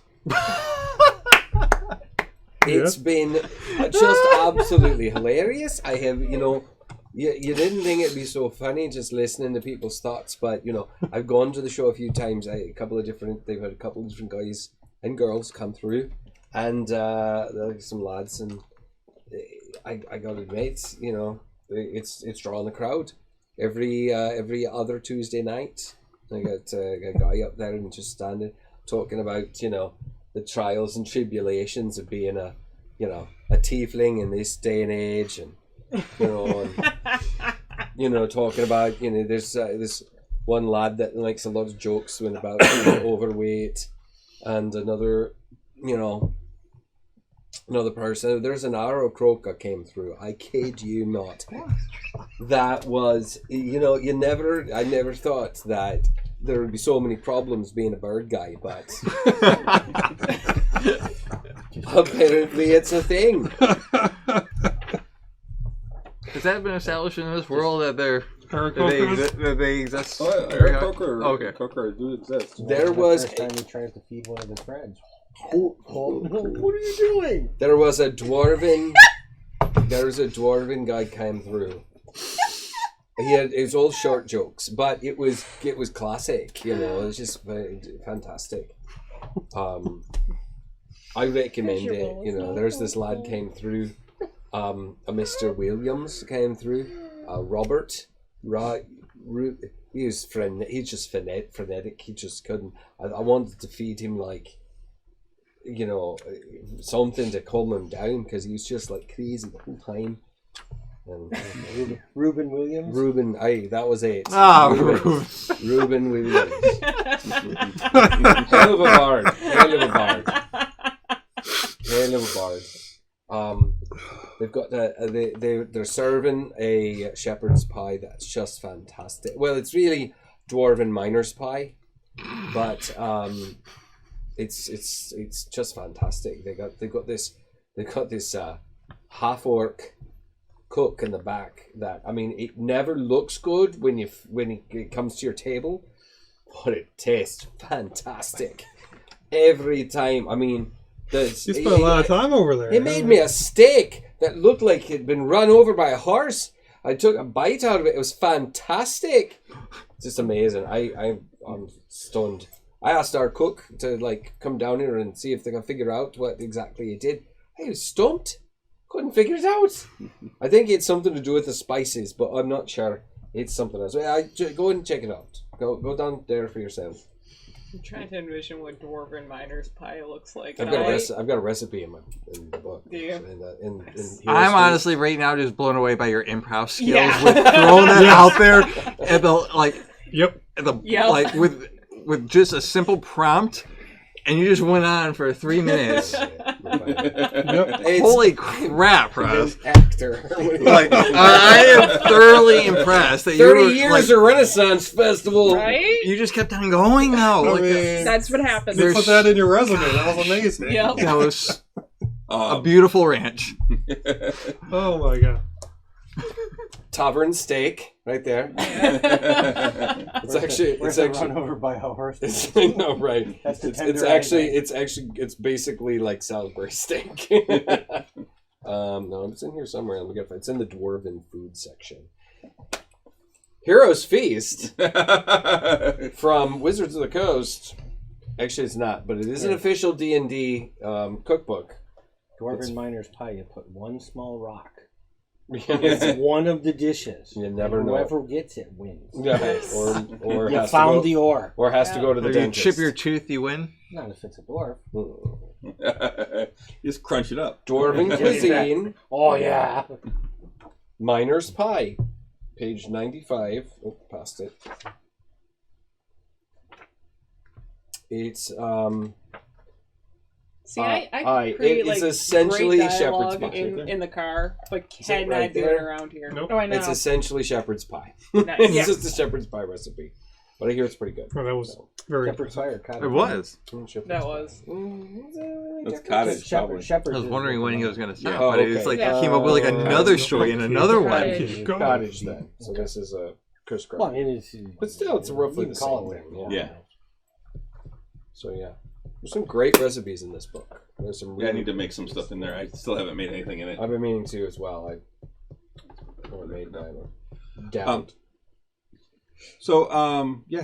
It's been just absolutely hilarious. I have, you didn't think it'd be so funny just listening to people's thoughts, but I've gone to the show a few times. They've had a couple of different guys and girls come through, and some lads, and I gotta admit, it's drawing a crowd every other Tuesday night. I got a guy up there and just standing talking about the trials and tribulations of being a tiefling in this day and age, and talking about there's this one lad that makes a lot of jokes when about overweight, and another person. There's an arrow croaker came through. I kid you not. That was I never thought that there would be so many problems being a bird guy, but apparently it's a thing. Has that been established in this world that they exist? Oh, Aaron Coker. Okay. Coker do exist. There was the first time he tries to feed one of his friends. What are you doing? There was a dwarven guy came through. It was all short jokes, but it was classic. It was just fantastic. I recommend it. There's this lad came through. A Mr. Williams came through. Robert, he's just frenetic. He just couldn't. I wanted to feed him something to calm him down, because he was just crazy the whole time. And Reuben Williams. That was it. Reuben Williams. Hell of a bard. They've got they're serving a shepherd's pie that's just fantastic. Well, it's really dwarven miner's pie, but it's just fantastic. They got this half orc cook in the back that, it never looks good when it comes to your table, but it tastes fantastic every time. You spent a lot of time over there. He made me a steak that looked like it'd been run over by a horse. I took a bite out of it. It was fantastic. Just amazing. I'm stunned. I asked our cook to come down here and see if they can figure out what exactly he did. I was stumped. Couldn't figure it out. I think it's something to do with the spices, but I'm not sure. It's something else. Go and check it out. Go down there for yourself. I'm trying to envision what dwarven miner's pie looks like. I've got a recipe in the book. Do you? I'm honestly right now just blown away by your improv skills with throwing it out there at with just a simple prompt, and you just went on for 3 minutes. Holy crap, Russ! Actor. I am thoroughly impressed that 30 years of Renaissance Festival. Right? You just kept on going though. That's what happens. You put that in your resume. That was amazing. Yep. That was a beautiful ranch. Oh my god. Tavern steak, right there. It's actually run over by a horse. I know, right? That's the it's basically like Salisbury steak. No, it's in here somewhere. Let me get it. It's in the dwarven food section. Hero's Feast from Wizards of the Coast. Actually, it's not, but it is an official D&D cookbook. Dwarven miner's pie. You put one small rock. It's one of the dishes. You never know. Whoever gets it wins. Yes. Or you has found to go, the ore. Or has to go to the dentist. You chip your tooth, you win. Not if it's a dwarf. Just crunch it up. Dwarven cuisine. Oh yeah. Miner's pie. Page 95. Oh, past it. It's See, I create it's like essentially great shepherd's dialogue pie. in the car, but it cannot right do there? it around here. Nope. Oh, I know. It's essentially shepherd's pie. Nice. It's Yeah. just a shepherd's pie recipe, but I hear it's pretty good. Well, that was very Shepherd's pie or cottage? It was. That was. That's cottage, probably. Shepherd. I was wondering when he was going to stop, Yeah. but Oh, it was okay. like Yeah. came up with like another story and another one. Cottage. Cottage then. So this is a Chris Well, I Crawford. mean, it's, But still, it's roughly you the can call same it thing. whatever. Yeah. So yeah, there's some great recipes in this book. There's some. Yeah, I Really need to make some stuff in there. I still haven't made anything in it. I've been meaning to as well. I haven't made that. Doubt. So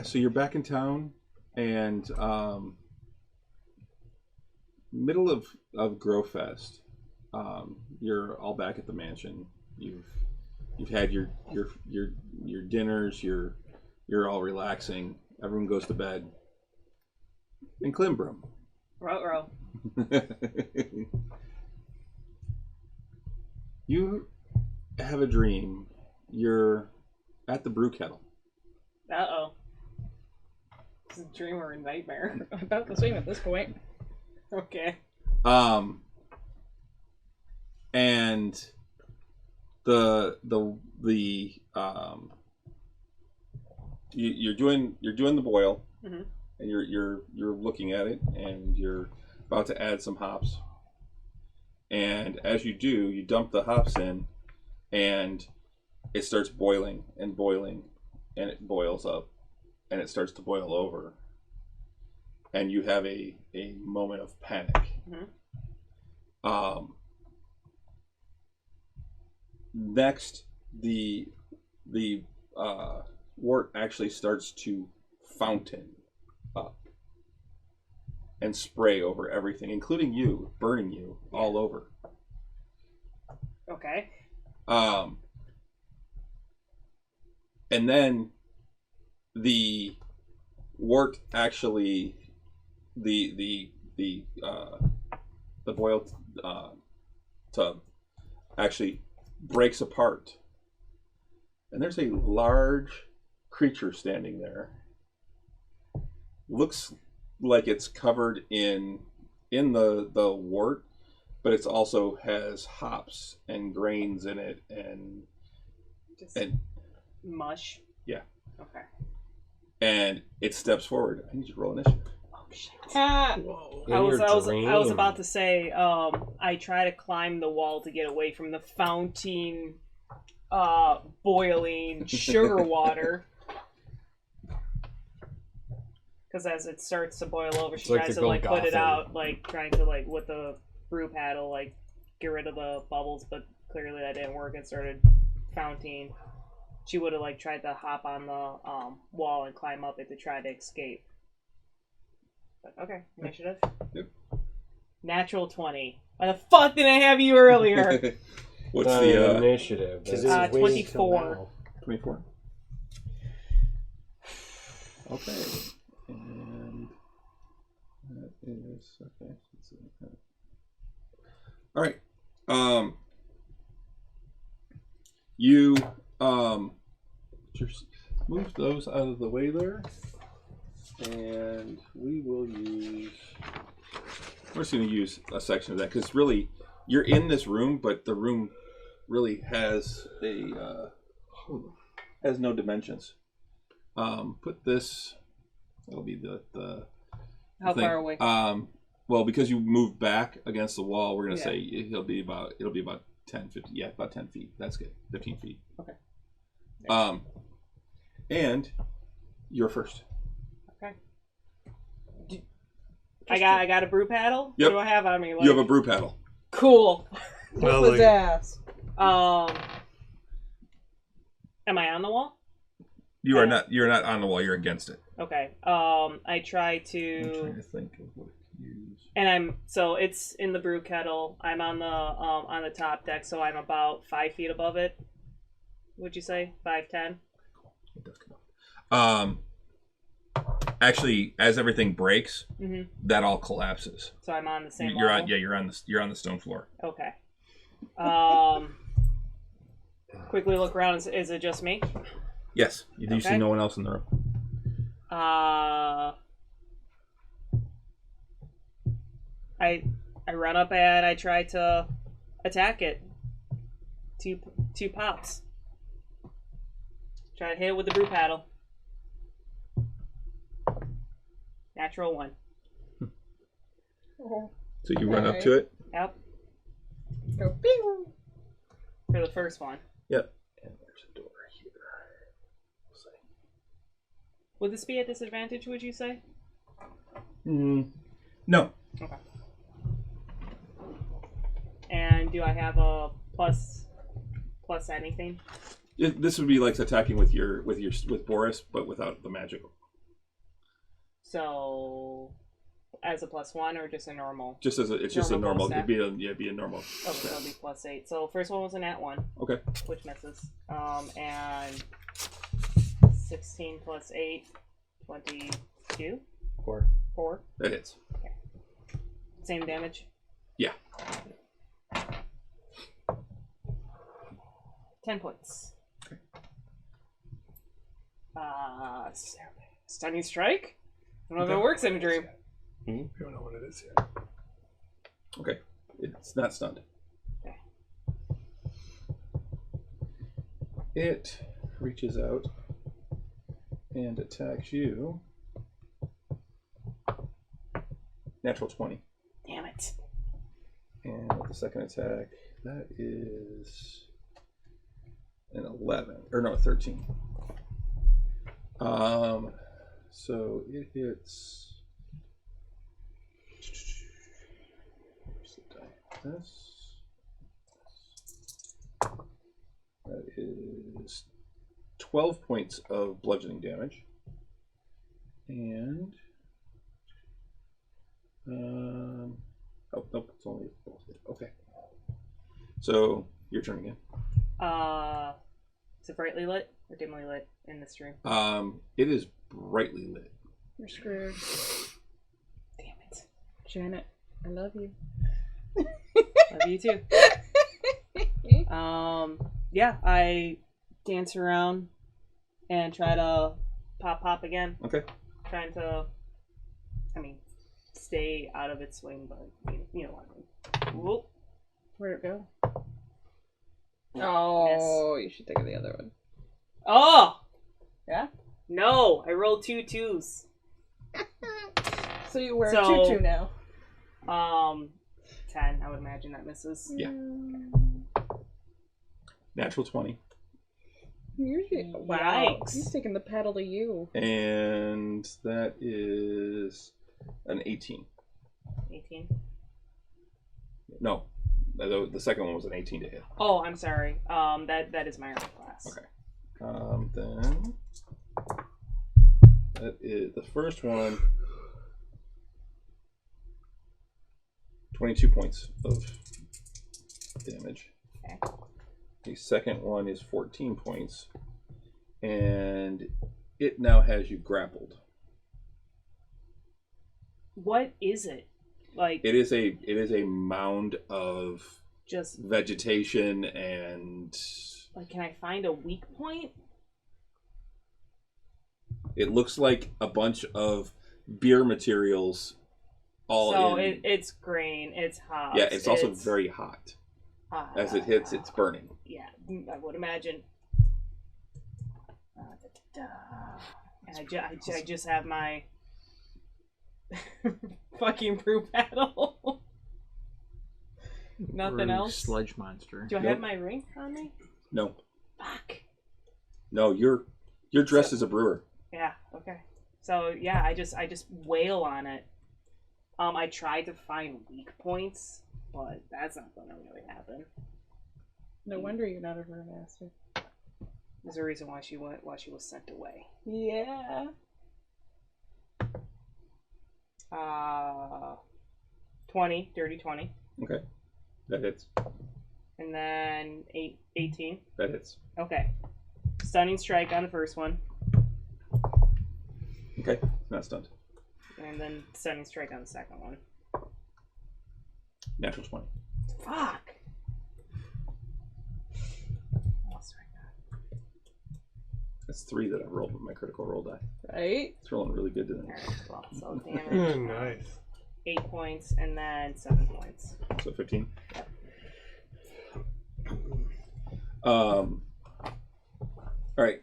so you're back in town, and middle of Growfest, you're all back at the mansion. You've had your dinners. You're all relaxing. Everyone goes to bed. And Klimbrum. Ruh-roh. You have a dream. You're at the brew kettle. Uh-oh. Is it a dream or a nightmare? About the same at this point. Okay. And you're doing the boil, Mhm. and you're looking at it, and you're about to add some hops. And as you do, you dump the hops in, and it starts boiling and boiling, and it boils up, and it starts to boil over, and you have a moment of panic. Mhm. Next, the wort actually starts to fountain up and spray over everything, including you, burning you all over. Okay. And then the wort actually, the boiled tub actually breaks apart, and there's a large creature standing there. Looks like it's covered in the wort, but it's also has hops and grains in it, and Just and mush. yeah, Okay. and it steps forward. I need you to roll initiative. Oh shit. In I was your about to say, I try to climb the wall to get away from the fountain, boiling sugar water. Because as it starts to boil over, she like tries the to like put it Golgotha. out, like trying to like with the brew paddle, like get rid of the bubbles, but clearly that didn't work. It started fountaining. She would have like tried to hop on the wall and climb up it to try to escape. But okay, initiative. Yep. Natural 20. Why the fuck did I have you earlier? What's the initiative? Because That's- it was waiting till 24. now. 24? Okay. And that is okay. Let's see. All right. You just move those out of the way there, and we will use. We're just going to use a section of that because really, you're in this room, but the room really has has no dimensions. Put this. That'll be the How thing. far away? Well, because you moved back against the wall, we're gonna Yeah. say it'll be about 10, 15. Yeah, about 10 feet. That's good. 15 feet. Okay. And you're first. Okay. I got a brew paddle. Yep. What do I have on me? Like, You have a brew paddle. cool. Well, Whoop his like- ass. Am I on the wall? You are not. You're not on the wall. You're against it. Okay. I try I'm to, trying to think of what to use. and so it's in the brew kettle. I'm on the top deck, so I'm about 5 feet above it. Would you say 5'10"? It does come up. Actually, as everything breaks, Mhm. that all collapses. So I'm on the same You're level. on. Yeah, you're on the stone floor. Okay. Quickly look around. Is it just me? Yes. You do see Okay. no one else in the room. I run up and I try to attack it. Two pops. Try to hit it with the brew paddle. Natural 1. Oh. So you run up to it? Yep. Go bing. For the first one. Yep. And there's a door here. We'll see. Would this be a disadvantage, would you say? No. Okay. And do I have a plus anything? This would be like attacking with Boris, but without the magic. So, as a +1 or just a normal? Just as it's just a normal. Stat? It'd be a normal. Oh, so it'll be +8. So first one was a nat 1. Okay. Which misses. And 16 + 8, 22. 4. That hits. Okay. Same damage. Yeah. 10 points. Okay. Stunning strike. I don't know if that works in a dream. You don't know what it is yet. Okay. It's not stunned. Okay. It reaches out and attacks you. Natural 20. Damn it. And with the second attack, that is an 11. Or no, 13. So it hits. Where's the die? This. That is 12 points of bludgeoning damage. And oh nope, it's only okay. So your turn again. Is it brightly lit or dimly lit in this room? It is brightly lit. You're screwed. Damn it. Janet, I love you. Love you too. Yeah, I dance around and try to pop again. Okay. Trying to, stay out of its swing, but you know what I mean. Whoop. Where'd it go? Oh, you should think of the other one. Oh! Yeah? No, I rolled 2 2s. So you wear a tutu now. 10, I would imagine that misses. Yeah. Natural 20. Wow. He's taking the paddle to you. And that is an 18. 18? No. The second one was an 18 to hit. Oh, I'm sorry. That is my armor class. Okay. Then that is the first one. 22 points of damage. Okay. The second one is 14 points, and it now has you grappled. What is it? Like it is a mound of just vegetation and. Like, can I find a weak point? It looks like a bunch of beer materials. So it's grain. It's hot. Yeah, it's also very hot. As it hits, it's burning. Yeah, I would imagine. And I just have my fucking brew paddle. Nothing else. Sludge monster. Do I have my ring on me? No. Fuck. No, you're dressed as a brewer. Yeah. Okay. So yeah, I just wail on it. I tried to find weak points, but that's not going to really happen. No wonder you're not a brewmaster. There's a reason why she was sent away. Yeah. 20, dirty 20. Okay. That hits. And then 18. That hits. Okay. Stunning strike on the first one. Okay. Not stunned. And then stunning strike on the second one. Natural 20. Fuck! That's 3 that I rolled with my critical roll die. Right? It's rolling really good today. Well, so damage. Nice. 8 points, and then 7 points. So 15. Yep. All right.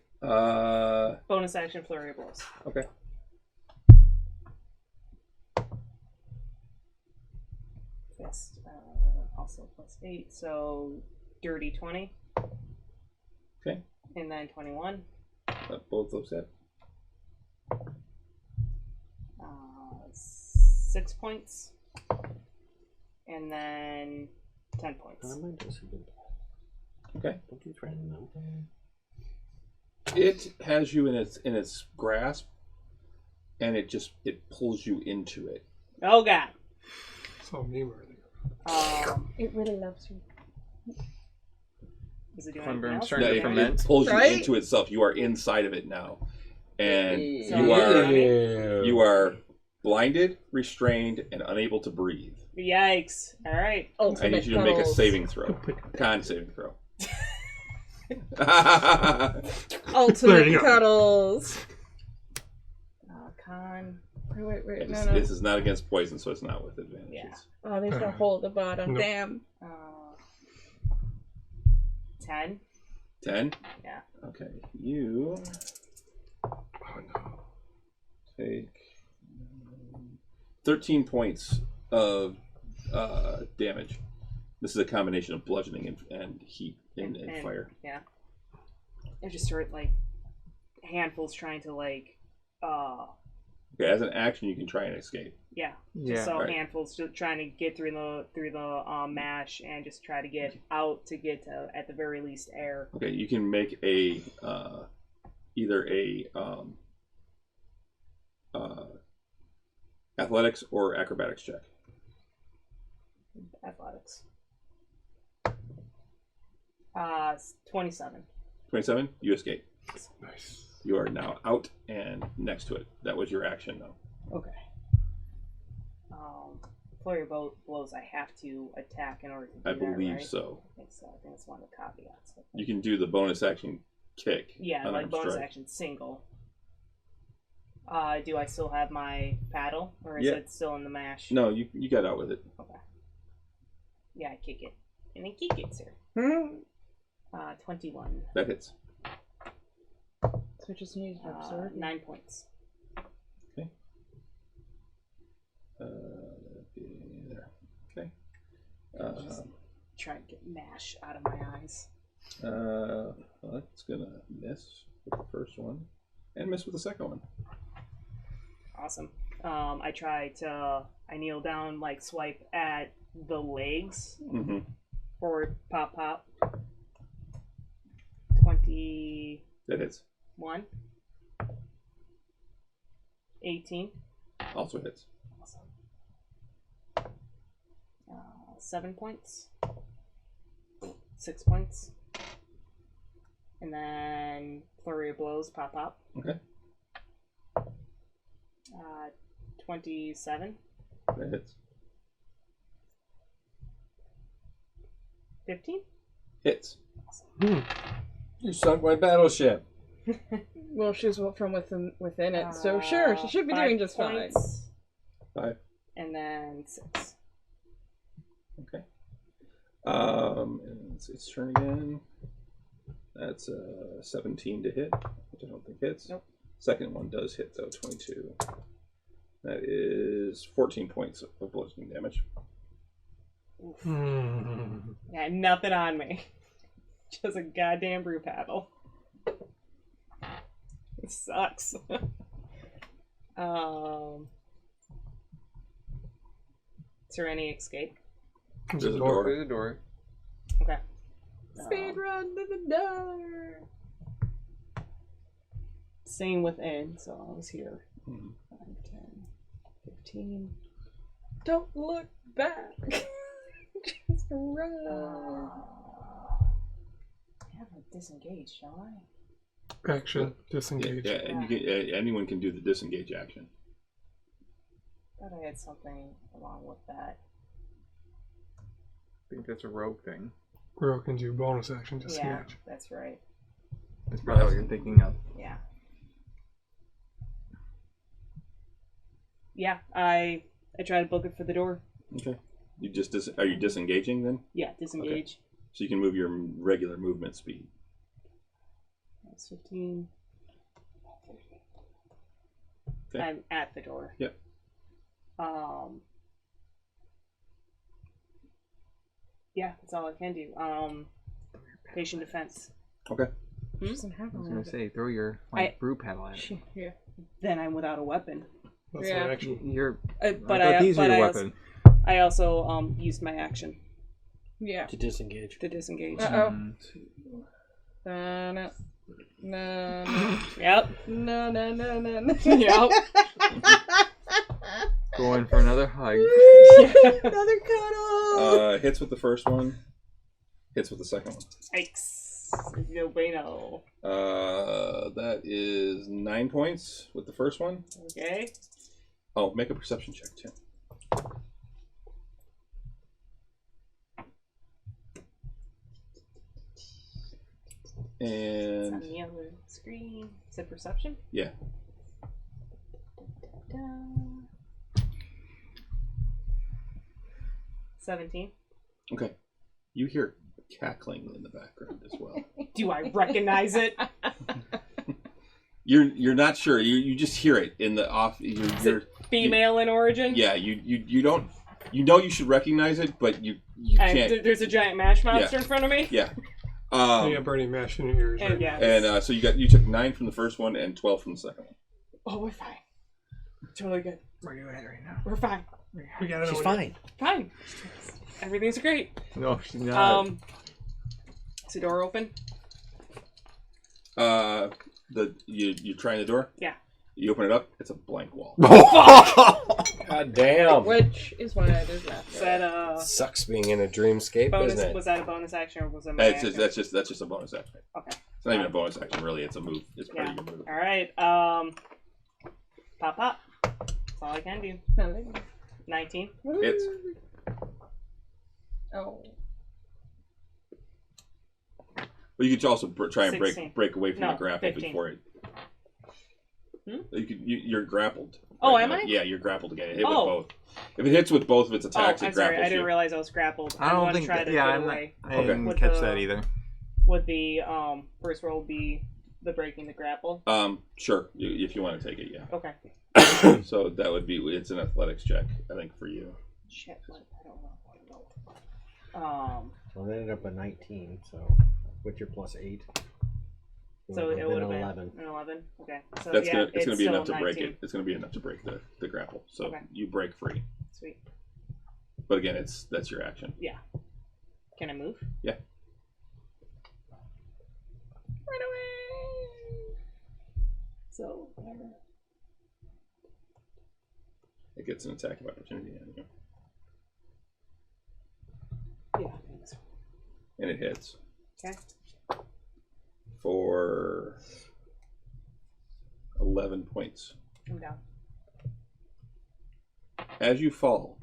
Bonus action flurry of blows. Okay. Yes. Also plus 8, so dirty 20. Okay. And then 21. Both those hit. 6 points. And then 10 points. Okay. Don't you threaten them. It has you in its grasp, and it pulls you into it. Oh god. So meme earlier. It really loves you. Is it doing Sunburn anything else? starting to It ferment. pulls you Right? into itself. You are inside of it now, and So you are blinded, restrained, and unable to breathe. Yikes. Alright. I Ultimate need you to make a cuddles. saving throw. Con saving throw. There Ultimate you go. cuddles. Con. Wait, This, no. this is not against poison, so it's not with advantage. Yeah. Oh, there's a hole at the bottom. Nope. Damn. 10. 10? Yeah. Okay. You take 13 points of damage. This is a combination of bludgeoning and heat and fire. Yeah. I just start like handfuls trying to like Okay, as an action, you can try and escape. yeah. Yeah. Just so Right. handfuls just trying to get through the mash and just try to get out to get to, at the very least, air. Okay, you can make a either a athletics or acrobatics check. Athletics. 27. 27. You escape. Nice. You are now out and next to it. That was your action, though. Okay. Flurry of blows. I have to attack in order to do I that, believe right? so. I think so. I think it's one of the caveats. You can do the bonus action kick. Yeah, like unarmed bonus strike. action single. Do I still have my paddle, or is Yeah. it still in the mash? No, you got out with it. Okay. Yeah, I kick it, and I kick it, sir. 21. That hits. So just need to absorb. 9 points. Okay. There. Okay. Try and get mash out of my eyes. Well, that's gonna miss with the first one, and miss with the second one. Awesome. I kneel down, like swipe at the legs. Mm-hmm. Forward, pop, pop. 21. That hits. 18. Also hits. 7 points. 6 points. And then flurry of blows, pop, pop. Okay. 27. That hits. 15. Hits. You sunk my battleship. Well, she's from within it, so sure, she should be 5 doing just fine. points. 5. And then 6. Okay. And it's turn again. That's 17 to hit, which I don't think hits. Nope. Second one does hit though, 22. That is 14 points of bludgeoning damage. Yeah, nothing on me. Just a goddamn brew paddle. It sucks. Is there any escape? There's a door. Through the door. Okay. Speed run to the door. Same within, so I was here. Mhm. 5, 10, 15. Don't look back. Just run. I have a disengage, shall I? Action. Disengage. Yeah, and you can, anyone can do the disengage action. Thought I had something along with that. I think that's a rogue thing. Girl can do bonus action Yeah, disengage. that's right. That's probably what you're thinking of. Yeah. Yeah, I I try to book it for the door. Okay. You just are you disengaging then? Yeah, disengage. Okay. So you can move your regular movement speed. That's 15. Okay. I'm at the door. Yep. Yeah, that's all I can do. Patient defense. Okay. Doesn't have I was one. gonna say, throw your brew paddle at it. Yeah. Then I'm without a weapon. That's Yeah. an action. You're. But I thought these were your also, weapon. I also used my action Yeah. To disengage. to disengage. Uh Mm. oh. No. No. Yep. No. No. No. No. Yep. Going for another hug. Another cuddle. Hits with the first one. Hits with the second one. Yikes. No bueno. That is 9 points with the first one. Okay. Oh, make a perception check too. It's on And the other screen. Is it perception? yeah, Da. 17. okay. You hear cackling in the background as well. Do I recognize it? You're not sure. You just hear it in the off. You're Female in origin? yeah. You don't. You know you should recognize it, but you can't. There's a giant mash monster in front of me? Yeah. You got burning mash in your ears. And Right? yeah. And so you took 9 from the first one and 12 from the second one. Oh, we're fine. Totally good. Where are you at right now? We're fine. We got it. She's fine. Fine. Everything's great. No, she's not. Is the door open? You trying the door? Yeah. You open it up. It's a blank wall. God damn. Which is why I did that. Is that Sucks being in a dreamscape, bonus? doesn't it? Was that a bonus action or was it my action? That's just a bonus action. Okay. It's not even a bonus action, really. It's a move. It's part Yeah. of your move. All right. Pop. That's all I can do. 19. Hits. Oh. But you could also try and 16. break away from No, the grapple 15. before it. Hmm? You're grappled. Oh, right am now. I? Yeah, you're grappled again. It hit Oh. with both. If it hits with both of its Oh, attacks, I'm it sorry. grapples I didn't you. realize I was grappled. I don't want think to try that. to Yeah, get I'm not, away. I didn't With catch the- that either. Would the first roll be the breaking the grapple? Sure. If you want to take it, yeah. Okay. So that would be. It's an athletics check, I think, for you. Shit. I don't know. Well, it ended up a 19, so with your plus 8. So it would have been 11. an 11. Okay. So That's yeah, it's gonna be still enough to 19. break it. It's gonna be enough to break the grapple. So Okay. you break free. Sweet. But again, that's your action. Yeah. Can I move? Yeah. Right away. So. It gets an attack of opportunity on you, Yeah. Thanks. and it hits Okay. for 11 points. I'm down. As you fall,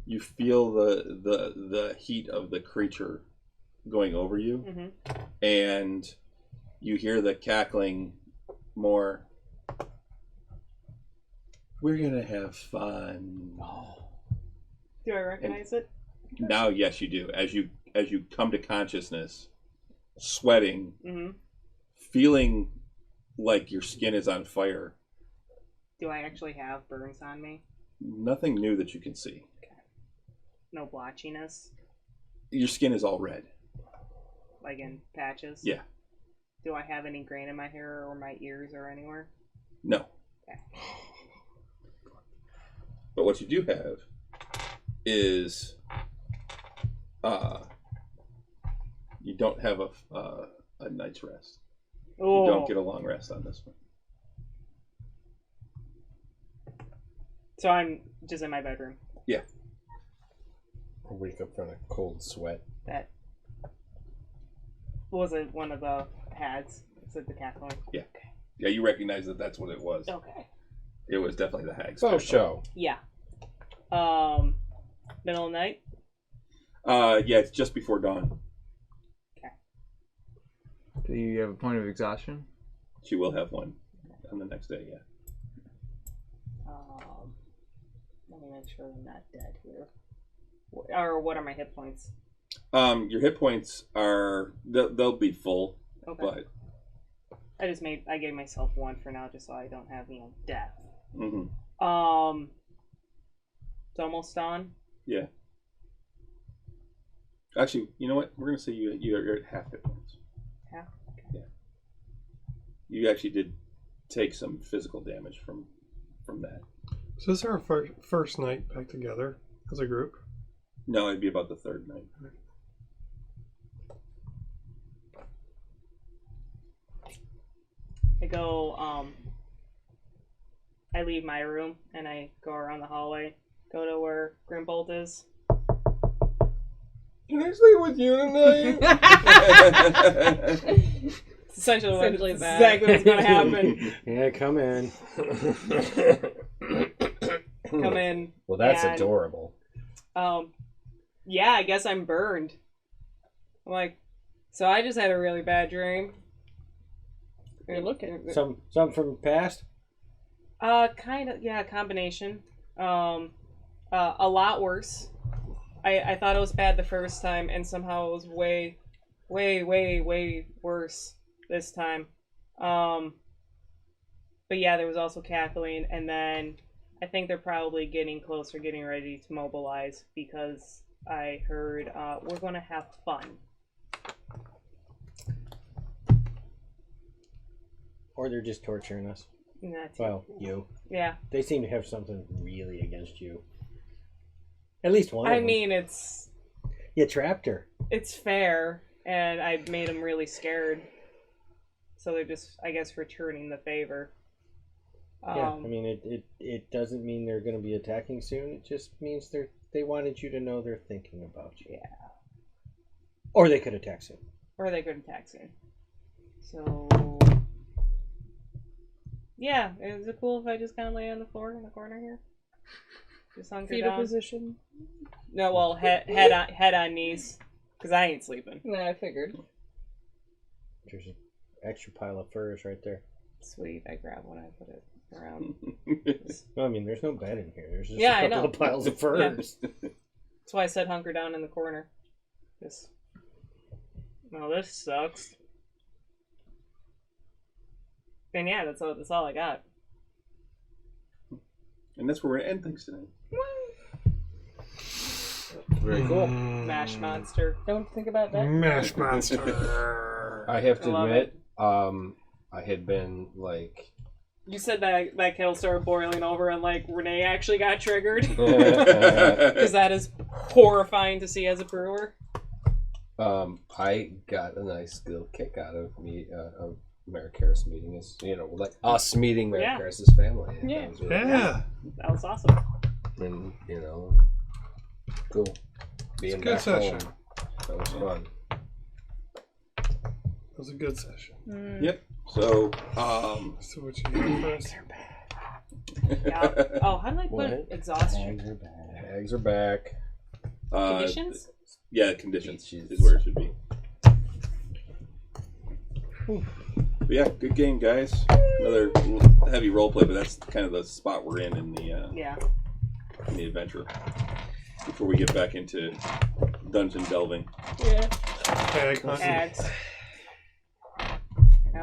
you feel the heat of the creature going over you, Mm-hmm. and you hear the cackling more. We're gonna have fun. Do I recognize it? Now, yes, you do. As you come to consciousness, sweating, Mm-hmm. feeling like your skin is on fire. Do I actually have burns on me? Nothing new that you can see. No blotchiness, Your skin is all red. like in patches? Yeah. Do I have any grain in my hair or my ears or anywhere? No. Okay. But what you do have is you don't have a night's rest. Oh. You don't get a long rest on this one. So I'm just in my bedroom. Yeah. I wake up from a cold sweat. That was it. One of the hads. Is it the cackling? Yeah. Yeah, you recognize that that's what it was. Okay. It was definitely the hag's. Oh, show. Yeah. Middle of the night. Yeah, it's just before dawn. Do you have a point of exhaustion? She will have one on the next day. Yeah. Let me make sure I'm not dead here. Or what are my hit points? Your hit points are they'll be full, Okay. but I gave myself 1 for now, just so I don't have death. mm-hmm. It's almost on. Yeah. Actually, you know what? We're gonna say you're at half hit points. Half. Okay. Yeah. You actually did take some physical damage from that. So this is our first night back together as a group. No, it'd be about the third night. I go, I leave my room and I go around the hallway, go to where Grimbold is. Can I stay with you tonight? It's essentially that. exactly what's gonna happen. Yeah, come in. Come in. Well, that's and, adorable. Yeah, I guess I'm burned. I'm like, so I just had a really bad dream. You're looking. Some from the past. Kind of, yeah, combination. A lot worse. I thought it was bad the first time, and somehow it was way worse this time. But yeah, there was also cackling, and then I think they're probably getting closer, getting ready to mobilize, because I heard we're gonna have fun. Or they're just torturing us. That's Well, you. Yeah. They seem to have something really against you. At least one. I of them. mean, it's You trapped her. it's fair, and I made them really scared. So they're just, I guess, returning the favor. Yeah, I mean, it doesn't mean they're going to be attacking soon. It just means they wanted you to know they're thinking about you. Yeah. Or they could attack soon. Or they could attack soon. So yeah, is it cool if I just kind of lay on the floor in the corner here? Just hunker Fetal down. position. No, well, head on knees, because I ain't sleeping. Yeah, I figured. There's an extra pile of furs right there. Sweet, I grab one, I put it around. No, I mean, there's no bed in here. There's just Yeah, I a couple know. of piles of furs. That's why I said hunker down in the corner. This. Well, this sucks. And yeah, that's all I got. And that's where we're gonna end things tonight. Very cool. Mash monster. Don't think about that. Mash monster. I have to I love admit, I had been like. You said that kettle started boiling over and like Renee actually got triggered. Because that is horrifying to see as a brewer. I got a nice little kick out of Maricaris meeting us, like us meeting Maricaris' family. Yeah. That was really Yeah. That was awesome. cool. And, cool. Being It's a good back session. home. That was fun. It was a good session. Yep. So, So what you got for us? Yeah. Oh, how do I put What? exhaustion? Hags are back. Conditions? Yeah, conditions Jeez. is where it should be. But yeah, good game, guys. Another heavy roleplay, but that's kind of the spot we're in the Yeah. in the adventure. Before we get back into dungeon delving. Yeah. Hag hunting. Hags. I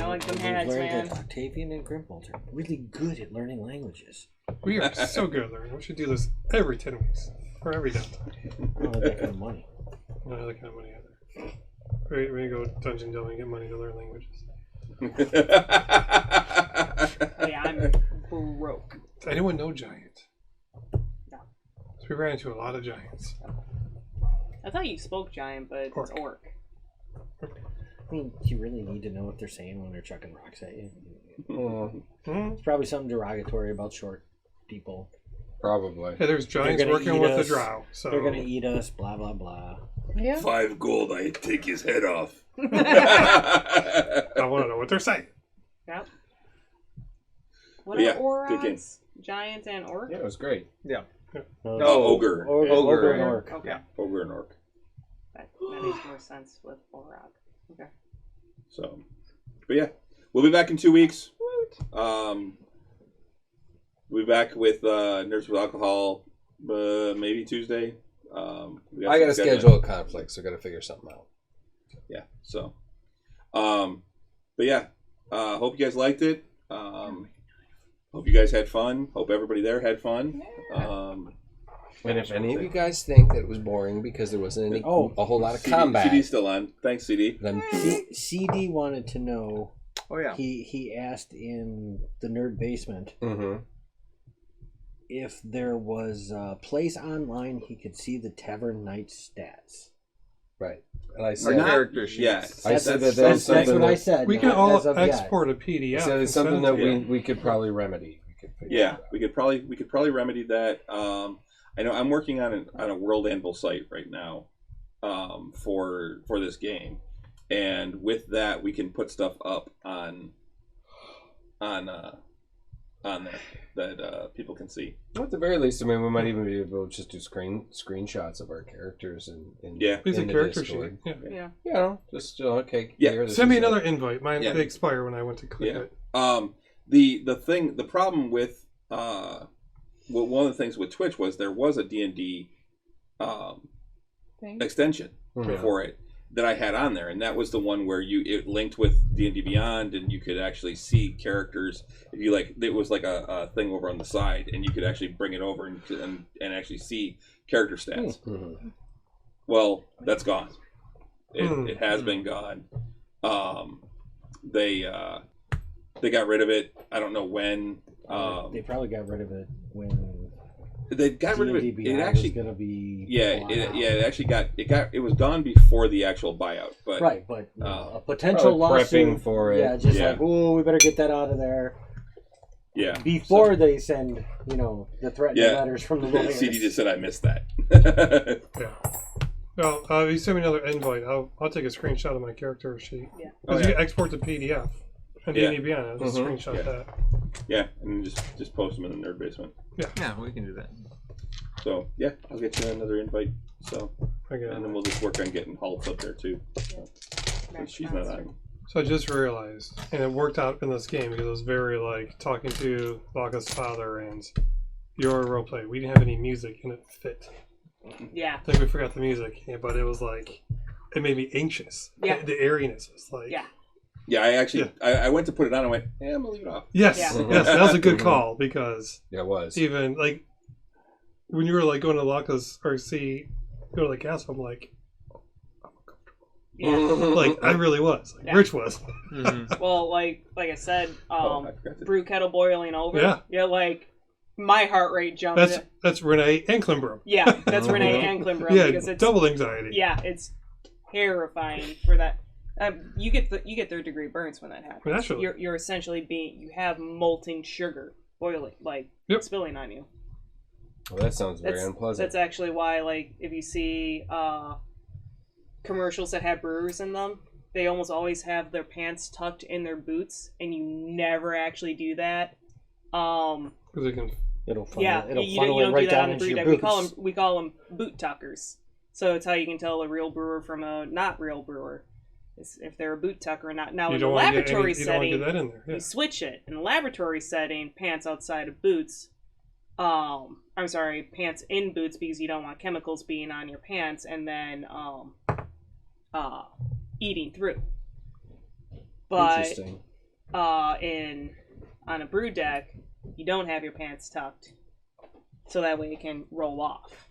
like them hags, We've learned man. that Octavian and Grimbold are really good at learning languages. We are so good at learning. We should do this every 10 weeks. Or every downtime. I don't have that kind of money. Not that kind of money either. We're going to go dungeon delving and get money to learn languages. Yeah, I'm broke. Does anyone know Giant? No. So we ran into a lot of giants. I thought you spoke giant, but it's Orc. orc. I mean, you really need to know what they're saying when they're chucking rocks at you. It's probably something derogatory about short people. Probably. Hey, there's giants gonna working eat with us. the drow. So They're gonna eat us, blah blah blah. Yeah. 5 gold, I take his head off. I want to know what they're saying. Yep. What Yeah, are good game. orcs? Giant and orc? Yeah, it was great. No, Ogre. Ogre and orc. Okay. Ogre and orc. That makes more sense with Orog. Okay. So, but yeah, we'll be back in 2 weeks. we'll be back with Nerds with Alcohol maybe Tuesday. I got to schedule a conflict, so I got to figure something out. Yeah. So, but yeah, hope you guys liked it. Hope you guys had fun. Hope everybody there had fun. And if any of you guys think that it was boring because there wasn't any a whole lot of combat, CD's still on. Thanks, CD. Then CD wanted to know. Oh yeah. He asked in the nerd basement mm-hmm. if there was a place online he could see the Tavern Knights stats. Right. And I said, character sheets. Yes. I said that That's what I said. We can all export a PDF. So it's something that we could probably remedy. We could figure it out. we could probably remedy that. I know I'm working on a World Anvil site right now for this game, and with that we can put stuff up on there that people can see. Well, at the very least, I mean, we might even be able to just do screenshots of our characters in It's a the character Discord. sheet. Yeah. You know, just okay. Yeah. Here, this Send me is another it. invite. Mine they expire when I went to click it. The problem with one of the things with Twitch was there was a D&D extension for it that I had on there, and that was the one where it linked with D&D Beyond, and you could actually see characters. If you it was like a thing over on the side, and you could actually bring it over and actually see character stats. Mm-hmm. Well, that's gone. It has been gone. They got rid of it. I don't know when. They probably got rid of it when they got rid of it. D&D It Beyond actually was going to be it actually it was gone before the actual buyout. But right, but a potential lawsuit prepping for it. like, oh, we better get that out of there. Yeah. Before they send, the threatening letters from the lawyers. CD just said I missed that. Yeah. Well, if you send me another invite, I'll take a screenshot of my character sheet. Yeah. Because you can export the PDF. And D&D Beyond, I'll just screenshot that. Yeah, and just post them in the nerd basement. Yeah, we can do that. So yeah, I'll get you another invite. So Okay. and then we'll just work on getting Hulk up there too. So, she's not on. So I just realized, and it worked out in this game because it was very talking to Laka's father and your roleplay. We didn't have any music and it fit. Yeah. I think we forgot the music, but it was it made me anxious. Yeah. The airiness was Yeah, I actually I went to put it on and went, I'm gonna leave it off. Yes, Yeah. yes, that was a good call because Yeah, it was. even when you were going to Laka's or go to the castle, I'm Yeah. I really was. Yeah. Rich was. Mm-hmm. Well, like I said, I forgot to- brew kettle boiling over. Yeah. My heart rate jumped. That's Renee and Klimbro. Yeah, that's Renee and Klimbro because Yeah, it's double anxiety. Yeah, it's terrifying for that. You get third degree burns when that happens. Naturally. You're essentially you have molten sugar boiling spilling on you. Well, that sounds very unpleasant. That's actually why if you see commercials that have brewers in them, they almost always have their pants tucked in their boots, and you never actually do that. Because it can. It'll funnel, Yeah, it'll you funnel don't it right do that down on the into brew your deck. boots. We call them boot tuckers. So it's how you can tell a real brewer from a not real brewer. Is if they're a boot tucker or not. Now You in the don't want to laboratory you don't want to setting, get that in there. Yeah. you switch it. In the laboratory setting, pants outside of boots. I'm sorry, pants in boots because you don't want chemicals being on your pants and then eating through. But Interesting. on a brew deck, you don't have your pants tucked, so that way it can roll off.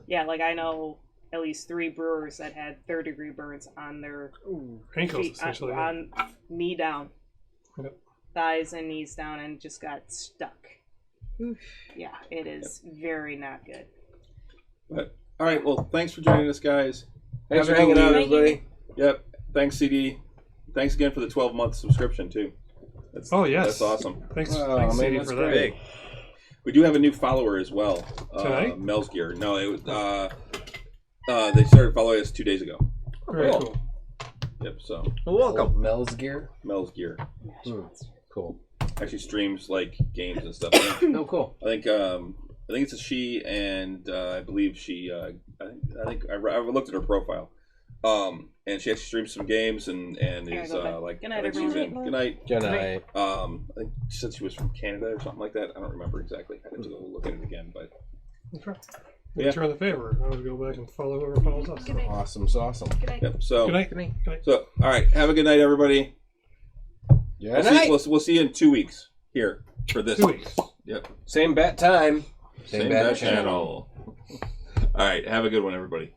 Yeah, I know at least 3 brewers that had third degree burns on their Ankles, feet, essentially. on knee down, Yep. thighs and knees down, and just got stuck. Yeah, it is very not good. But all right, well, thanks for joining us, guys. Thanks for Have a good hanging out, week. everybody. Yep. Thanks, CD. Thanks again for the 12-month subscription too. That's awesome. Thanks, Oh, thanks man, CD, that's for that. great. We do have a new follower as well. Tonight? Mel's Gear. No, it was they started following us 2 days ago. Very Cool. cool. Yep. So Well, welcome. Mel's Gear. Mel's Gear Cool. actually streams games and stuff. Oh, cool. I think it's a she, and I believe she. I think I looked at her profile. And she actually streams some games and is like Good night, I think she's everyone. in. Good night. Good night. I think she said she was from Canada or something like that. I don't remember exactly. I have to go look at it again, but Return the favor. I would go back and follow whoever follows us. Awesome sauce. yep. So Good night. Good night. So all right, have a good night, everybody. Good night. We'll see you in 2 weeks here for this. 2 weeks. Yep. Same bat time. Same bad channel. All right, have a good one, everybody.